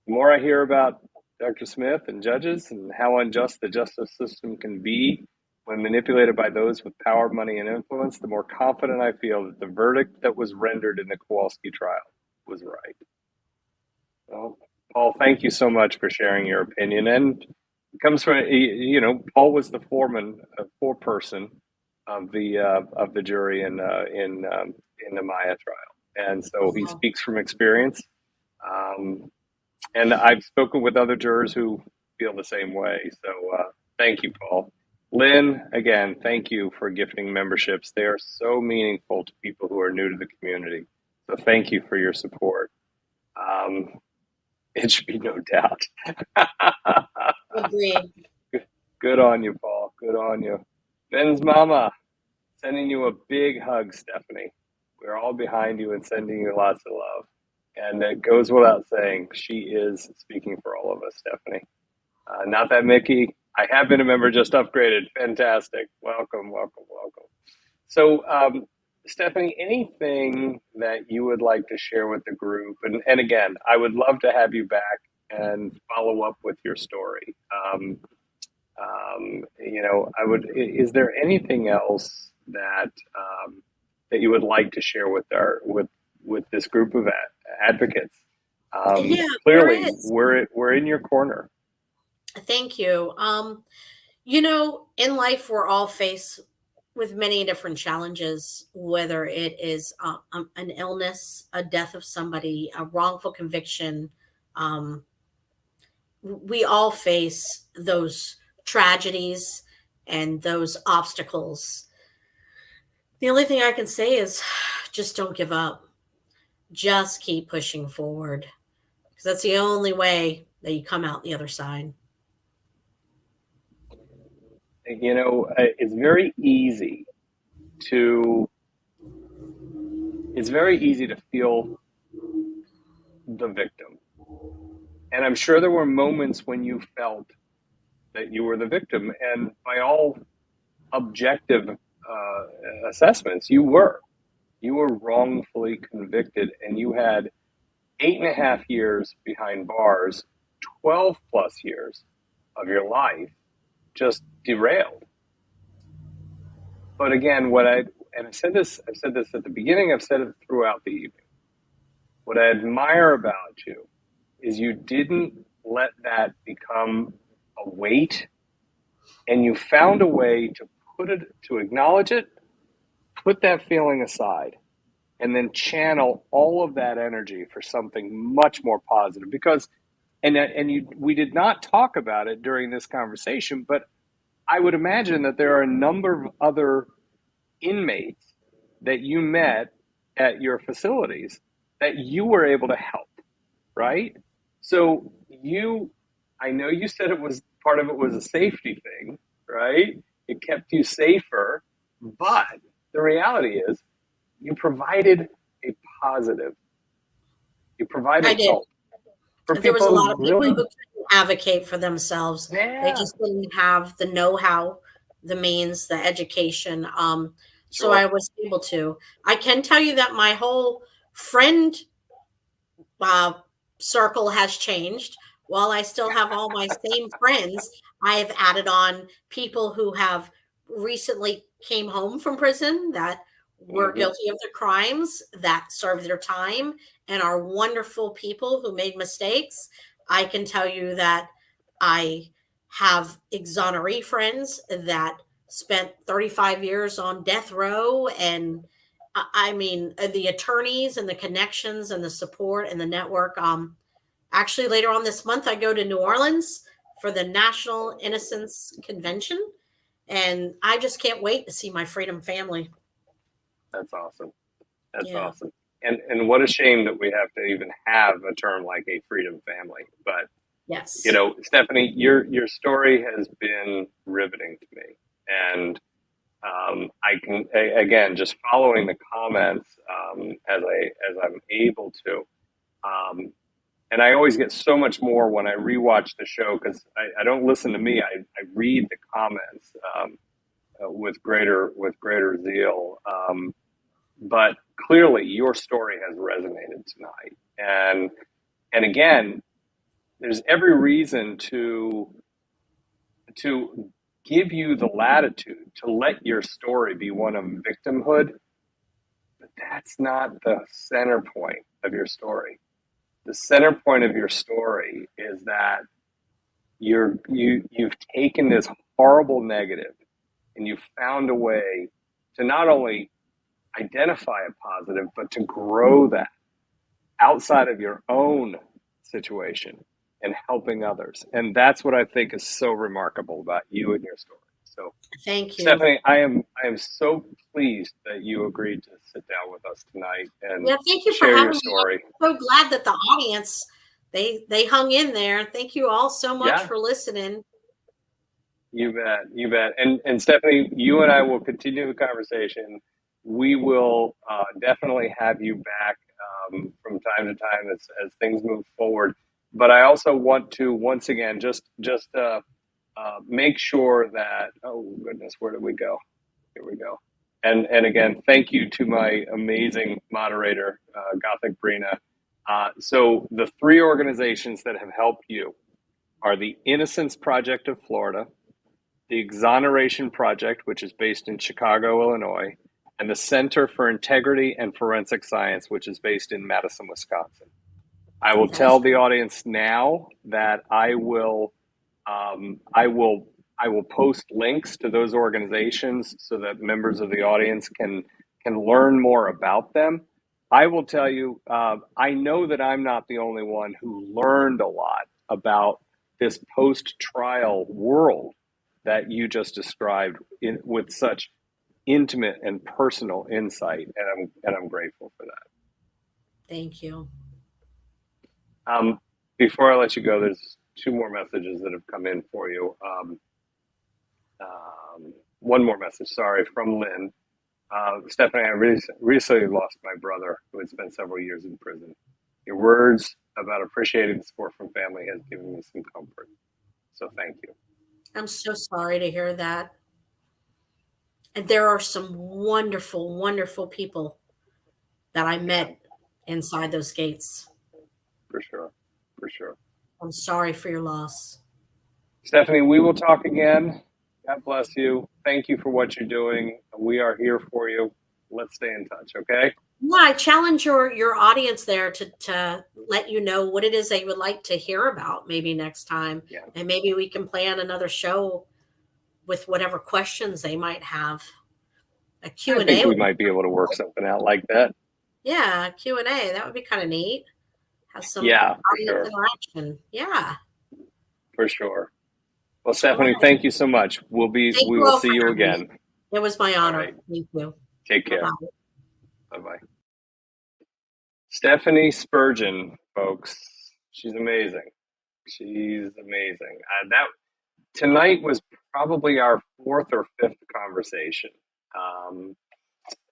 the more I hear about Dr. Smith and judges and how unjust the justice system can be when manipulated by those with power, money, and influence, the more confident I feel that the verdict that was rendered in the Kowalski trial was right. Well, Paul, thank you so much for sharing your opinion. And it comes from, you know, Paul was the foreperson of the jury in the Maya trial, and so he speaks from experience. And I've spoken with other jurors who feel the same way. So thank you, Paul. Lynn, again, thank you for gifting memberships. They are so meaningful to people who are new to the community. So thank you for your support. It should be no doubt. Agreed. Good on you, Paul. Good on you. Ben's mama, sending you a big hug, Stephanie. We're all behind you and sending you lots of love. And it goes without saying, she is speaking for all of us, Stephanie. Not that Mickey. I have been a member, just upgraded. Fantastic. Welcome, welcome, welcome. So, Stephanie, anything that you would like to share with the group? And again, I would love to have you back and follow up with your story. Is there anything else that that you would like to share with with this group of advocates? Yeah, Clearly, there is. we're in your corner. Thank you. In life, we're all faced with many different challenges, whether it is an illness, a death of somebody, a wrongful conviction. We all face those tragedies and those obstacles. The only thing I can say is just don't give up. Just keep pushing forward, because that's the only way that you come out the other side. It's very easy to feel the victim. And I'm sure there were moments when you felt that you were the victim. And by all objective assessments, you were wrongfully convicted, and you had 8.5 years behind bars, 12 plus years of your life just derailed. But again, I've said this at the beginning, I've said it throughout the evening. What I admire about you is you didn't let that become a weight, and you found a way to acknowledge it, put that feeling aside, and then channel all of that energy for something much more positive. Because, we did not talk about it during this conversation, but I would imagine that there are a number of other inmates that you met at your facilities that you were able to help, right? So I know you said part of it was a safety thing, right? It kept you safer, but the reality is you provided a positive. You provided hope. There was a lot of people who couldn't advocate for themselves. Yeah. They just didn't have the know-how, the means, the education. So Sure. I was able to. I can tell you that my whole friend circle has changed. While I still have all my same friends, I have added on people who have recently came home from prison that were guilty of their crimes, that served their time, and are wonderful people who made mistakes. I can tell you that I have exoneree friends that spent 35 years on death row, and I mean, the attorneys and the connections and the support and the network. Actually, later on this month, I go to New Orleans for the National Innocence Convention, and I just can't wait to see my freedom family. That's awesome. That's awesome. And what a shame that we have to even have a term like a freedom family. But yes, Stephanie, your story has been riveting to me, and I can again just following the comments as I'm able to, and I always get so much more when I rewatch the show, because I don't listen to me. I read the comments with greater zeal. But clearly, your story has resonated tonight, and again, there's every reason to give you the latitude to let your story be one of victimhood, but that's not the center point of your story. The center point of your story is that you've taken this horrible negative and you've found a way to not only identify a positive, but to grow that outside of your own situation and helping others. And that's what I think is so remarkable about you and your story. So Thank you. Stephanie, I am so pleased that you agreed to sit down with us tonight and Yeah, thank you for share your having me. story. I'm so glad that the audience they hung in there. Thank you all so much Yeah. for listening. You bet. And Stephanie, you and I will continue the conversation. We will definitely have you back from time to time as things move forward. But I also want to once again just make sure that, oh goodness, where did we go? Here we go. And again, thank you to my amazing moderator, Gothic Brina. So the three organizations that have helped you are the Innocence Project of Florida, the Exoneration Project, which is based in Chicago, Illinois, and the Center for Integrity and Forensic Science, which is based in Madison, Wisconsin. I will tell the audience now that I will post links to those organizations so that members of the audience can learn more about them. I will tell you, I know that I'm not the only one who learned a lot about this post-trial world that you just described with such intimate and personal insight, and I'm grateful for that. Thank you. Before I let you go, there's two more messages that have come in for you. One more message, sorry, from Lynn. Stephanie, I recently lost my brother who had spent several years in prison. Your words about appreciating the support from family has given me some comfort. So thank you. I'm so sorry to hear that. And there are some wonderful, wonderful people that I met inside those gates. For sure. I'm sorry for your loss. Stephanie, we will talk again. God bless you. Thank you for what you're doing. We are here for you. Let's stay in touch, okay? Yeah, I challenge your audience there to let you know what it is they would like to hear about maybe next time. Yeah. And maybe we can plan another show with whatever questions they might have. A Q&A. I think we might be able to work something out like that. Yeah, Q&A. That would be kind of neat. Have some audience interaction. Yeah. For sure. Well, Stephanie, thank you so much. We will see you again. It was my honor. Right. Thank you. Take care. Bye-bye. Bye-bye. Stephanie Spurgeon, folks. She's amazing. That tonight was probably our fourth or fifth conversation.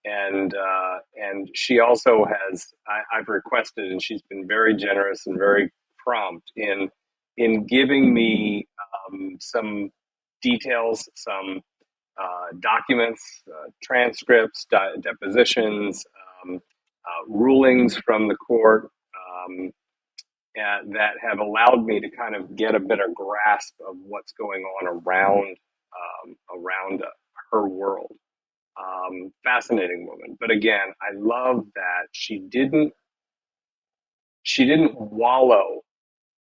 And she also has, I've requested, and she's been very generous and very prompt in giving me some details, some documents, transcripts, depositions, rulings from the court that have allowed me to kind of get a better grasp of what's going on around her world. Fascinating woman, but again, I love that she didn't wallow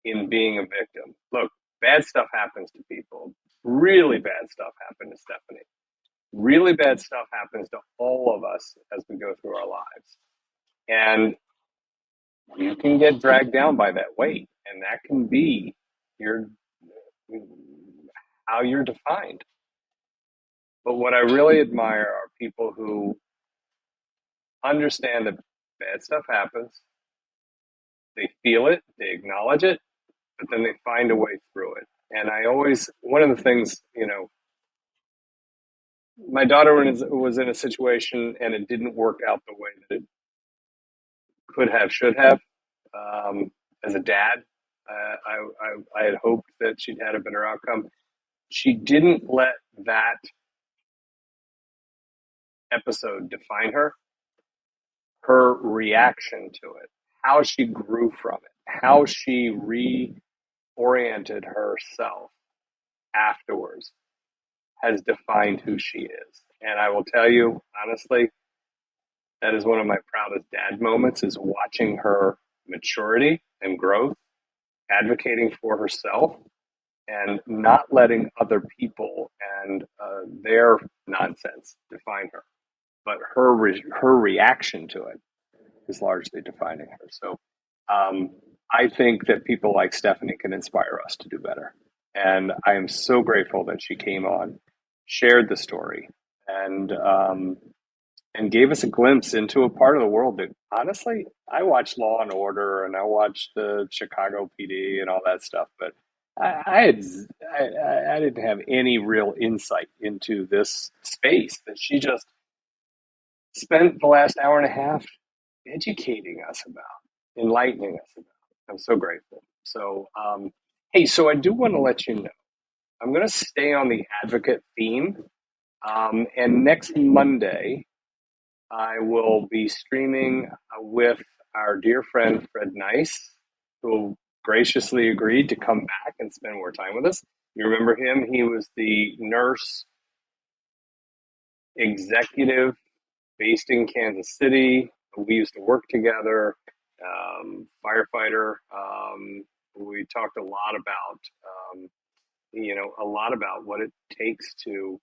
in being a victim. Look, bad stuff happens to people. Really bad stuff happened to Stephanie. Really bad stuff happens to all of us as we go through our lives. And you can get dragged down by that weight, and that can be how you're defined. But what I really admire are people who understand that bad stuff happens. They feel it, they acknowledge it, but then they find a way through it. And one of the things, my daughter was in a situation and it didn't work out the way that it could have, should have. As a dad, I had hoped that she'd had a better outcome. She didn't let that episode define her. Her reaction to it, how she grew from it, how she reoriented herself afterwards has defined who she is. And I will tell you, honestly, that is one of my proudest dad moments, is watching her maturity and growth, advocating for herself, and not letting other people and their nonsense define her. But her reaction to it is largely defining her. So I think that people like Stephanie can inspire us to do better. And I am so grateful that she came on. shared the story and gave us a glimpse into a part of the world that honestly, I watched Law and Order and I watched the Chicago PD and all that stuff, but I didn't have any real insight into this space that she just spent the last hour and a half educating us about, enlightening us about. I'm so grateful. So, hey, so I do want to let you know, I'm going to stay on the advocate theme. And next Monday, I will be streaming with our dear friend, Fred Nice, who graciously agreed to come back and spend more time with us. You remember him? He was the nurse executive based in Kansas City. We used to work together, firefighter. We talked a lot about, what it takes to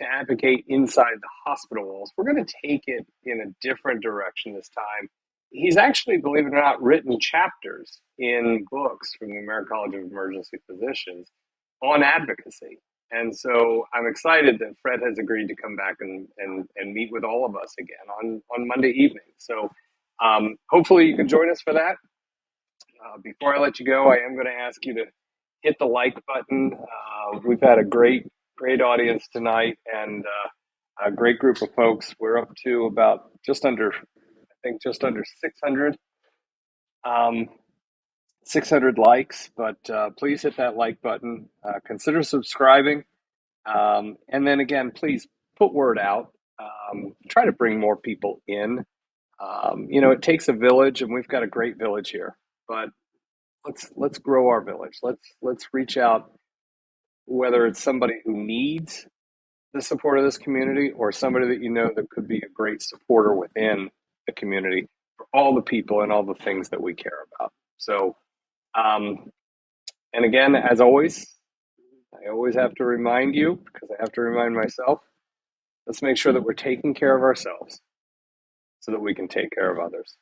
advocate inside the hospital walls. We're going to take it in a different direction this time. He's actually, believe it or not, written chapters in books from the American College of Emergency Physicians on advocacy. And so I'm excited that Fred has agreed to come back and meet with all of us again on Monday evening. So hopefully you can join us for that. Before I let you go, I am going to ask you to hit the like button. We've had a great audience tonight and a great group of folks. We're up to about just under 600 likes, but please hit that like button. Consider subscribing. And then again, please put word out. Try to bring more people in. It takes a village, and we've got a great village here, but let's grow our village. Let's reach out, whether it's somebody who needs the support of this community or somebody that you know that could be a great supporter within the community for all the people and all the things that we care about. So, and again, as always, I always have to remind you, because I have to remind myself, let's make sure that we're taking care of ourselves so that we can take care of others.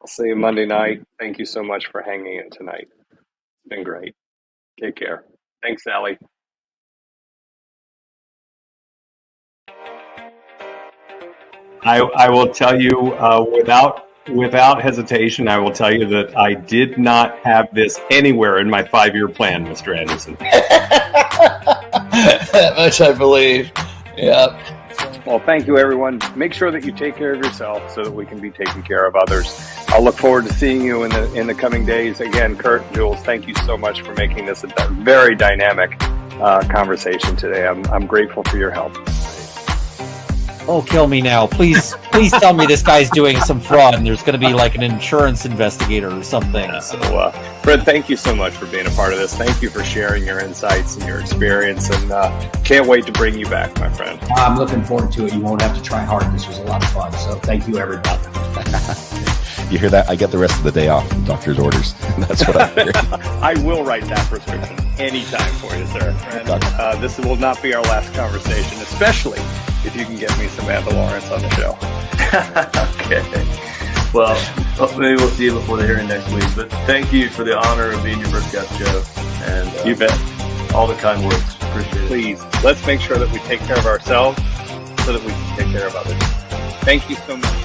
I'll see you Monday night. Thank you so much for hanging in tonight. It's been great. Take care. Thanks, Sally. I will tell you without hesitation, I will tell you that I did not have this anywhere in my 5-year plan, Mr. Anderson. That much I believe. Yep. Well, thank you, everyone. Make sure that you take care of yourself so that we can be taking care of others. I'll look forward to seeing you in the coming days. Again, Kurt, Jules, thank you so much for making this a very dynamic conversation today. I'm grateful for your help. Oh, kill me now. Please tell me this guy's doing some fraud and there's going to be like an insurance investigator or something. So, Fred, thank you so much for being a part of this. Thank you for sharing your insights and your experience, and can't wait to bring you back, my friend. I'm looking forward to it. You won't have to try hard. This was a lot of fun. So thank you, everybody. You hear that? I get the rest of the day off. Doctor's orders. That's what I'm hearing. I will write that prescription anytime for you, sir. And, this will not be our last conversation, especially if you can get me Samantha Lawrence on the show. Okay. Well, maybe we'll see you before the hearing next week. But thank you for the honor of being your first guest, Joe. And you bet. All the kind words. Appreciate it. Please, let's make sure that we take care of ourselves so that we can take care of others. Thank you so much.